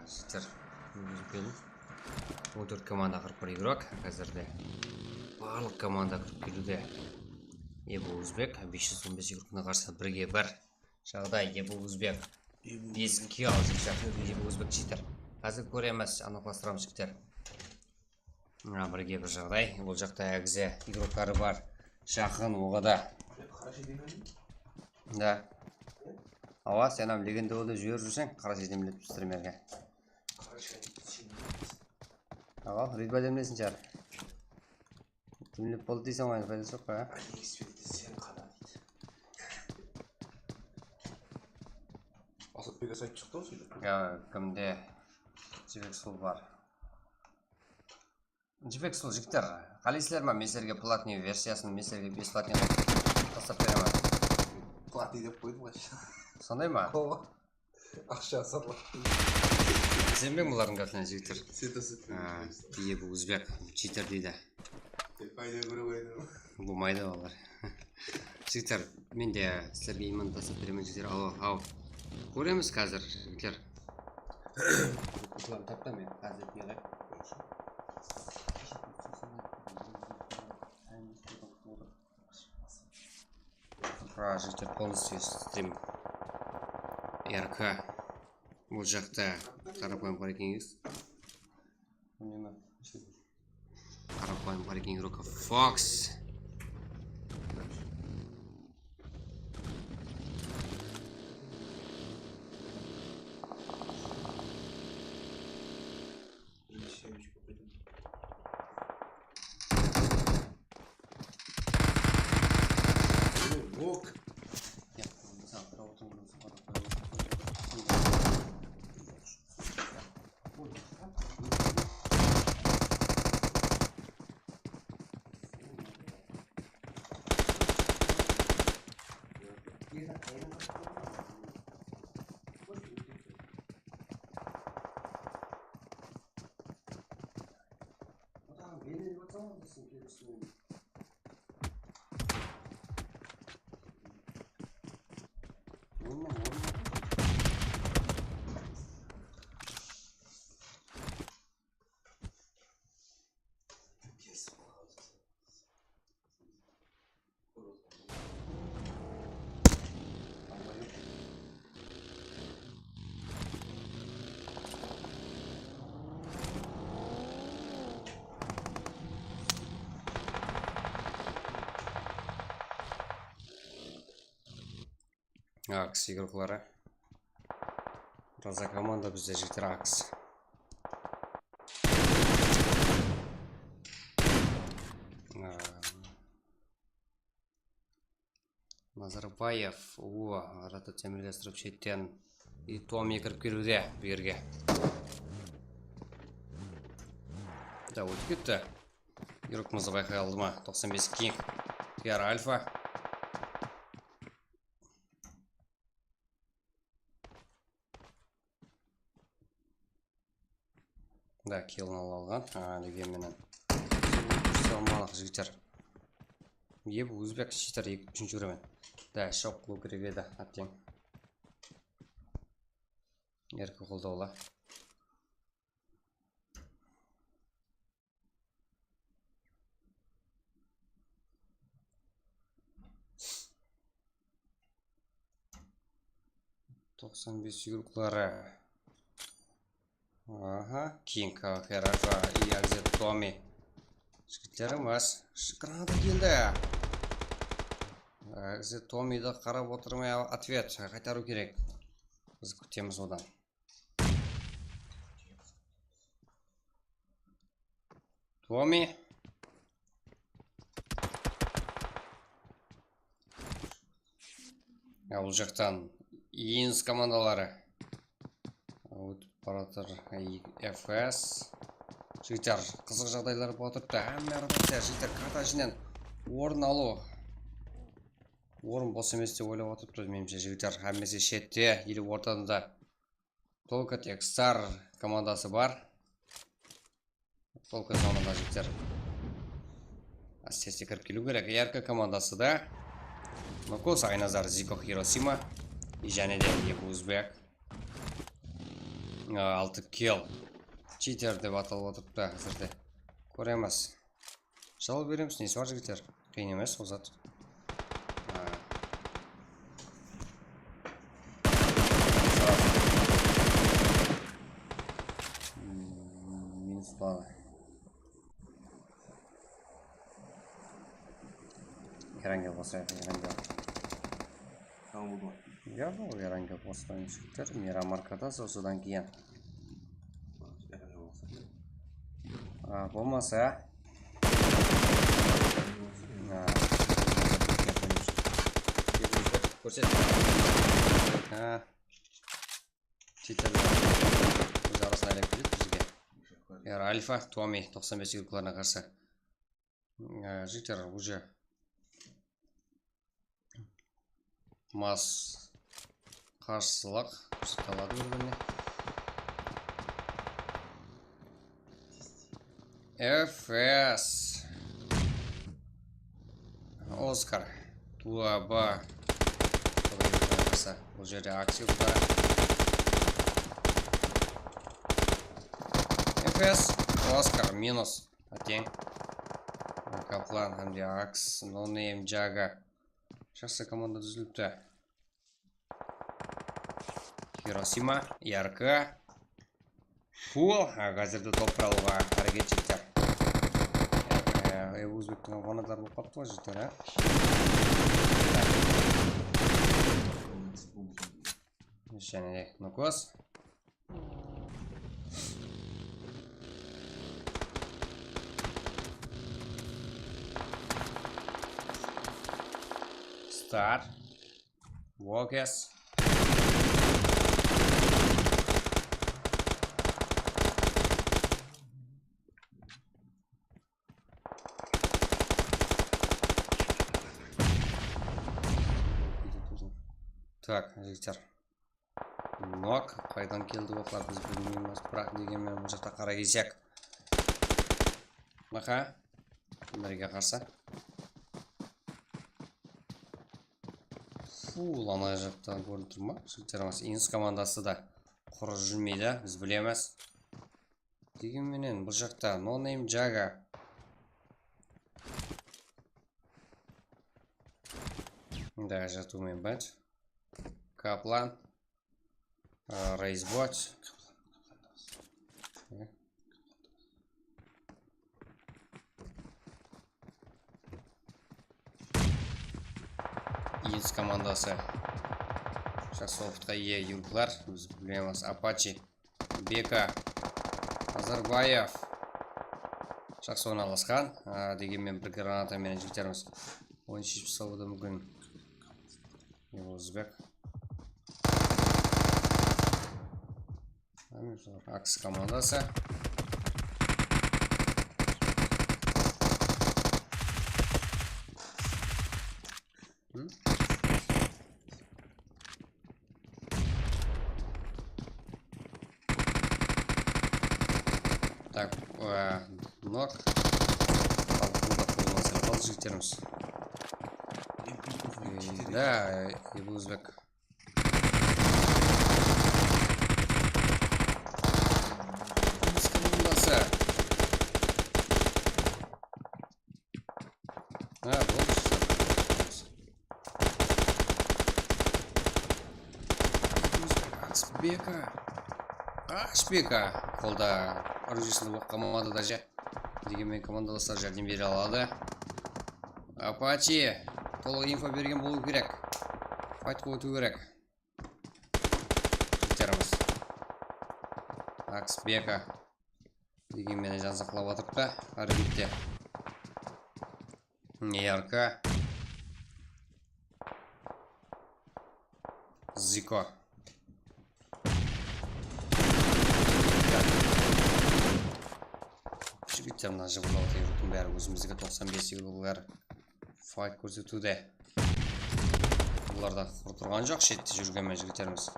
жігіттер 14 команда 41 игрок қазірде. Барлық команда кіріп келуде. Ебу Өзбек 515 игрокына қарсы 1-1 жағдай. Ебу Өзбек 5-2 ал жігіттер. Ебу Өзбек жігіттер. Қазір көреміз, анықтастырамыз жігіттер. 1-1 жағдай. Ол жақта әгізе игроктары бар. Жақын оғада. Да. Ава, сен ам легенде олды жүйер жүрсең, қара жедемлет пістірмерге. Ава, ридба демлесін жар. Демлеп болды дейсен ойын пайдасы жоқ па? Асатбек сайт шықты ғой сөйлеп. Кімде жібек сол бар. Жібек сол жігіттер. Қалайсыздар ма? Мен сіздерге платный версиясын, мен сіздерге бесплатный тастап беремін. Платный деп қойдым ғой. Сондай ма? Ақша сатылады. Сенбең бұлардың қасынан жігіттер. Сетасы. Бұл Өзбек читер дейді. Пайда көре қойды. Болмайды олар. Жігіттер, мен де сіздерге иман тастап беремін жігіттер. Ау. Көреміз қазір жігіттер. Құтылам тапта мен қазір неғай. Жігіттер полностью стрим РК бұл жақта қарапайым бар екеніңіз. Қарапайым бар екен игрока Fox. Акс игроклары. Таза команда бізде жігіттер Акс. Назарбаев, арада темірлестіріп шеттен. И Томи кіріп келуде берге. Да, өтіп кетті. Игрокымызды байқай алды ма? 95 Кинг. Тиар Альфа. Да, киллін алған. Дегенменен. Салмалық жігіттер. Ебі Өзбек шитер 2-3 жүремен. Да, шоқ қылу керек еді әттең. Еркі қолдаула. Игроклары. Ага, Кинг, Херафа и Акзе Томи. Жігіттеріміз шықырады келді. Акзе Томиді қарап отырмай ответ қайтару керек. Біз күтеміз одан. Томи. Бұл жақтан Инс командалары. Паратор FS. Жігіттер, қызық жағдайлар отырыпты. Ротация, жігіттер, карта ішінен орын алу. Орын бос емес деп ойлап отырыпты. Меніңше жігіттер, әмесе шетте, или ортасында только тек Стар командасы бар. Только зонада жігіттер. Әстесте кіріп келу керек. РК командасы да. Нокос, Айназар, Зико, Хиросима. И және де Ебу Өзбек. 6 kill. Cheater деп аталып отырыпты әзірде. Көреміз. Жал береміз, несі бар жігіттер? Қиын емес, ол зат. Минус планы. Ерангел басайық, ерангел. Tamam oldu. Я бұл ерангел басайын жігіттер. Мирамаркада содан кейін. Болмаса. Көрсет. Читерлер. Өз арасына айлап келеді бізге. Альфа, Томи, 95 секундаларына қарсы. Жігіттер, уже мас қарсылық көрсеталады бір-біріне. ФС Оскар Туаба бұл жерде актив бар. ФС Оскар минус тең. Каплан әмде Акс Нонейм Джага. Жақсы команда түзіліпті. Хиросима Ярка Фул қазірді топ алуға әрекетчіктер. Өзбектің ғанадары болып қапты ма жеттер, және де Нукос. Стар Вокес. Так, жігіттер. Нок, қайдан келді оқылар, біз білмейміз, бірақ дегенмен бұл жақта қара кезек. Мақа, бірге қарсы. Фул, ана жақтан көрініп тұр ма? Жігіттеріміз, Инс командасы да құры жүрмейді, біз білеміз. Дегенменен бұл жақта Нонейм Джага. Да, жатумен бәт. Каплан, Рейсбот. Инс командасы. Шасофтқа ие юрклар. Біз білеміз Апачи, Бека, Азарбаев. Жақсы орналасқан. Дегенмен бір гранатамен жігіттеріміз ойын шешіп салуды мүмкін. Өзбек. Акс командасы. Так, нок. Ал жігіттеріміз. Да, и Өзбек. Ашбека қолда оружиесінде болып командада же. Дегенмен командаластар жәрдем бере алады. Апачи толық инфо берген болу керек. Файтқа өту керек. Жігіттеріміз. Аксбека дегенмен жан сақлап отырыпты. Әрбетте. Ярка. Зико. Жігіттер мына жығылауыт еуроптың бәрі өзіміздегі 95 секундалар файт көрсетуде. Бұларда құр тұрған жоқ, шетте жүргенмен жігіттеріміз.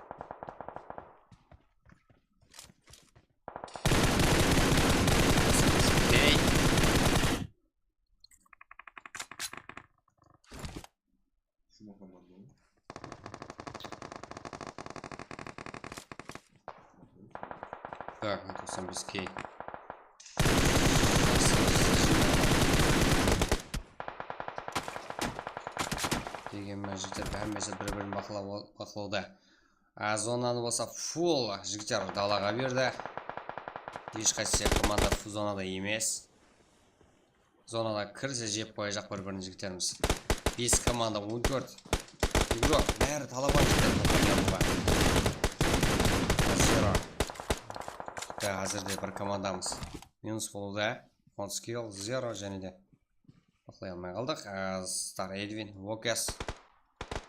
Так, 95 кей. Дегенмен жігіттер бәрмесі бір-бірін бақылауда. Зонаны болса фул жігіттер далаға берді. Ешқайсы команда зонада емес. Зонада кірсе жеп қойacak бір-бірін жігіттеріміз. 5 команда 14. Игрок бәрі талабан жігіттер. Әзірде бір командамыз минус болуда. Фонскилл 0 және де бақылай алмай қалдық. Стар Эдвин, Вокес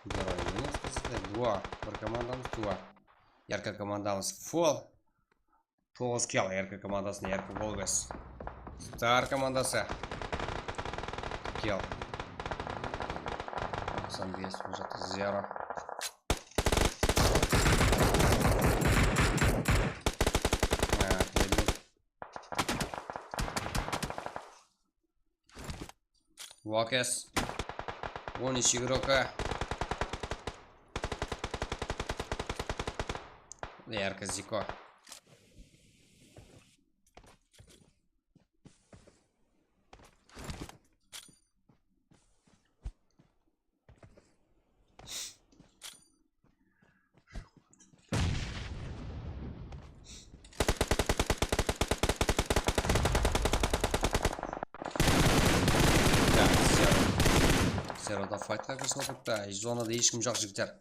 2. Бір командамыз 2. Ярко командамыз Фол 9 килл. Ярко командасына Ярко Волгас. Стар командасы килл 95 бұл жақта 0. Вокес 13 игрока. Ярко Зико. Зерода файтқа кірісіп отырыпты. Зонада ешкім жоқ жігіттер.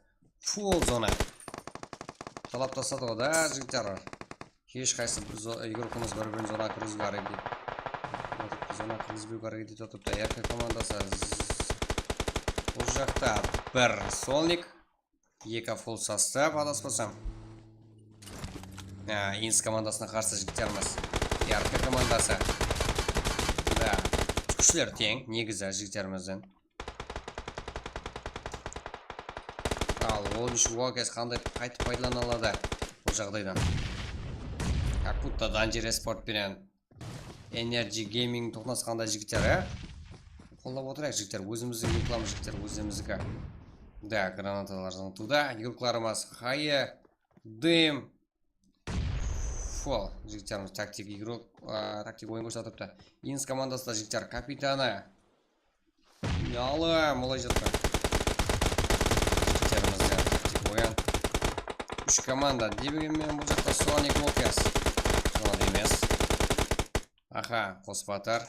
Фул зона. Талап тастады ғой да жігіттер. Ешқайсы игрокымыз бір-бірін зона кіргізбей әрекет етіп отырыпты. Ярко командасы бұл жақта бір солник, 2 фул состав адаспасам. Инс командасына қарсы жігіттеріміз. Ярко командасы. Да, күшілер тең, негізі жігіттеріміздің. Ал 13 Вокес қандай қайтып пайдалана алады бұл жағдайдан. Акутта Данжер спорт пенен Energy Gaming тоқнасқандай жігіттер, қолдап отырайық жігіттер, өзіміздің реклама жігіттер, өзіміздікі. Да, гранаталар жаңтуда, игрокларымыз Хайе, Дым, Фол, жігіттеріміз тактик игрок, тактик ойын көрсетіпті. Инс командасында жігіттер, капитаны, Ялы, молай жатты. Ойын 3 команда дебегенмен бұл жақта Соник Вокес сонады емес. Аха, қоспатар.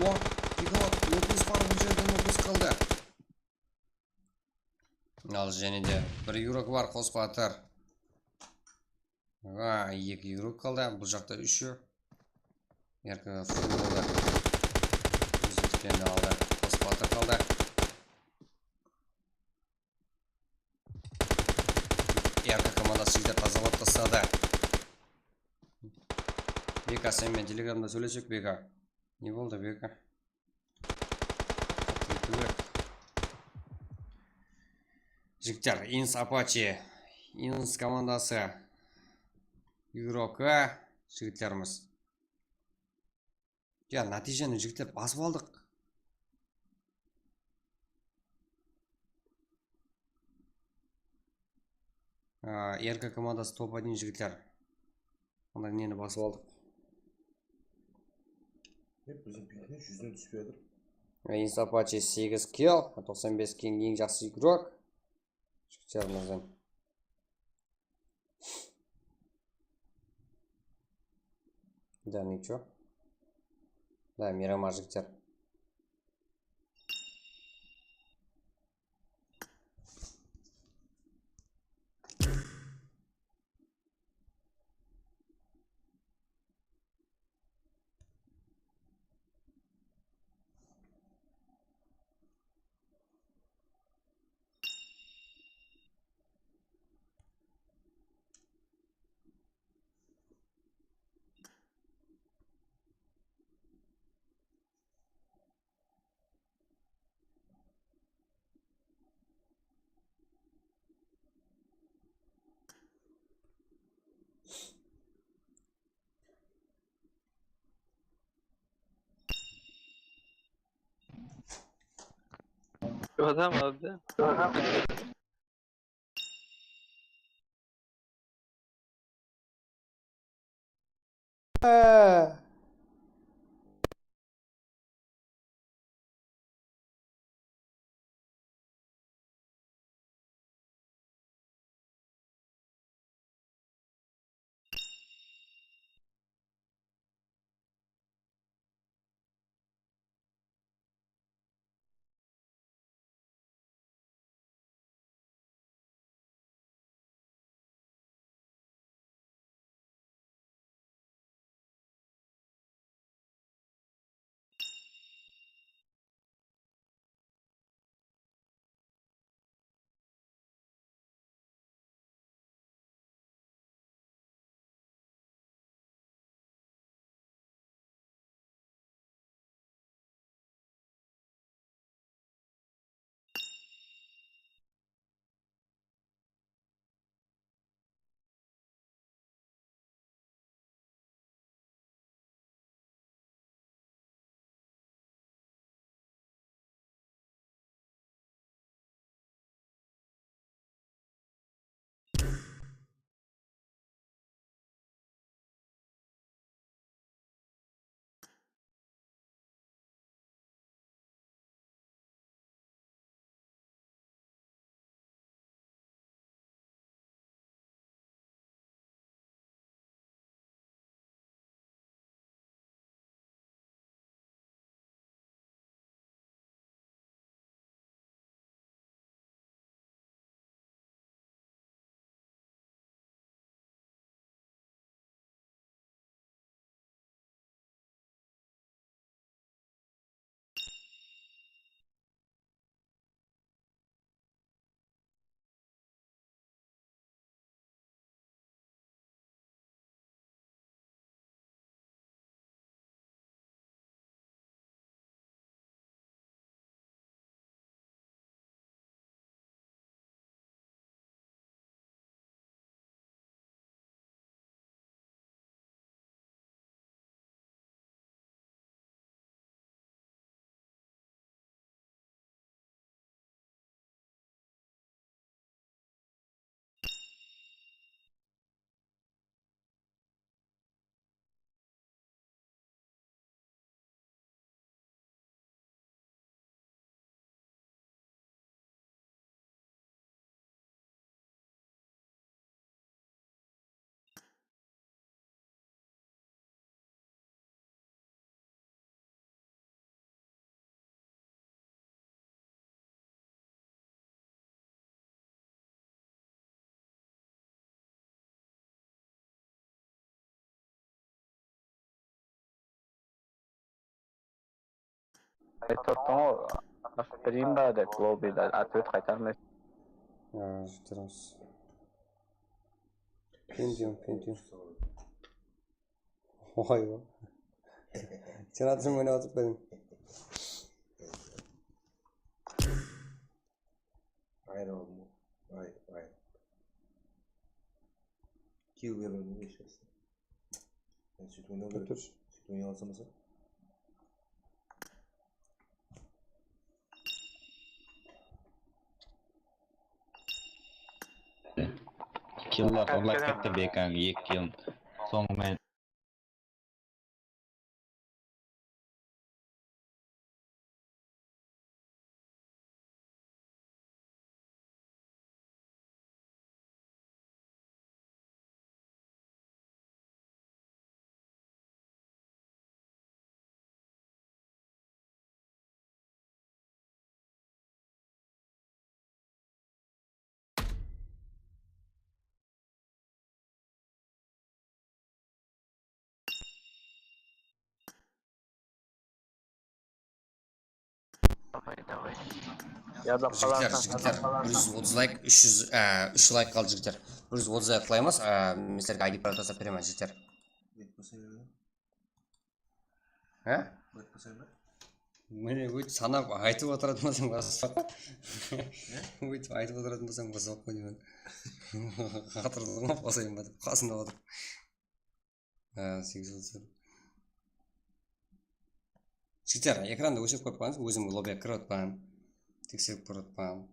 Нокус бар бұл жерде, нокус қалды. Ал және де бір игрок бар, қоспатар. 2 игрок қалды, бұл жақта 3. Ярко фул болды. Үзіткенді алды, қоспатар қалды. Ярко командасы жігіттер тазалап тастады. Бека, сенмен телеграмда сөйлесек, Бека. Не болды, Бека? Жігіттер, Инс Апачи, Инс командасы игрока жігіттеріміз. Нәтижені жігіттер басып алдық. Ярко командасы топ-1 жігіттер. Онда нені басып алдық. Біздің пикіне 100-ден түспей отыр. Инс Апачи 8 килл, 95 кең ең жақсы игрок. Жігіттерімізден. Да, ничего. Да, Мирама жігіттер. Adam abi. айтываттың ғой берейін ба деп лоббида ответ қайтармайсың. Жігіттеріміз. Пентиум. Ой, сен атышым ойнап отырып па едің? Aynen oldu. Aynen. Kill vermedim de işte. Ben süt oynadım. Dur. Süt oynayalım mı? Killlar uрлап кетті бекаң 2 kill. Соңымен Ядап Жігіттер, қаларсың. 130 лайк, 3 лайк қалды жігіттер. 130 лайк қылаймыз, мистерге ID пароль тастап беремін жігіттер. Міне өйтіп санап айтып отыратын болсаң басып өйтіп айтып отыратын болсаң басып қой деймін. Қатырдың ғой басайын ба деп қасында отырып. 830. Жігіттер, экранды өшіріп қойып қойыңыз, өзім лоббиға кіріп отпаймын. Тексеріп көріп отпаймын.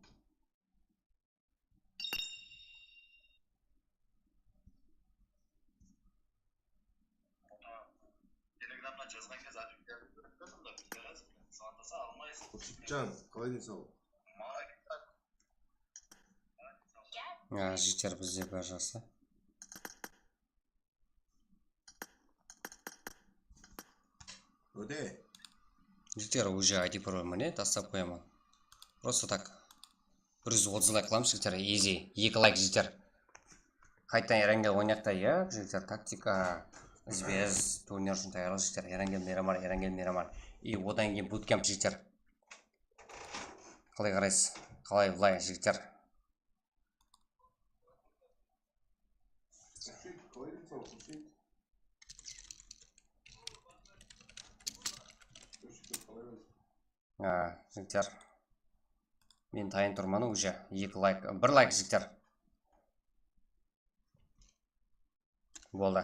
Can, kolay gelsin oğlum. Жігіттер бізде бәрі жақсы. Öde. Жігіттер, уже ID пароль міне тастап қоямын. Просто так. 130 лайк қыламыз жігіттер, easy. 2 лайк жігіттер. Қайтадан Ерангел ойнақта, жігіттер, тактика. SBS турнир үшін таярлық жігіттер. Ерангел Мирамар. И одан кейін буткемп жігіттер. Қалай қарайсыз? Қалай былай жігіттер? Жігіттер. Мен тайын тұрманы уже. 2 лайк. 1 лайк жігіттер. Болды.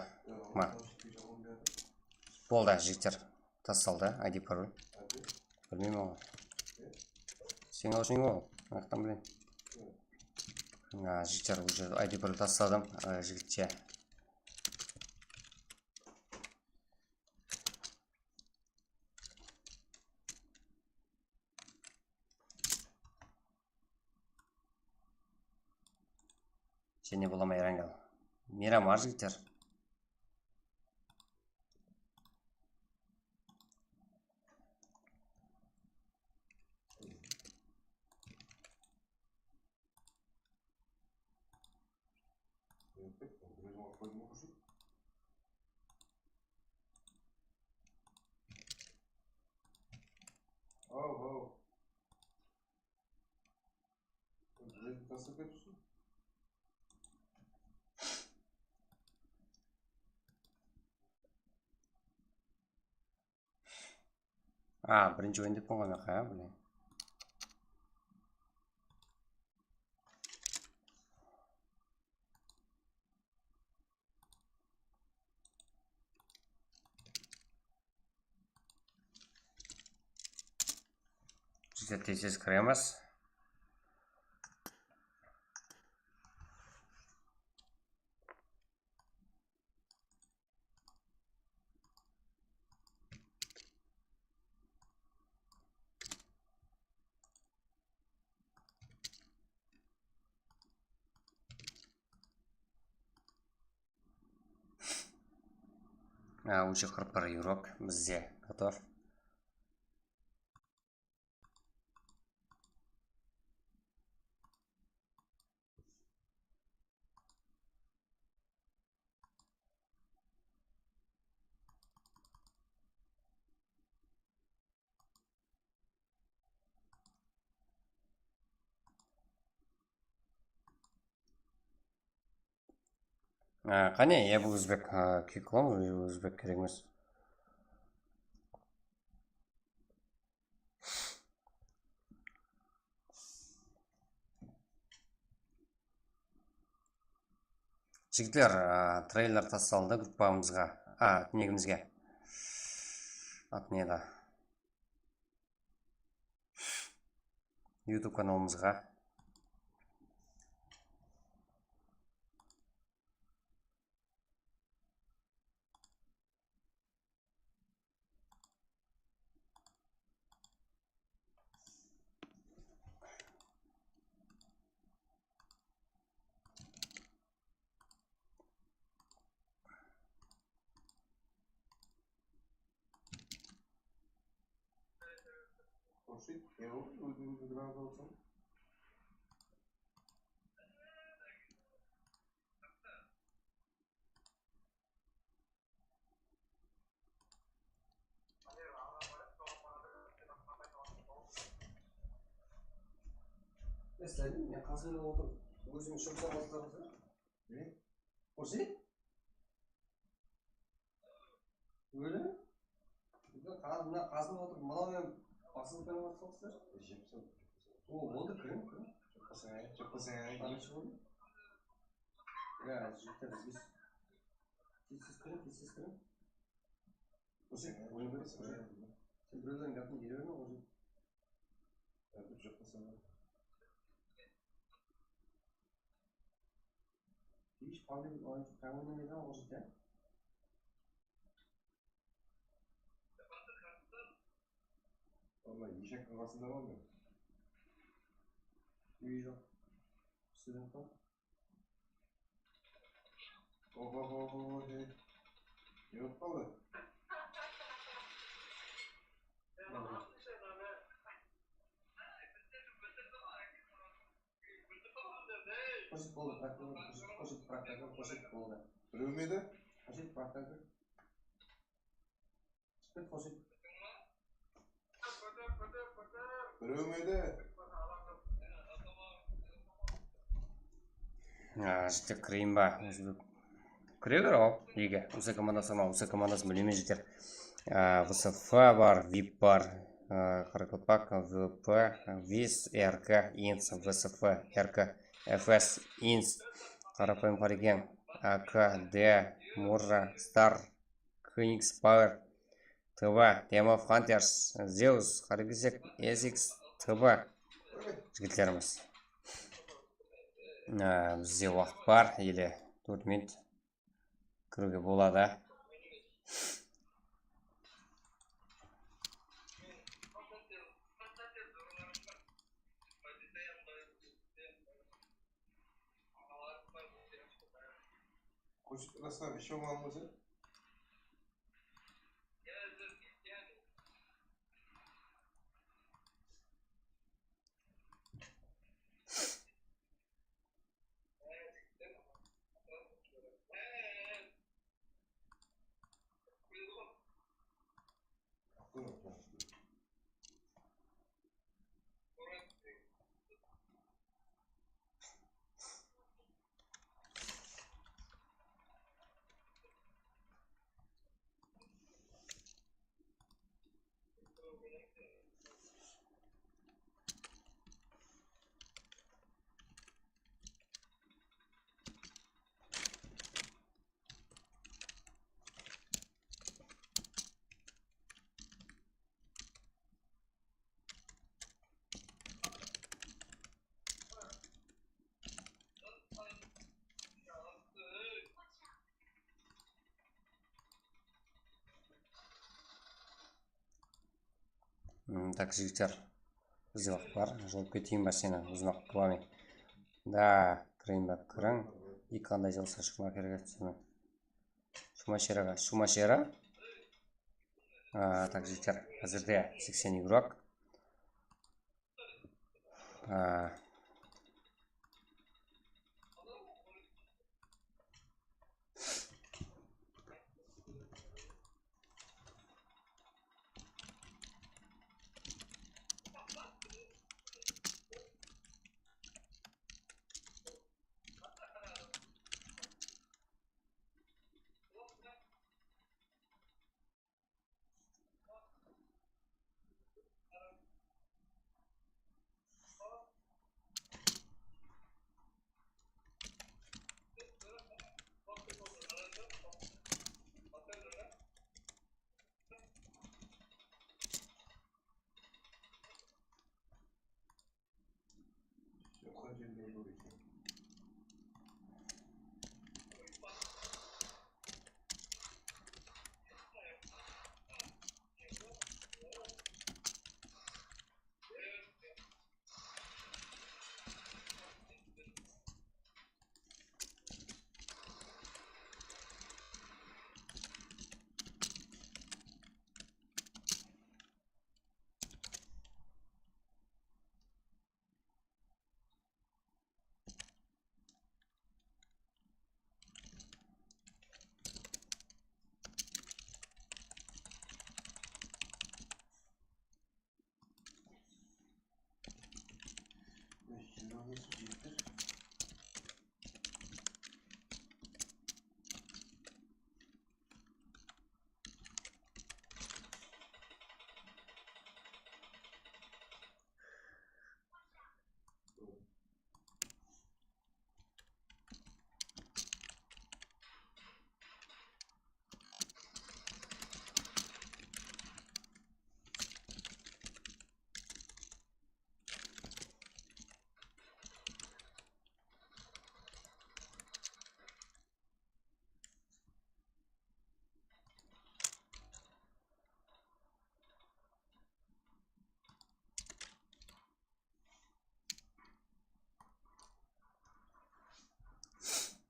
Болды жігіттер. Тасталды. ID пароль. Білмеймін оғы. Сен аушың ол. Ақтан білейін. Жігіттер уже ID пароль тастадым. Жігітше. Және болама Ерангел. Мирамар жігіттер. Бірінші ойын деп қойған ақ, білейін. Жігіттер тез кіреміз. Уже 41 игрок бізде готов. Қане, бұл өзбек күй қыламыз, өзбек керек емес. Жігіттер, трейлер тасталды группамызға, негімізге. Ат не еді? YouTube каналымызға. Mesela ya kasını otur. Gözümü çok sabahlar. Ne? O şey? Öyle mi? Burada kasını otur. Bana basın kanı var sokslar. Jepsen. O oldu kırım. Çok pasaya. Çok pasaya. Anlaşıldı mı? Ya cidden biz. Siz kırım. O şey. Oyunu böyle pasaya. Sen buradan yapın geliyor mu o şey? Ya çok pasaya. Hiç fazla bir oyuncu kanalına neden olacak ya? Vallahi yiyecek kafasında var mı? Yiyecek. Sizin kan? Oho hey. Yok kaldı. Koşut oldu, koşut oldu. Biliyor muydu? Koşut bıraktı. Çıkıp koşut. Biliyor muydu? Жігіттер кірейін ба? Кіре бер ау, еге. Осы командасы білеме жетер. ВСФ бар, VIP бар, Қарақалпақ, ВП, ВИС, РК, ИНС, ВСФ, РК, ФС, ИНС, Қарапайым Қарекең, АК, Д, Мурра, Стар, Кыникс, Пауэр, ТВ, Тема Фантерс, Зеус, Қарекесек, SX, ТВ. Жігіттеріміз. Бізде уақыт бар, еле 4 минут кіруге болады. Хочет красавец, еще вам музыка? Так, жігіттер, бізде уақыт бар. Жауап кетейін ба сені, өзім ақ қыламын. Да, кірейін ба, кірің. И қандай жалса Шумахерге түсімен. Шумахера. Так, жігіттер, қазірде 80 игрок.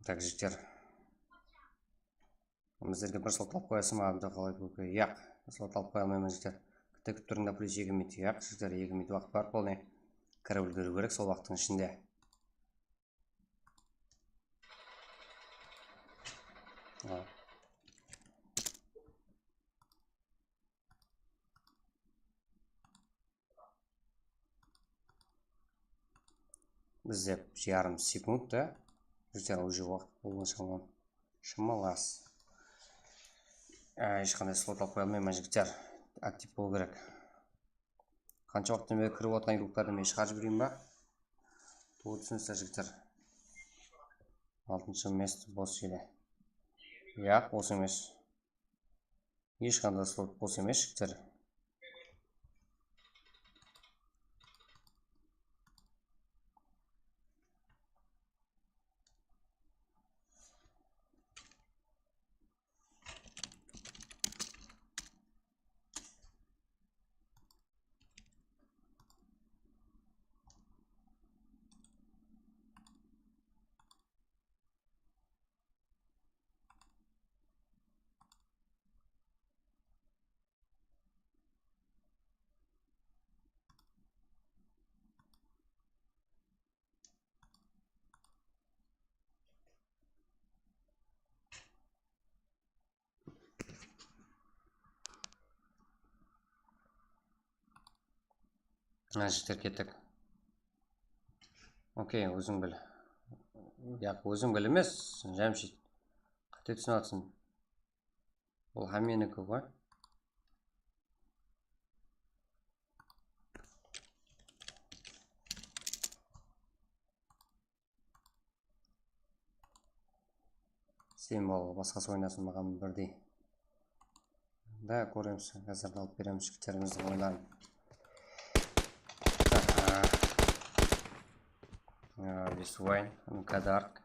Так, жігіттер. Біздерге бір слот алып қоясың ма? Абда қалай көке? Яқ, слот алып қоя алмаймын жігіттер. Күтіп тұрыңда плюс 2 минут. Яқ, жігіттер 2 минут уақыт бар бұл не? Кіріп үлгеру керек сол уақыттың ішінде. Бізде жарым секунд, да? Жігіттер уже уақыт болған шамалас. Ешқандай слот алып қоя алмаймын жігіттер. Актив болу керек. Қанша уақыттан бері кіріп отқан игроктерді мен шығарып жіберейін ба? Туы түсінесіздер жігіттер. 6-шы место бос еле. Яқ, бос емес. Ешқандай слот бос емес жігіттер. Жігіттер кеттік. Окей, өзің біл. Яқ, өзің біл емес, жәмшет. Қате түсін атсын. Ол хаменікі ғой. Сен бол, басқасы ойнасын маған бірдей. Да, көреміз. Қазір алып береміз жігіттерімізді ойларын. This wine, Kadark.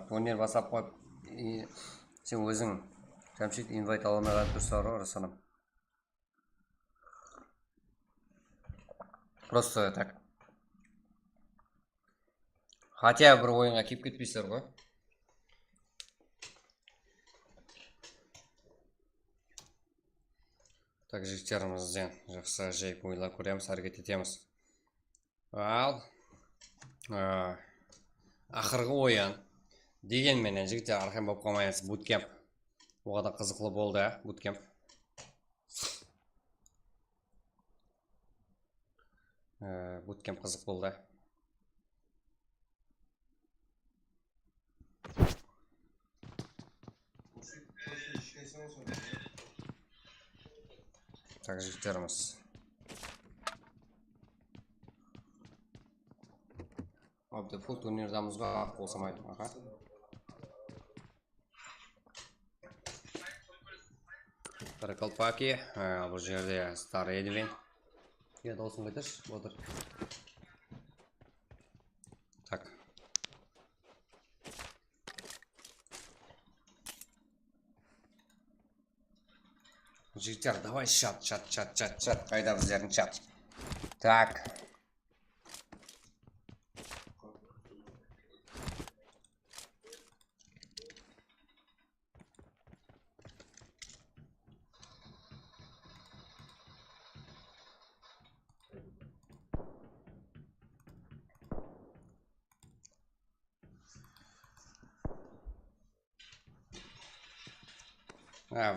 Турнир бастап қойып, сен өзің жәмшет инвайт ала алмай қалып тұрсың ғой, Расаным. Просто так. Хотя бір ойынға кеп кетпейсіздер ғой. Так, жігіттерімізден жақсы жайып ойлар көреміз, әрекет етеміз. Ал, ақырғы ойын. Дегенменен жігіттер арқайым болып қалмайыныз, буткемп. Оғада қызықлы болды, буткемп. Буткемп қызық болды. Так, жігіттеріміз. Абды фул турнирдамызға ақ болсамайды. Қарақалпаки, бұл жерде Старый Эдвин. Дауысын қайташ, отыр. Так. Жігіттер, давай чат. Қайда біздердің чат? Так.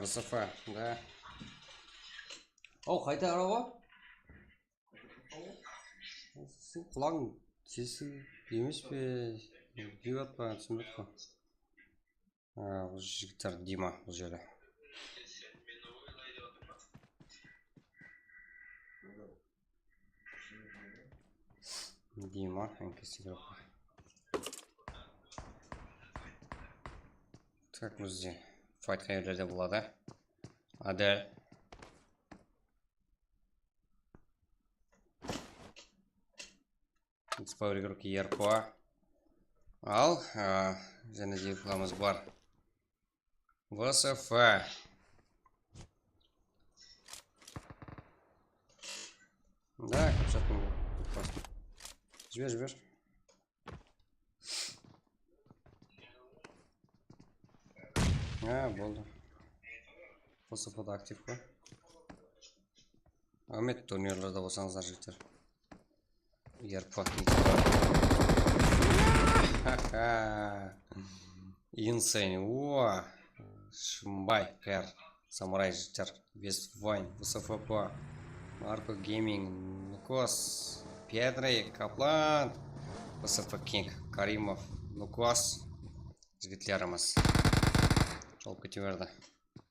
ВСФ, да. О, қайда арaba? Сен құлағың сесі емес пе? Дебат па, түсінбек па? Бұл жігіттер Дима бұл жерде. Дима, әңкесі керек. Так, бізде файт қайырлерде болады. Адель. Спауэр игроки ЕРПА. Ал, және де құламыз бар. ВСФ. Да, көпшаттың жібер. Болды. ВСФ-да актив қой. Ахмет турнирлерде болсаңыздар жігіттер. ЕРПА Insane. О, Шымбай, Кэр, Самурай жігіттер. Вествайн, ВСФП, Марко Гейминг, Нукос, Педрей, Каплан, ВСФ Кинг, Каримов, Нукос. Жігітлеріміз. Шолып кете берді.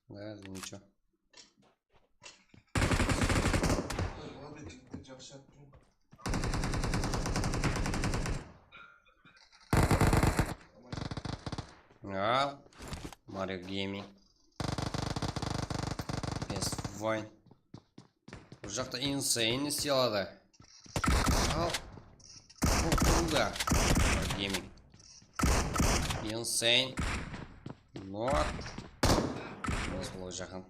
Да, ничего. Марио Гейминг. Вествайн. Бұл жақта Insane істелады. Ал. Бұл Гейминг. Insane. Нот. Біз бұл жақын.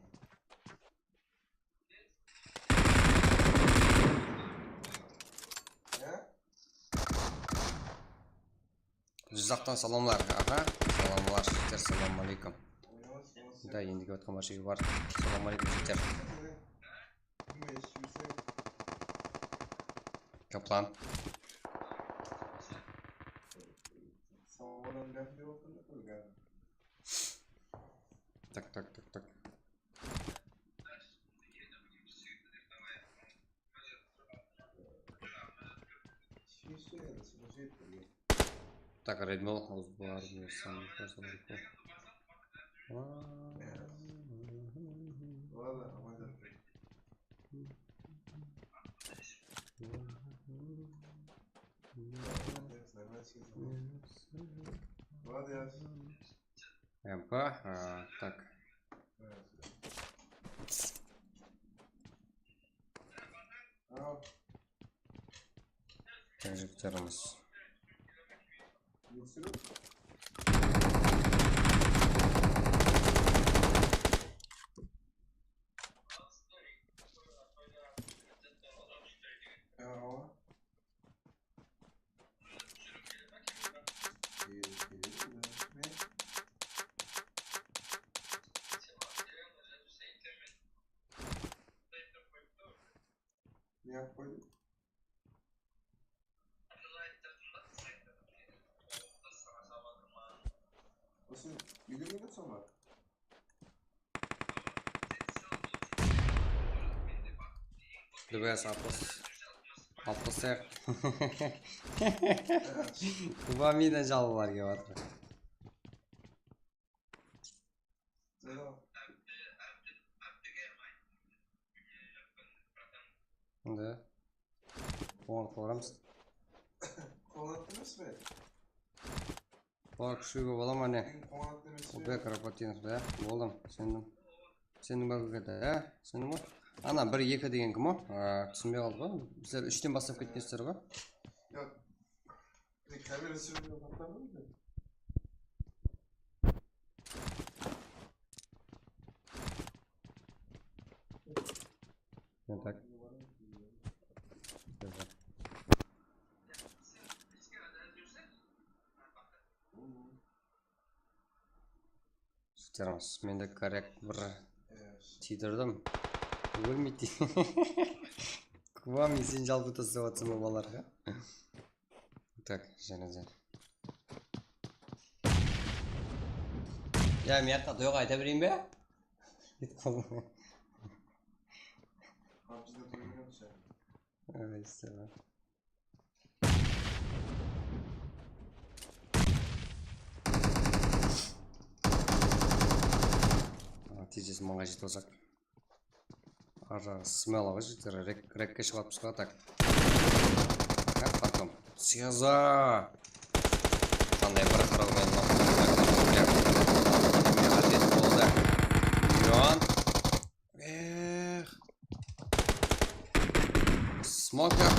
Жақтан саламлар. Аға. Саламлар жігіттер. Салам алейкум. Да, ендігі өткен башығы бар. Салам алейкум жігіттер. Каплан. Так. Так, Редмил бар. МП, так. Так, жігіттеріміз. ДВС алпысық. Кубамидан жалылар кеп атыр. Да. Қоңыр қорамыз. Қоңыр күшігі бола ма не? Обек Рапатинов, да? Болдым, сендім. Сендің ба көкеді, сендің ба? Ана 1-2 деген кім о? Түсінбей қалды ғой? Біздер 3-тен бастап кеткенсіздер ғой? Камера сөйлеген қаттардың ба? жігіттеріміз. Мен де коррект бір тидірдім. Өлмейді. Квами сен жалпы тастап жатсың ба балаларға? Так, және. Я, мен жаққа тойға айта берейін бе? Кетіп қалдым. Тезесі маңға жетіп olsak. Ара смело ғой жігіттер, рекке шығып тұсқа так. Как потом? Сеза! Қандай бір қараумен ғадет болды. Миллион. Смокер.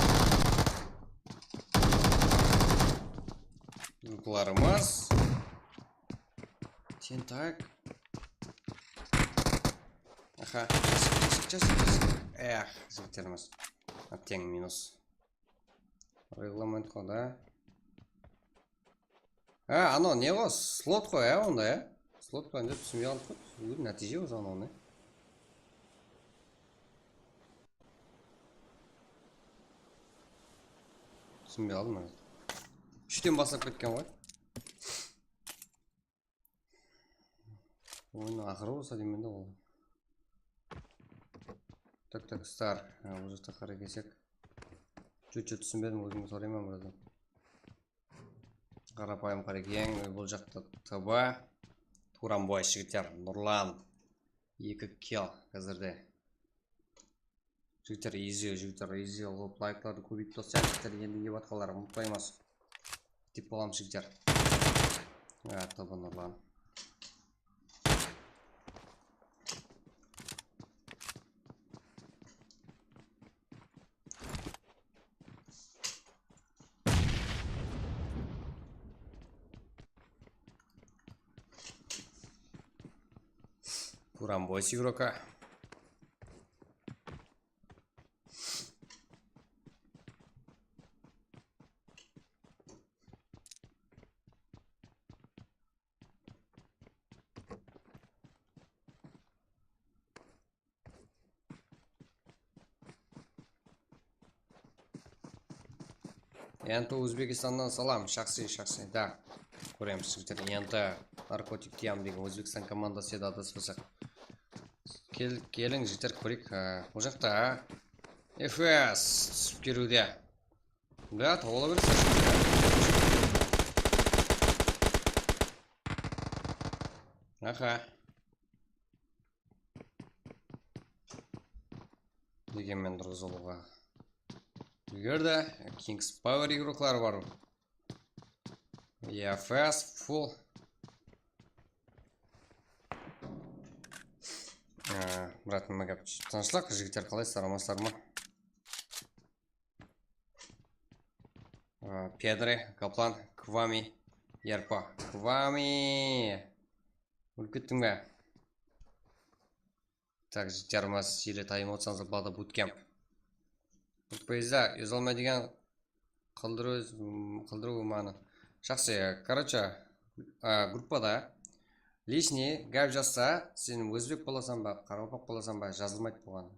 Укларымыз. Тентак. Аха, жасық. Жігіттеріміз. Тең минус. Регламент қой, да? Ано, не ғой? Слот қой, онда, Слот қой, деп түсінбей қалып қой. Нәтиже өз оны. Түсінбей қалдым, үштен басып кеткен ғой. Ойын ақыры болса деймін де ол. Так, стар. Ол жақта қара кесек. Чуть-чуть түсінбедім, өзіңді сұраймын бұрадан. Қарапайым қарекең, бұл жақта тұба. Туран бой жігіттер, Нұрлан. 2 килл қазірде. Жігіттер, изи олып лайкларды көбейіп тосы жігіттер ендіңге батқалары ұмытпаймыз. Тип болам жігіттер. Тұба Нұрлан. Туран бой игрока. Енді Өзбекстаннан салам, шақсы, да. Көреміз жігіттер, енді наркотик тиям деген Өзбекстан командасы еді адаспасақ. Келің жігіттер көрейік. Бұл жақта FS түсіп керуде. Да, тоғыла берсе. Аха. Дегенмен дұрыс олуға. Үлгерді. Kings Power игроклары бар. FS full. Брат, мәгәп тынышлық, жігіттер қалайсыздар, амансыздар ма? Педри, Каплан, Квами, Ярпа. Квами! Үлкеттің бе? Так, жігіттеріміз еле тайым отсаңыз бада буткемп. Бұтпайызда, езалмай деген қылдыру маны. Шақсы, короче, группада лишний гәп жазса, сен өзбек боласың ба, қарақалпақ боласың ба, жазылмайды болған.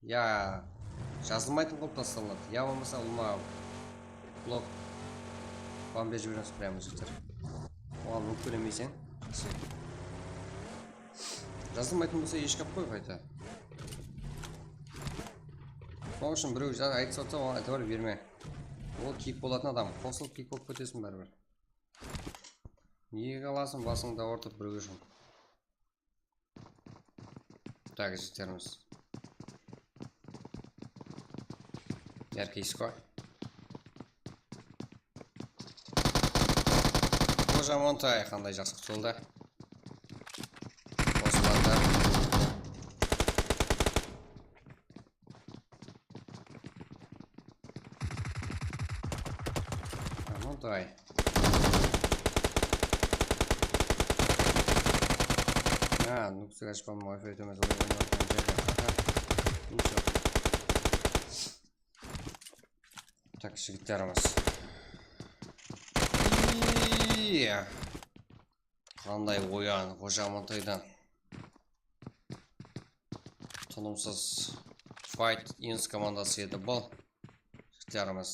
Я жазылмайтын қылып тасталады. Я болмаса ұлма блок вам беріп жібереміз прямо жігіттер. Оған мүмкін емесең. Жазылмайтын болса ешкап қой қайта. Ол үшін біреу айтып отса, оған айта бар берме. Ол кик болатын адам, қосылып кик болып көтесін бәрібір. Неге қаласың, басыңда ортып біреуге үшін. Так, жігіттеріміз. Яркейсіз қой. Қожа Монтай, қандай жақсы құтылды. Осыландар. Монтай. Ну, кстати, по-моему, это у нас так, жігіттеріміз. Қандай оян Қожа Амантайдан. Тынымсыз Fight Ins командасы еді бұл. Жігіттеріміз.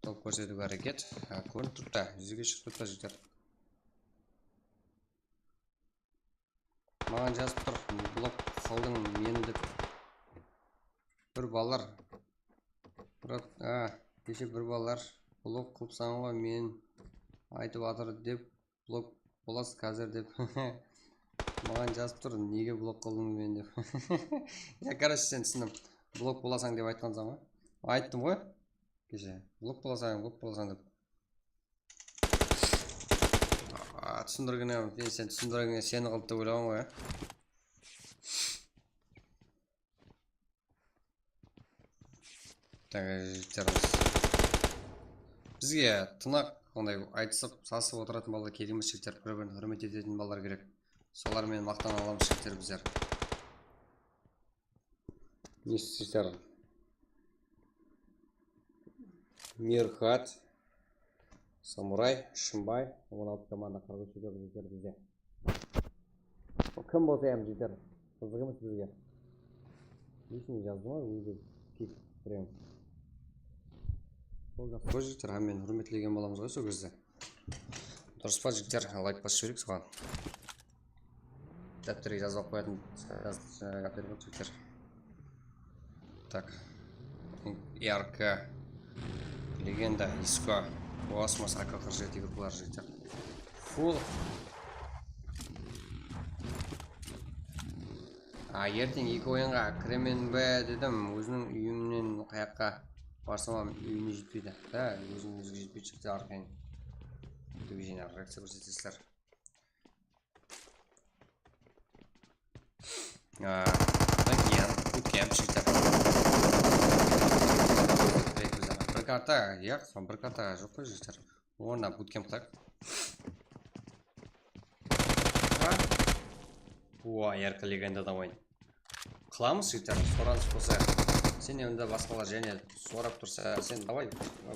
Топ көрсетуге әрекет. Көрініп тұрды. Жүзеге шығып тұрды жігіттер. Маған жазып тұр. Блок қалдың мені деп. Бір балар. Кеше бір балар. Блок қылыпсан ғой мен айтып атыр деп. Блок боласыз қазір деп. Маған жазып тұр. Неге блок қылдың мен деп. Короче, сен түсіндім. Блок боласаң деп айтқансың ғой. Айттым ғой. Кеше. Блок боласаң деп. Түсіндіргіне, сен түсіндіргіне сені қылып деп ойлаған ғой. Бізге тынақ ондай айтысып, сасып отыратын балдар керек емес жігіттер, бір-бірін хөрмет ететін балдар керек. Солармен мақтан аламыз жігіттер біздер. Не істейсіздер? Мирхат, Самурай, Шымбай, 16 команда 43 жігіттер бізде. Кім болса ем жігіттер? Қызық емес бізге. Несіне жазды ма? Өзі кек біреуім. Сол жақсы ғой жігіттер, мен хұрметлеген боламыз ғой сол кезде. Дұрыс па жігіттер, лайк басып жіберейік соған. Дәптерге жазып қоятын жігіттер. Так. РК. Легенда, Иско. Осмос, АК-47 группалар жігіттер. Фул. Ертең екі ойынға кіремен бе дедім, өзінің үйімнен қаяққа барсам үйіне жетпейді. Өзінің өзге жетпейді шықты арқайын. Дүбежен реакция көрсетесіздер. Одан кейін буткемп жігіттер. Бір карта, бір карта жоқ қой жігіттер. Орына буткемп так. РК легендадан ойын. Қыламыз жігіттер, сораныс болса. Сен önde басқалар және сорап тұрса, сен давай,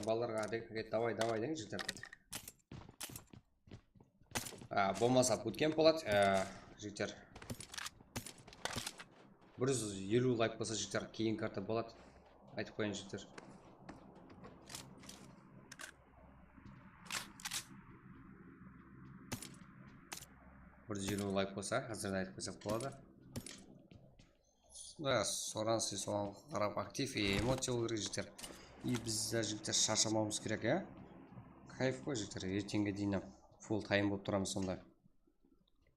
балаларға давай дең жігіттер. Болмаса буткемп болады, жігіттер. 150 лайк болса жігіттер, кейін карта болады. Айтып қойын жігіттер. Лайк болса, қазірде айтып қойсақ болады. Соған қарап актив и эмоция болу керек жігіттер. И біз жігіттер шаршамауымыз керек, кайф қой жігіттер, ертеңге дейін фулл тайм болып тұрамыз сонда.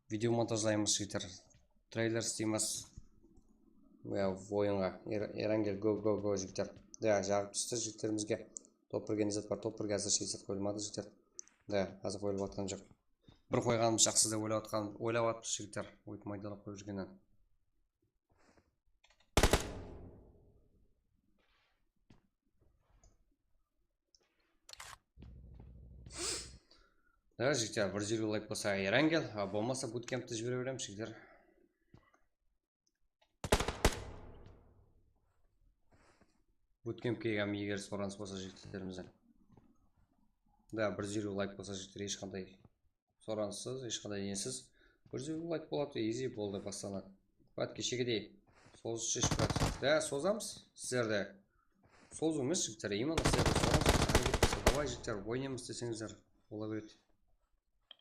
Видео монтаждаймыз жігіттер. Трейлер істейміз. Ойынға. Ерангел го жігіттер. Жағып түсті жігіттерімізге. Топ 1-ге незет бар, топ 1-ге әзір 60 қойылмады жігіттер. Қазір қойылып атқан жоқ. Бір қойғанымыз жақсы деп ойлап атпыз жігіттер. Ойып майдана қойып жүргеннен. Жігіттер, 150 лайк болса Ерангел, болмаса буткемпті жібере берем жігіттер. Буткемпке егер сораныс болса жігіттерімізден. 150 лайк болса жігіттер, ешқандай соранысыз, ешқандай енсіз. 150 лайк болады, ези болды бастанады. Кешегідей созы шешіп бәді. Созамыз сіздерді. Созу емес жігіттер, именно сіздерді сораныз. Давай жігіттер, ойнеміз десеңіздер бола береді.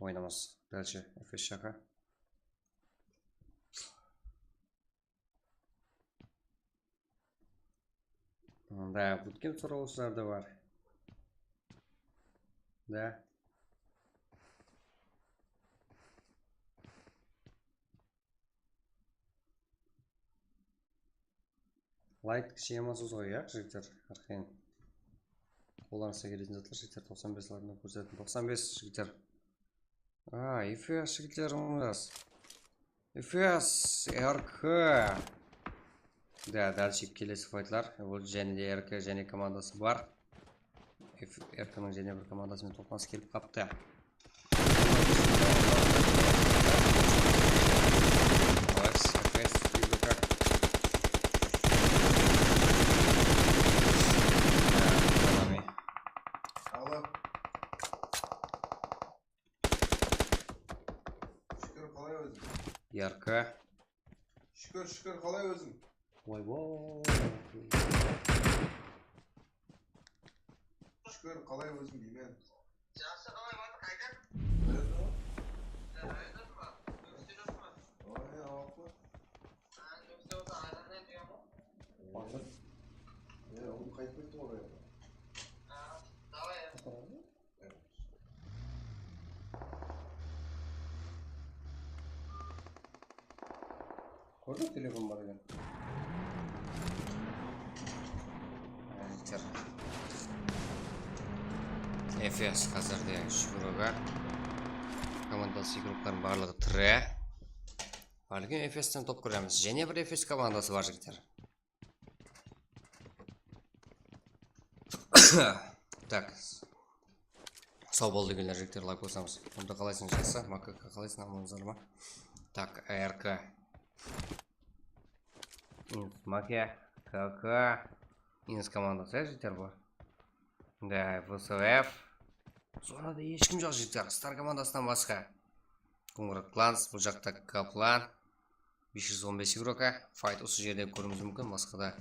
Ойнамыз. Дальше F шақа. Буткемп сұраушылар да бар. Лайк шемасыз ғой, жігіттер. Арқайын. Қоларыңызға келетін заттар жігіттер 95 лайкны көрсететін. 95 жігіттер. Эфес жігіттеріміз. Эфес, РК. Дальше келесі файтлар. Ол және де РК және командасы бар. РК-ның және бір командасымен тоқнасы келіп қапты. Ярка. Шүкір, қалай өзің? Ойбой. Шүкір, қалай өзің деймен? Көрдің телефон бар екен. Эфес қазірде шүгіруға. Командасы игроктардың барлығы тірі. Бәлкім Эфестен топ көреміз. Және бір Эфес командасы бар жігіттер. Так. Сау болды келер жігіттер, лайк қосамыз. Онда қалайсың жақсы? Макака қалайсың, аманыңыздар ма? Так, РК. Макия, КК. Инес командасы жігіттер бұл. Да, ВСФ. Сонада ешкім жоқ жігіттер. Стар командасынан басқа. Конрад Кланс, бұл жақта Каплан. 515 игрока. Файт осы жерде көруіміз мүмкін, басқада.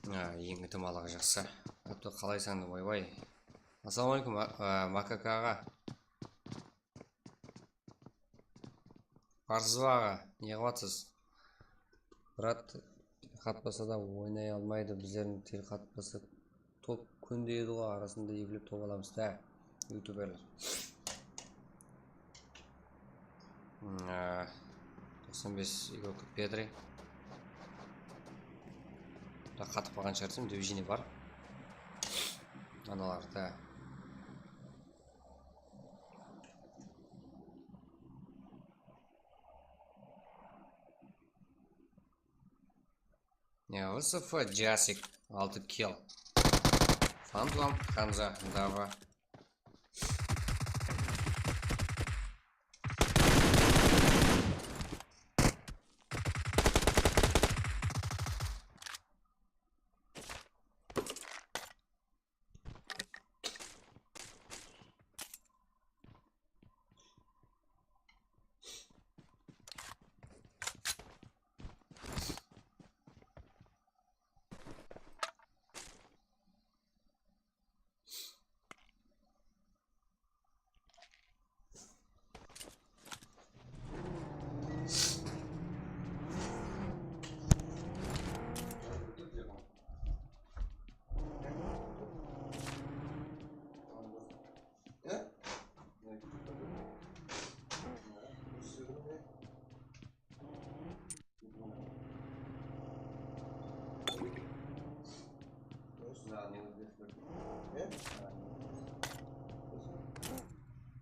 Ең ытымалығы жақсы. Әпті қалайсың, бай-бай. Ассалаумалейкум, Макакаға. Арсыз аға, не қылатсыз? Брат, қатпаса да ойнай алмайды, біздердің тел қатпасы топ көндейді ғой, арасында егіліп топ аламыз да, ютуберлер. 95 игрок Педри. Қатып қалған шығарсың, дивизионе бар. Аналарда. ВСФ Джасик 6 килл. Фантлам Ханза Дава.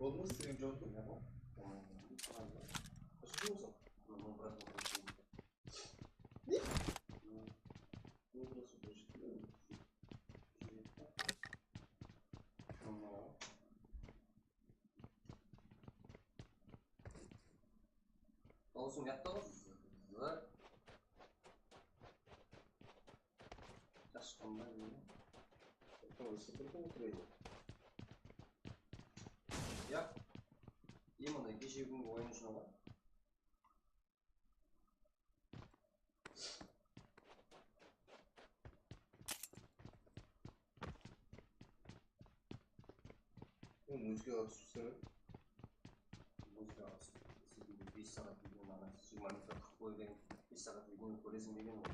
Olmaz senin John'un ya bu. Kaçıncı olsa? Ne? Olsun yattı olsun. Yaşkanlar yine. Tamam, sıkıntı mı kırıyor? Ya. Именно кеше күнгі ойын үшін алар. Muzika atıştırsana. Muzika atıştırsana. 5 saat videonun anası. 20 minut koyduğun 5 saat videonun koyasın деген ғой.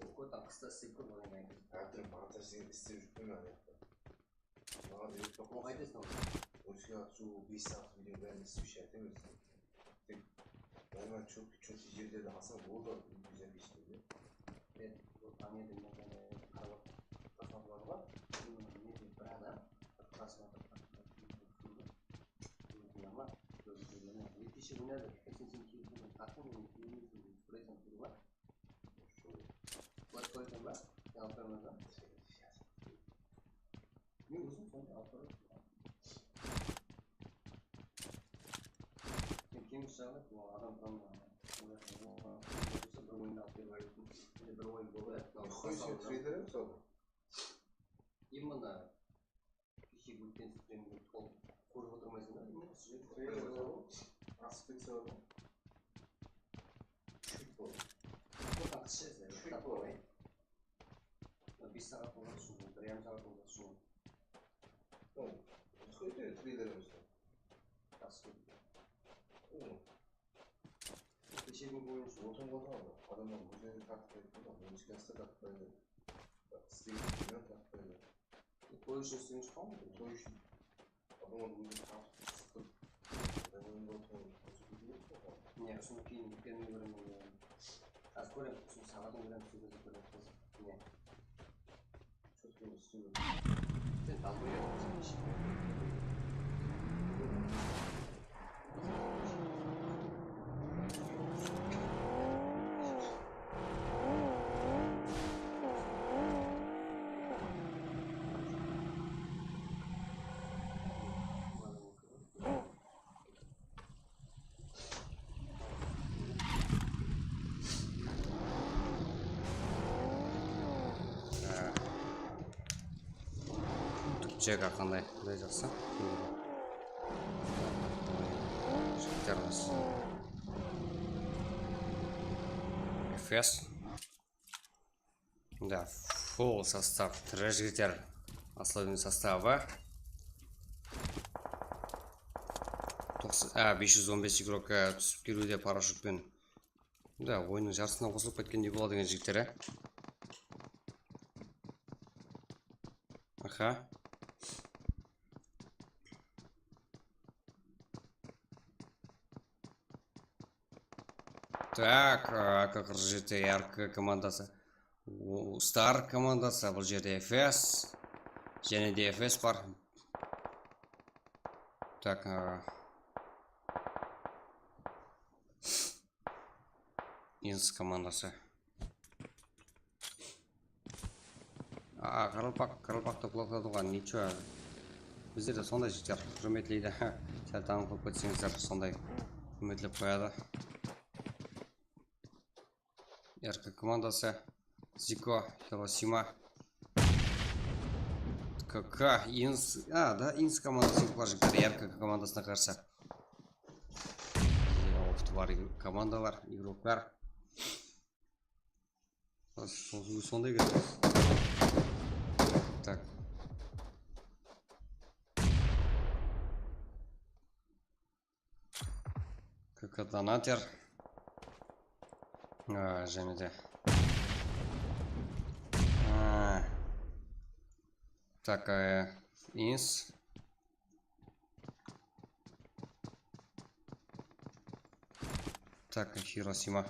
Оқудан қыста істеп көр одан кейін. Әртүрлі монтаждың істеп жүрмін ана жақта. Маған үйретіп Ол қайтесің ол? Музыка атышу 5 сағат видео бәрін істеуші айтамыз. Тек бәрімен четкий жерлерді алсаң болды güzel bir işti. Evet, bu tanıyordum ben karavat tasarımları var. Bunun ne bir adam tasarım ama gözlerine bir kişi bu nedir? Kesin ki bunu takım mı süreçten turu var. What koydum ben? Yaptığımda. Ne uzun sonra yaptım. Kim sağlık bu adam tamam. Bir oyunda atıyor. Bir oyun böyle. Нихуя себе трейдеры мысалы. Именно тек өткен сүтпен көріп отырмайсың да немене осы жерде трейлер бар ғой аспекция бар ғой чуть бар чуть бар 5 сағат болған соң 1,5 сағат болған соң сколько трейлер емес кеше күн бойынша отын қотқан адамдар бұл жерде тартпайды ғой он ешқайсысы тартпайды істеген тартпайды той үшін істеген жоқ па той үшін адамдар бұл жерде тартып сықып не соны кейін өткенін көремін қазір көремін соны сағатын көремін сөзді көремін не четко істеу сен далбай Чек қандай жақсы жігіттер осы FS да full состав тірі жігіттер основной составы 515 игрок түсіп келуде парашютпен да ойынның жарысына қосылып кеткендей болады деген жігіттер аха Так, АК-47 РК командасы Стар командасы бұл жерде FS және де FS бар. Так, Инс командасы. Қаралпақты құлақтатуған ничего. Біздерде сондай жіктер құрметлейді. Сәл таңып қойып кетсеңіздер, сондай құрметлеп қояды. РК командасы Зико, Хиросима, КК, Инс, да, Инс командасы бар жігіттер, РК командасына қарсы. Офты бар командалар, игроктар. Сондай керек. Так. КК донатер. Және де такая Инс так Хиросима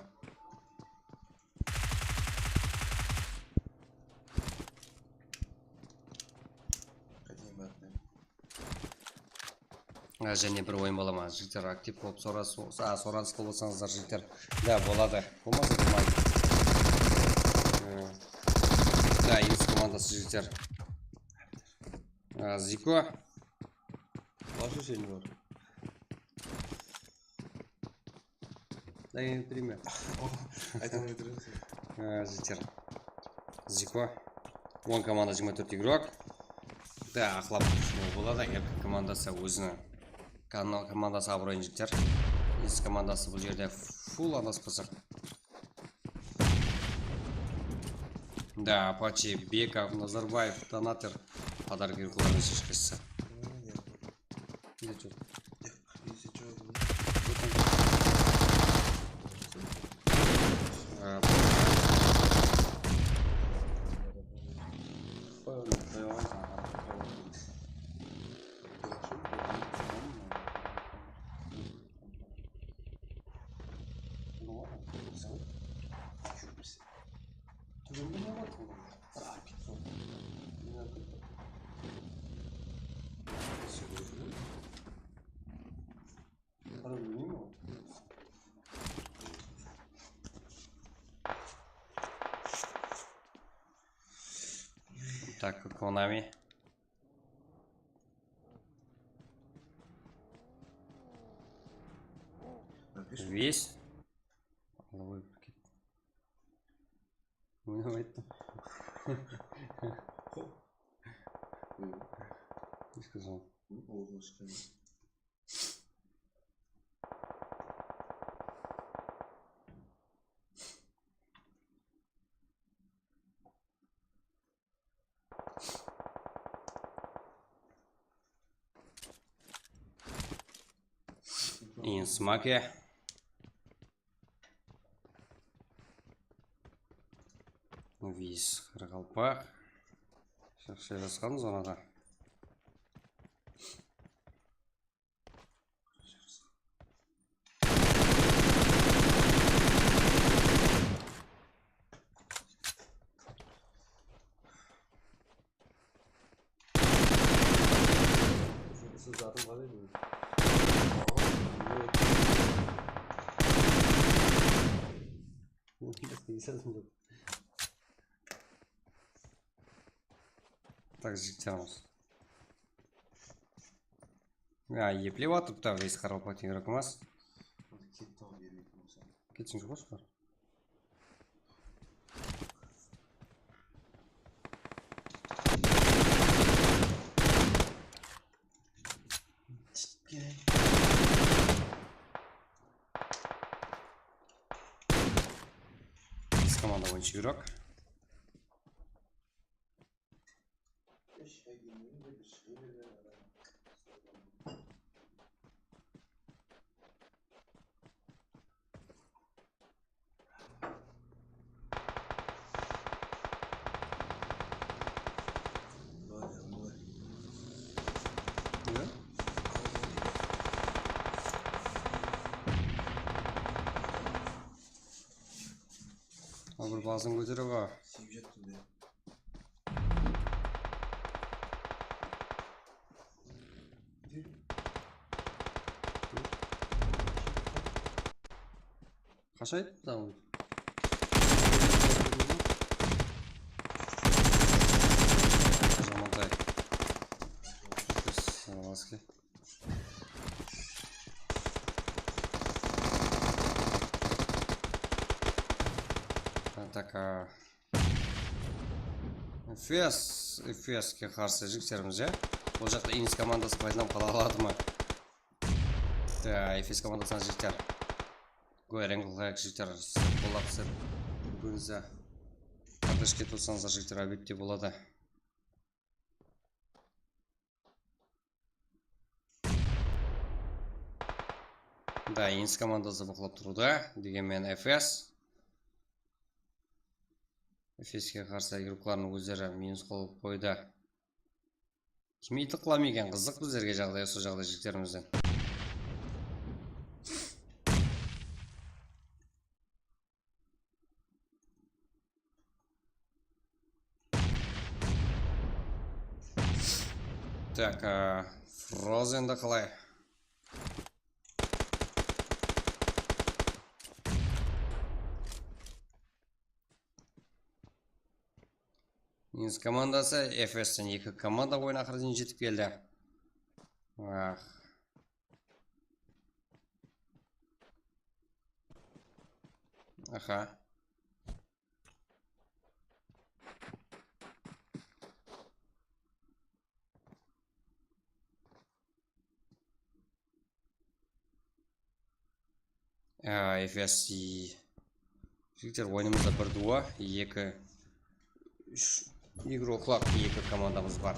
және бір ойын бола ма жігіттер актив болып сораңыз болсаңыздар жігіттер да болады болмаса болмайды да Инс командасы жігіттер Зико Вашу сень бар дай мен пример айтамай тұрасың жігіттер Зико 10 команда 24 игрок да ақылап болады РК командасы өзінің командасы абыройын жігіттер Инс командасы бұл жерде фул адаспасақ да Апачи, Беков, Назарбаев, Донатер подарок берушілердің шешкісі Так, Конами. Весь? Сказал. Инсмаке. Виз Қарақалпақ. Шақшай басқан зонада. Zaten var değil mi? Так, жігіттеріміз. Еплеп атып та вейс Қарақалпақ игрок емес. Кетті ау бермейтін болса. Кетсін жоқ шығар. Команда бойынша игрок. Да? Бір басын көтеріп ға. Сүйіп жеттім де. Қашайды? Дауын. Жамантай. Саласки. Так, Эфеске қарсы жігіттеріміз, ja? Бұл жақта Инс командасы пайдаланып қала алады ма? Эфес командасынан жігіттер. Гойрен қылғайық жігіттер. Болап сір. Бүгінізі. Қадышке тұтсаңыздар жігіттер әбетте болады. Да, Инс командасы бұқылап тұруда. Дегенмен Эфес. Эфеске қарсы игрокларын өздері минус қылып қойды. Кемейті қылам екен, қызық біздерге жағдай, осы жағдай жігіттерімізден. Так, Фрозенді қалай? Инс командасы Эфестен екі команда ойын ақырден жетіп келді. Аха. Эфес жігіттер ойынымызда бір дуа, екі игроклар, екі командамыз бар.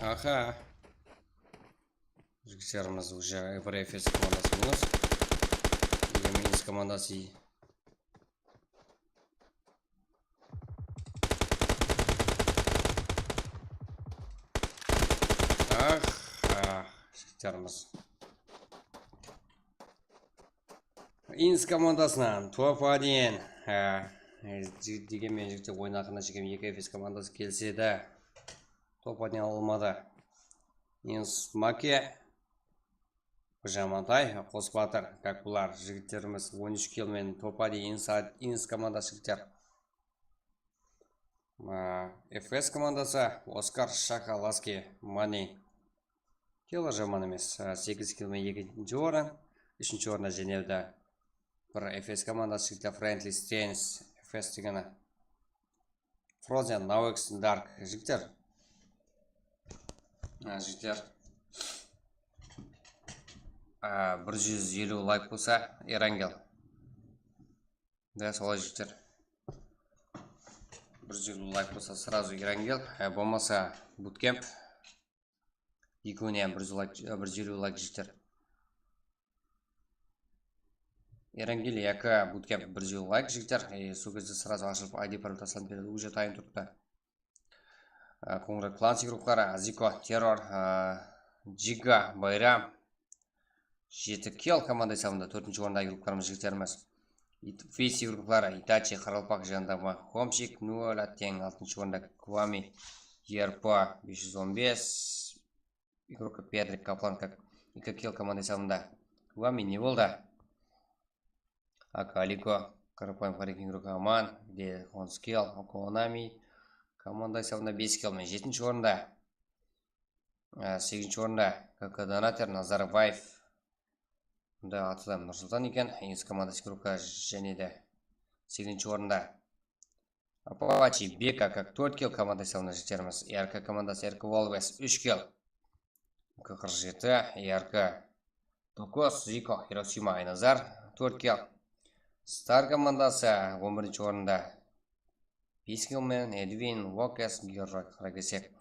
Аха. Жігіттеріміз уже Эфес командасы мінус. Минус командасы. Жігіттеріміз. Инс командасынан топ-1. Дегенмен жігіттер ойын ақына жігем екі Эфес командасы келседі. Топ-1 алмады. Инс Маке. Қожамантай, Қосбатыр, как бұлар жігіттеріміз 13 килмен топади инс командасы жігіттер. ФС командасы Оскар Шакаласки Мани. Келі жаман емес. 8 килмен 2-ші орын. 3-ші орында Женевда бір ФС командасы жігіттер Friendly Stains ФС дегені. Frozen Nauex Dark жігіттер. Жігіттер 150 лайк болса Эрангел. Да, солай жігіттер. 150 лайк болса сразу Эрангел. Болмаса Bootcamp. Екеуіне 150 лайк жігіттер. Эрангел 2, Bootcamp 150 лайк жігіттер. Сол кезде сразу ашылып ID пароль тасылып береді. Уже тайым тұрыпты. Қоңырат клан игроклары Азико, Террор, Джига, Байрам 7 килл команда сабында 4-ші орында игрокларымыз жігіттеріміз. Фейс игроклары Итачи, Харалпак жанында Хомшик 0, тең 6-ші орында Квами, ЕРП 515, игрока Педрик Каплан как 2 килл команда сабында. Квами не болды. Акалико, Карапайм Харик игрока Аман, где он скилл, Оконами. Команда сабында 5 килмен 7-ші орында. 8-ші орында Какадонатер Назарбаев. Да, атыдан Нұрсұлтан екен. Инс командасы игрока және де 8-ші орында. Апачи Бека как 4 килл команда сабында жігіттеріміз. РК командасы РК Волвес 3 килл. К47, РК Токос, Зико, Хиросима Айназар 4 килл. Стар командасы 11-ші орында. 5 килмен Эдвин Вокес Герой Харагесек.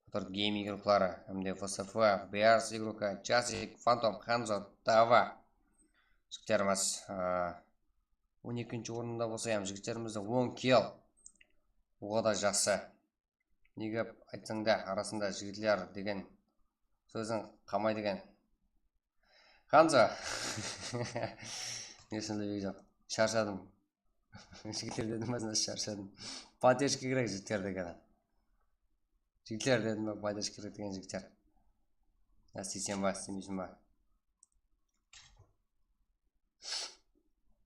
Который гейм игроклары МД ФСФ, Берс игрока Часик, Фантом, Ханзо, Тава. Жігіттеріміз 12-ші орында болса, жігіттерімізді 10 килл. Оғада жақсы. Неге айтсаңда арасында жігітлер деген сөзін қамай деген. Ханзо. Несінде жоқ. Шаршадым. Жігітлер дедім өзінде шаршадым. Поддержка керек жігіттер деген. Жігітлер дедім поддержка керек деген жігіттер. Істейсен ба, істемейсің ба?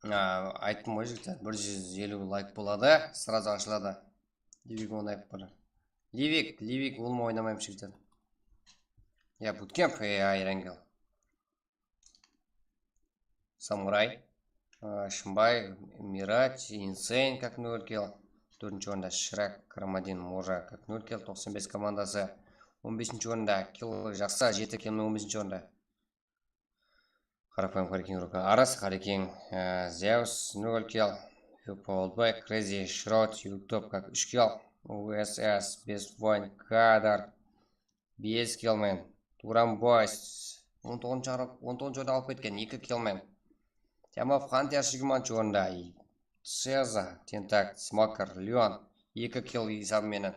Айттым ғой жігіттер, 150 лайк болады, сразу ашылады. Ливик ойнайып бары. Ливик олма ойнамайым жігіттер. Я Bootcamp, Эрангел. Самурай. Шымбай, Мирать, Инсейн как 0 килл. 4-ші орында Шрак, Карамадин, Можа как 0 килл. 95 командасы. 15-ші орында килл жақса, 7 киллмен 15-ші орында. Қарапайым Харикин рука Арас, Харикин Зеус 0 килл. Олдбай, Крейзи, Шрот, Ютуб как 3 килл. УСС, Best Wine, Кадар 5 киллмен. Туран Бойс 19-ші орында алып кеткен 2 киллмен. Тямов Хантер 20-ші орында. Сеза, Тентак, Смокер, Леон 2 килл есабыменен.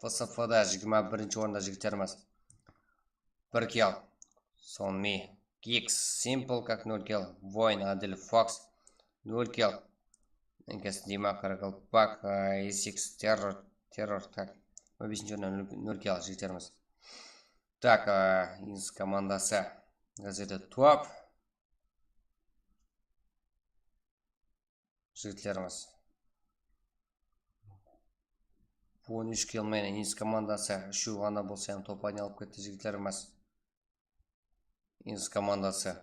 ФСФ-да 21-ші орында жігіттеріміз 1 килл. Сонми, Кикс, Simple как 0 килл. Войн, Адель, Фокс 0 килл. Энкес, Дима, Каракалпак, Исикс, Террор как 5-ші орында 0 килл жігіттеріміз. Так, инс командасы газеті топ. Жігітлеріміз 13 килмен инс командасы үші ғана болса топайын алып кетті жігітлеріміз. Инс командасы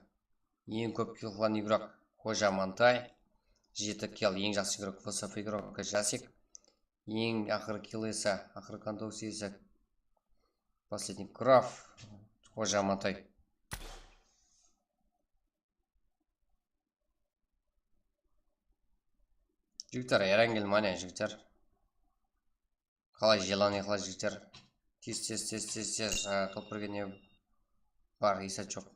ең көп килл қылған игрок Қожамантай 7 килл, ең жақсы игрок ФСФ игрок Жасик. Ең ақыры килл есі, ақыры контокс есі последний Краф Қожамантай. Жігіттер, Эрангел мане жігіттер. Қалай желание қалай жігіттер. Тез топ бірге не бар, есет жоқ.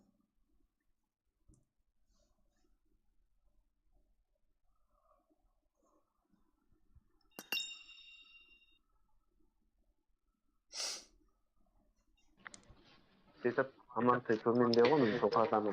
сөйтіп амантай төменде ғой мен жоғарыдан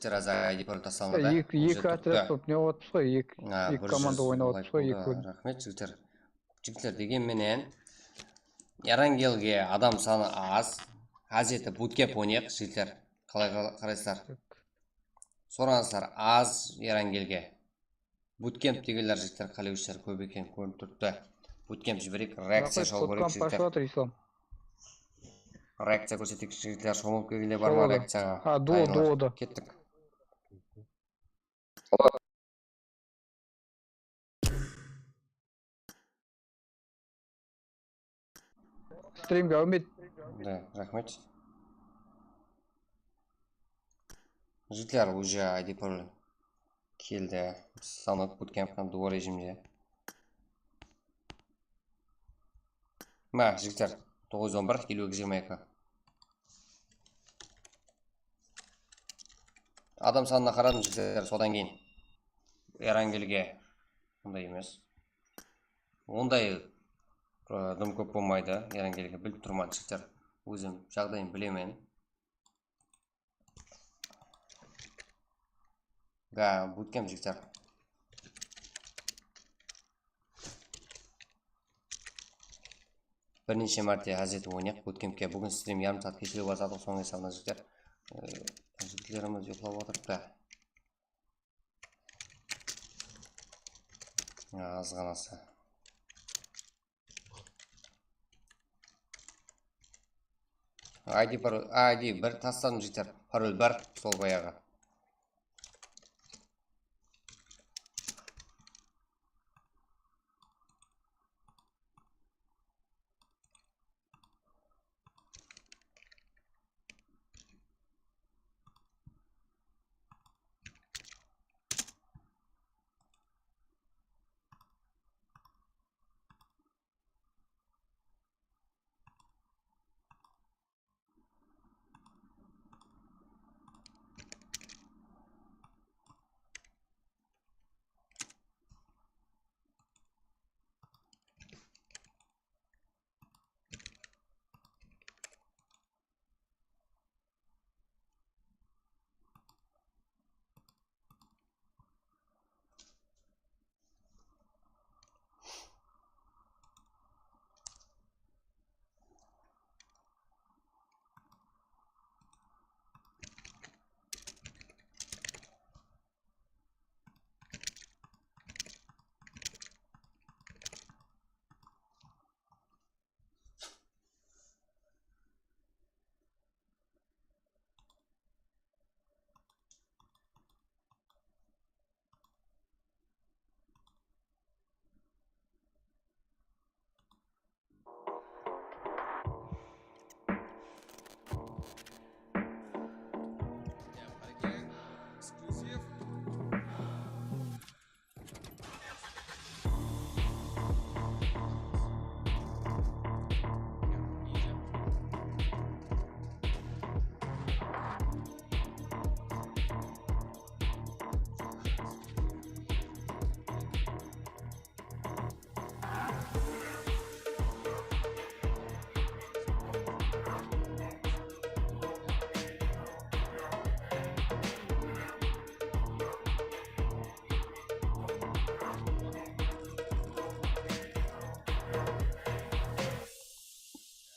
жігіттер аз ID пароль тасталынды. Екі отряд болып не отырмыз ғой, екі команда ойнап отырмыз ғой, екі. Рахмет жігіттер. Жігіттер дегенменен Ярангелге адам саны аз. Газеті буткеп ойнайық жігіттер. Қалай қарайсыздар? Сұраңыздар аз Ярангелге. Буткемп дегендер жігіттер қалеушілер көп екен көрініп тұрды. Буткемп жіберейік, реакция шоу керек жігіттер. Реакция көрсетейік жігіттер, шомылып келгенде бар ма реакцияға? Дуода. Кеттік. Стримге әумет. Да, рахмет. Жігіттер уже ID пароль келді. Станок буткемптан дуо режимде. Ма, жігіттер, 911 22. Адам санына қарадым жігіттер, содан кейін. Ярангелге ондай емес. Ондай дым көп болмайды, Ярангелге біліп тұрман жігіттер. Өзім жағдайын білемен. Буткемп жігіттер. Бірнеше мәрте газеті ойнайық буткемпке. Бүгін стрим ярым сағат кешелі бастадық, соңғы есабына жігіттер. Жігіттеріміз ұйықтап отырыпты. Аз ғанасы. ID бір тастадым жігіттер. Пароль бар, сол баяғы.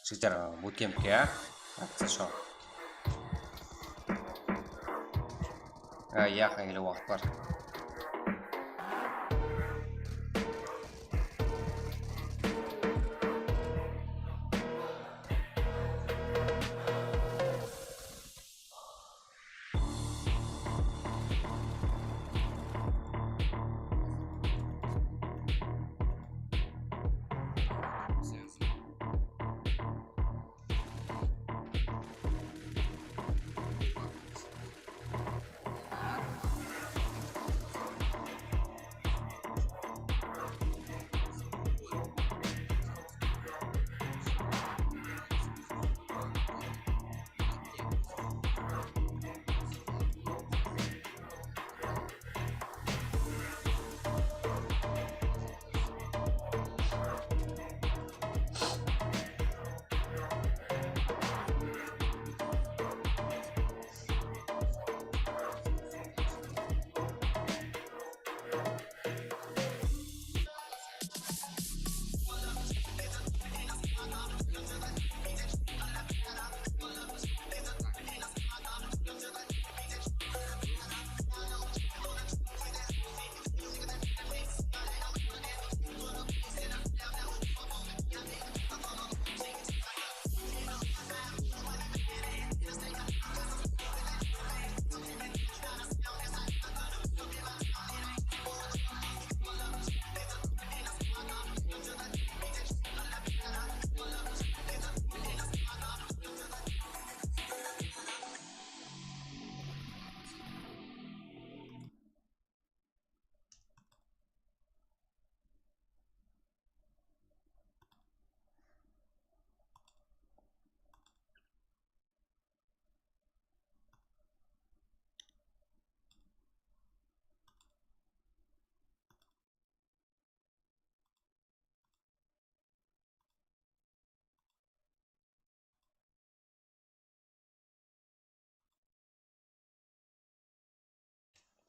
Жігіттер, буткемпке, акция шоу. Яққа келе уақыт бар.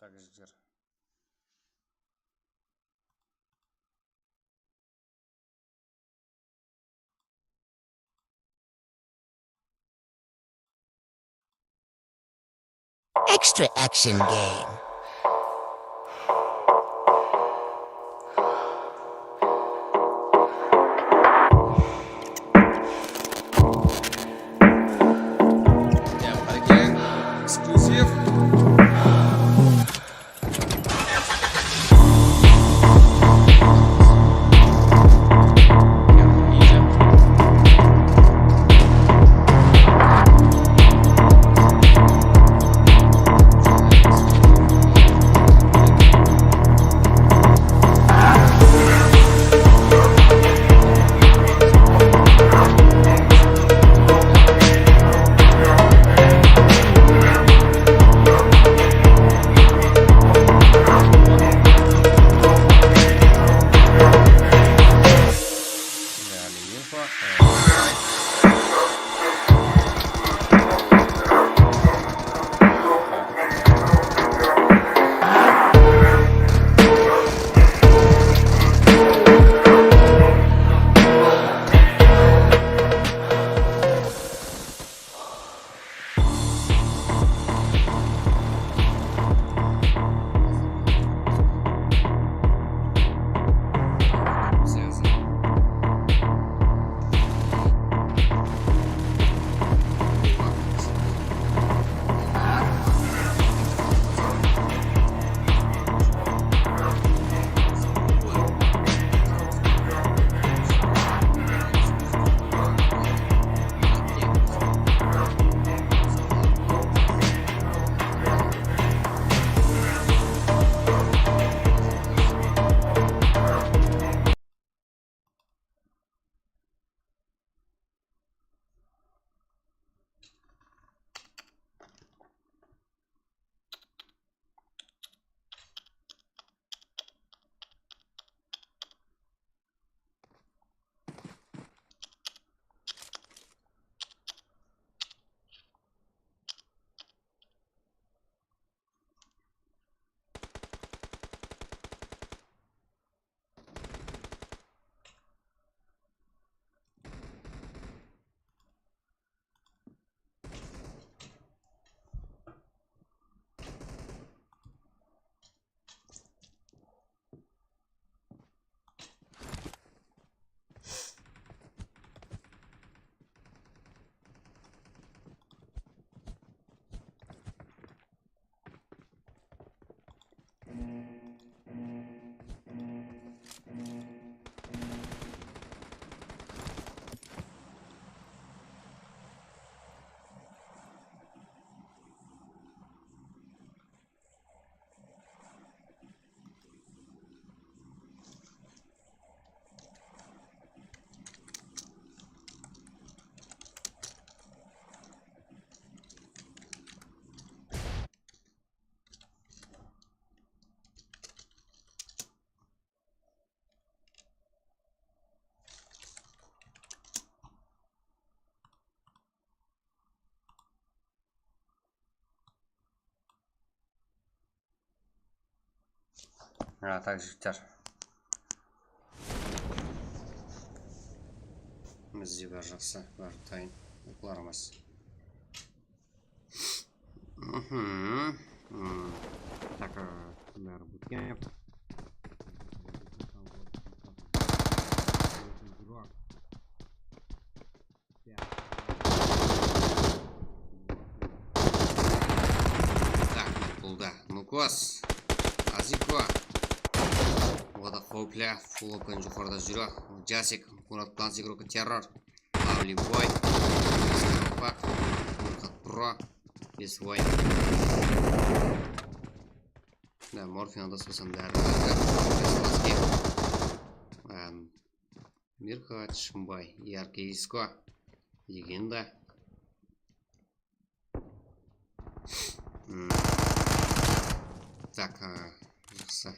Так, жігіттер. Extra action game. Yeah, again, exclusive. Yani info. Связано. Так, жігіттер. Бізде бәрі жақсы, бәрі дайын. Оқуларымыз. Так, бәрі біткен. Так, болды. Ну класс. Азико. Ода қауіпля. Фулопен жоғарда жүрі. Жасик. Мурат Планс игрока террор. Лавли бой. Скарпак. Муркат про. Бесвой. Да, Морфин адаспасам дәрі. Мирхат Шымбай. Яркий Иско. Легенда. Так, жақсы.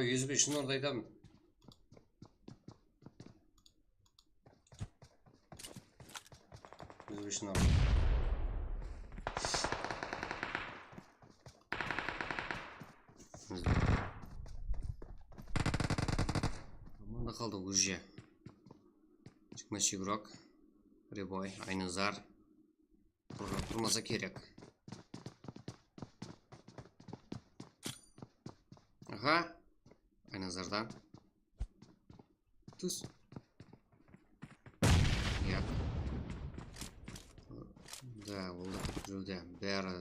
USB шын орда айтамын. USB шын орда. Команда қалды уже. Çıkмас игрок. Прибой, Айназар. Тұрмаса керек. Ага. Айназардан. Түс. Я. Да, болды жүруде. Бәрі.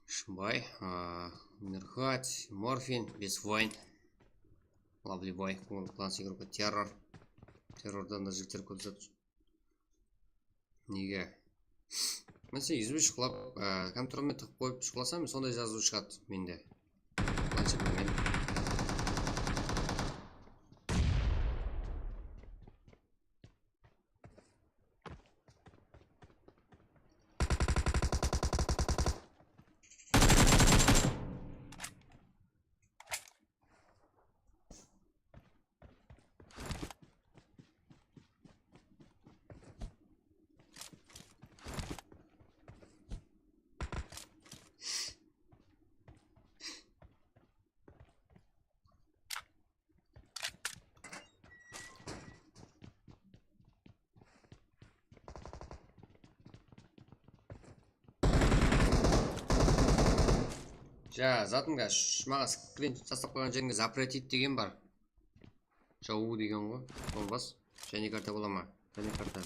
Шымбай. Мерхат. Морфин. Бесвойн. Лавлибой. Класс игрока террор. Террордан да жігіттер көп зат. Неге? Мәсе үзбі шықлап, компьютермен тығып қойып шықласам, сондай жазу шығады менде. Планшетпен. Затынға маған скрин жасап қойған жеріңе запретить деген бар. Жау деген ғой. Болмас. Және карта бола ма? Және карта.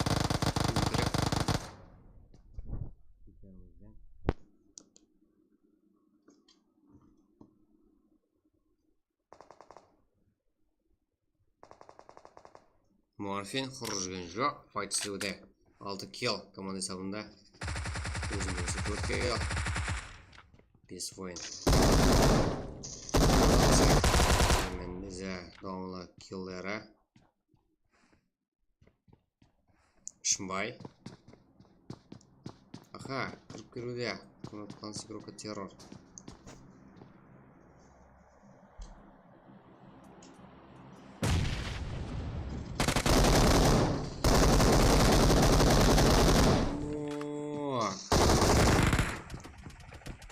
Морфин құр жүрген жоқ. Файт істеуде. 6 килл команда есабында. Өзімде 4 килл. Бесвойн. Менде доңлы киллері. Шымбай. Аха, кіріп керуде. Класс игрока террор.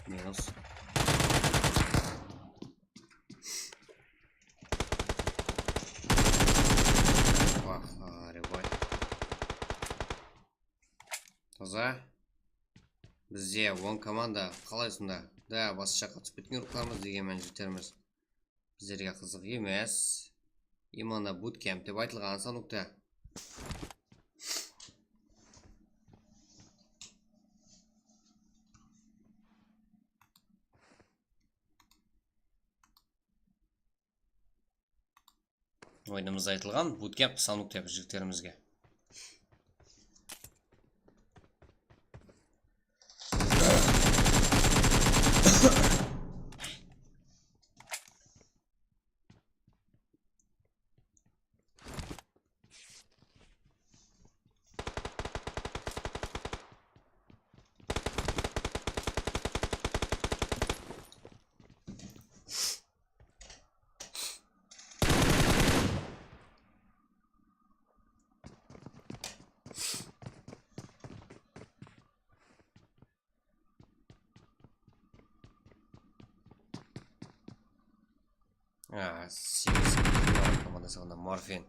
Минус. Ребой. Таза. Бізде 10 команда қалайсында? Да, басқа қатысып кеткен ұрқыламыз дегенмен жігіттеріміз. Біздерге қызық емес. Именно буткемп деп айтылған санукта. Ойынымызда айтылған буткемп санук деп жігіттерімізге. Сегіз командасы ғана Морфин.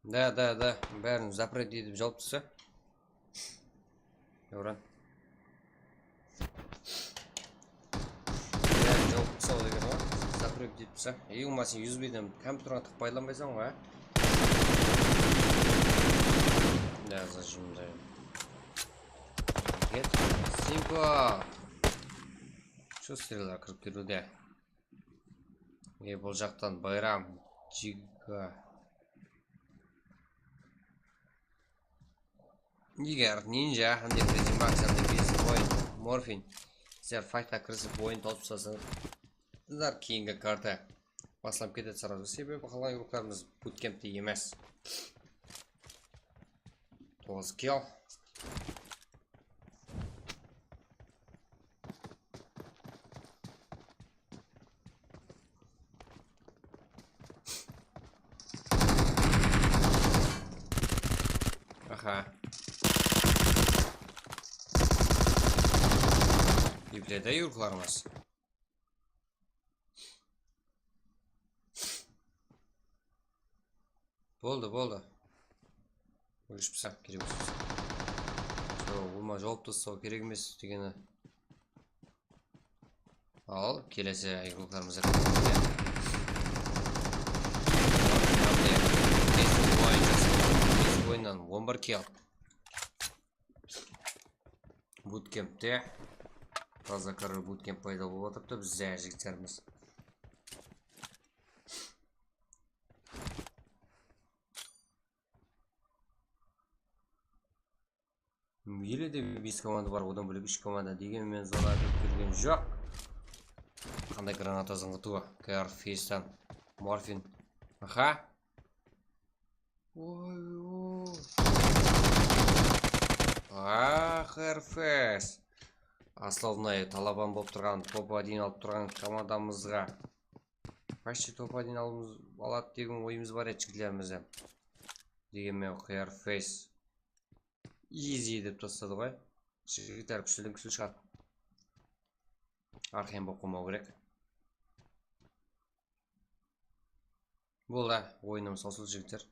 Да, бәрін запрет етіп жауып тастаса. Евран. Бәрін жауып тастау деген ғой. Запрет етіп тастаса. Болмаса USB-ден компьютерға тығып пайдаланбайсың ғой, Да, зажим, да. Get simple. Şu стреллар кіріп келуде. Бұл жақтан байрам, жига. Егер нинжа, андай презимакс, андай бесін ойын, морфин, сіздер файтқа кірісіп ойын тауып саздар кейінгі карта басылап кетеді сразу. Себебі қалған игрокlarımыз буткемпте емес. 9 kill. Aha. Bibliyada yurtlarımız. Болды. Өлішпісі керек өсіз. Олма жауып тастау керек емес дегені. Ал, келесі игрокlarımıza ойыннан 11 kill. Буткемпте. Таза король буткемп пайда болып отырыпты бізде жігіттеріміз. Еле де 5 команда бар, одан бөлек 3 команда дегенмен зона айтып келген жоқ. Қандай граната зыңғытуы? КР Фейстан, Морфин. Аха. Ой. ХРФС. Основной талабан болып тұрған, топ-1 алып тұрған командамызға. Почти топ-1 алады деген ойымыз бар еді жігітлерімізде. Дегенмен ХРФС easy деп тастады ғой. Жігіттер күшілден күшіл шығады. Арқайын болып қоймау керек. Болды, ойынымыз осыл жігіттер.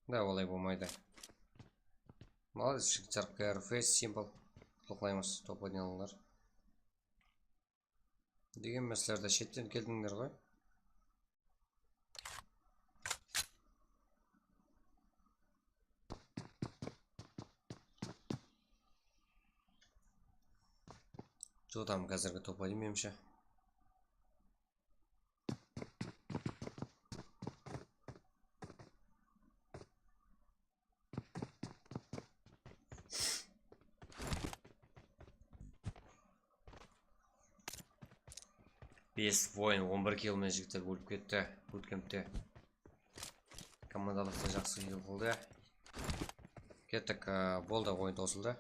Да, олай болмайды. Молодец, жігіттер. КРФС символ. Тоқлаймыз, топ-1 алыңдар. Деген мәселелерді шеттен келдіңдер ғой. Жотам қазіргі топ-1 меніңше. Бес ойын 11 киломен жігіттер бөліп кетті буткемпте. Командалықта жақсы ел қылды. Кеттік, болды, ойын тосылды.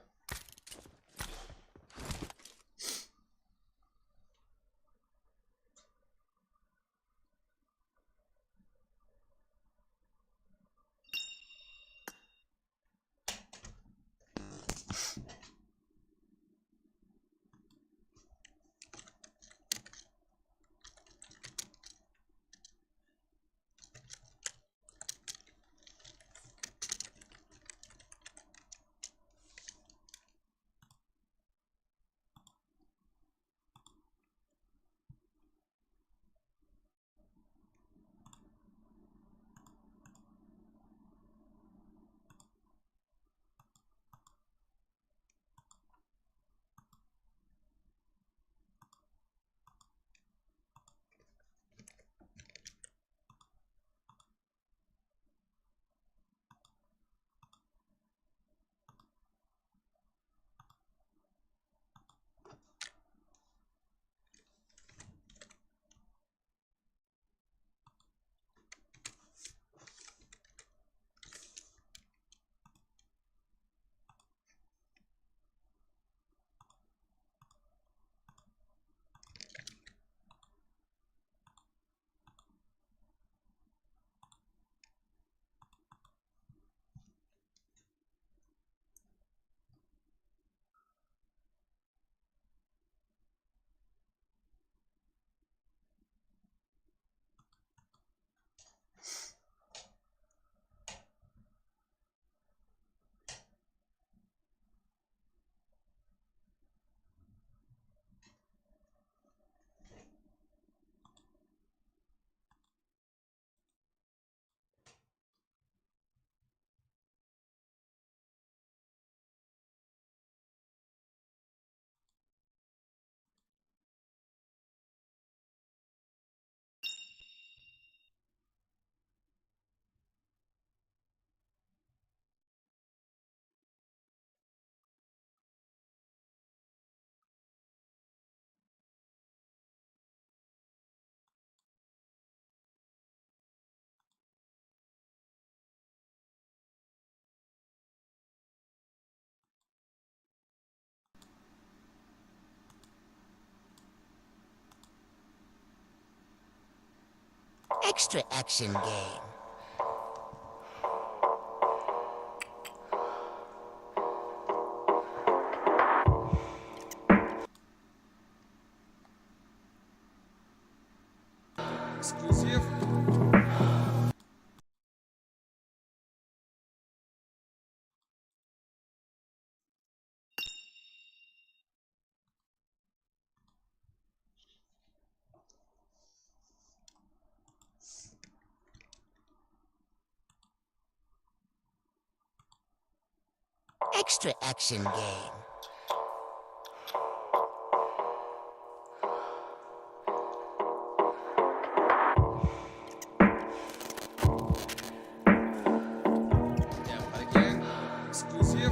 Extra action game. Эксклюзив. Extra action game. Again. Эксклюзив.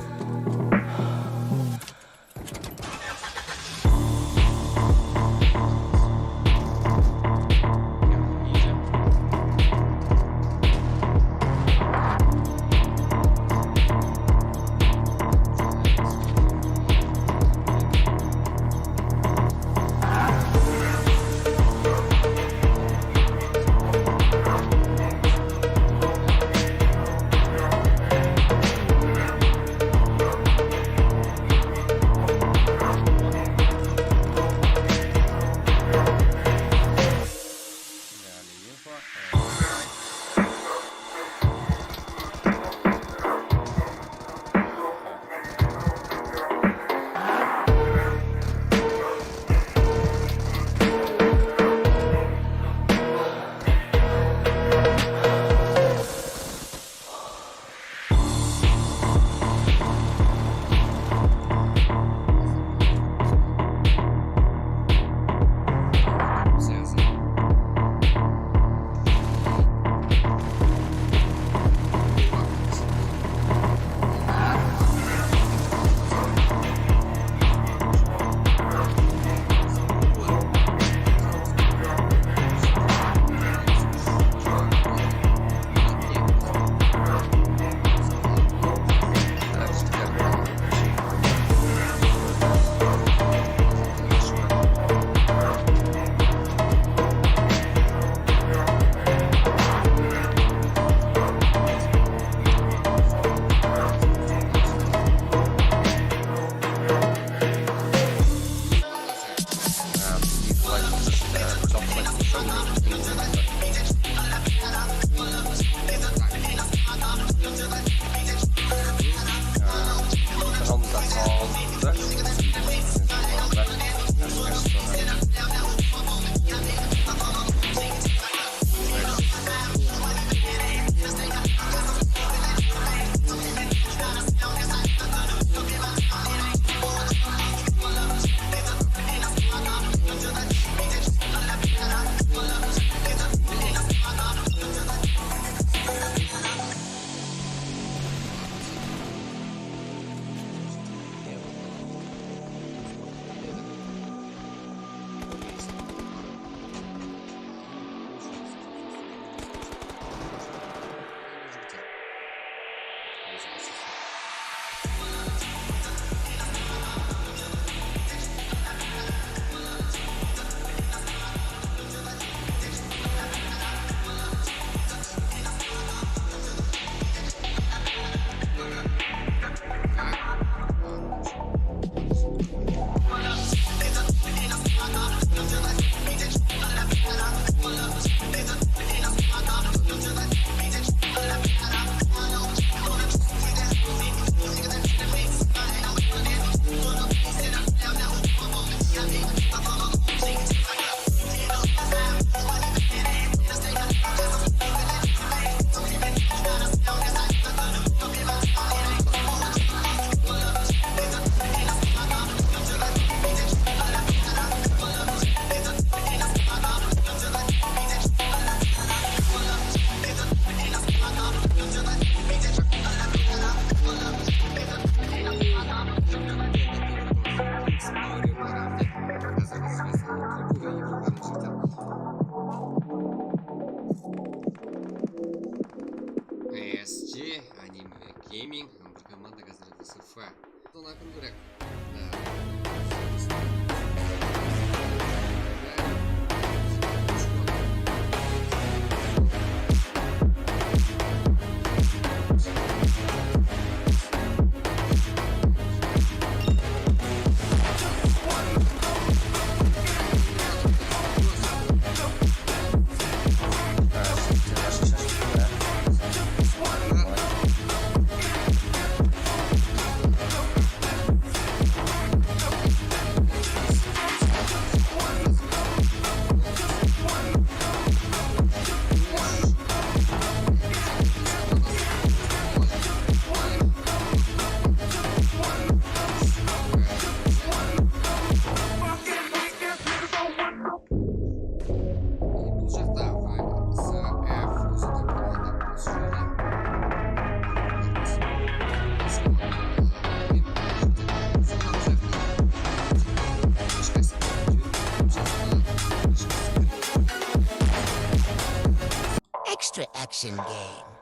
Extra action game.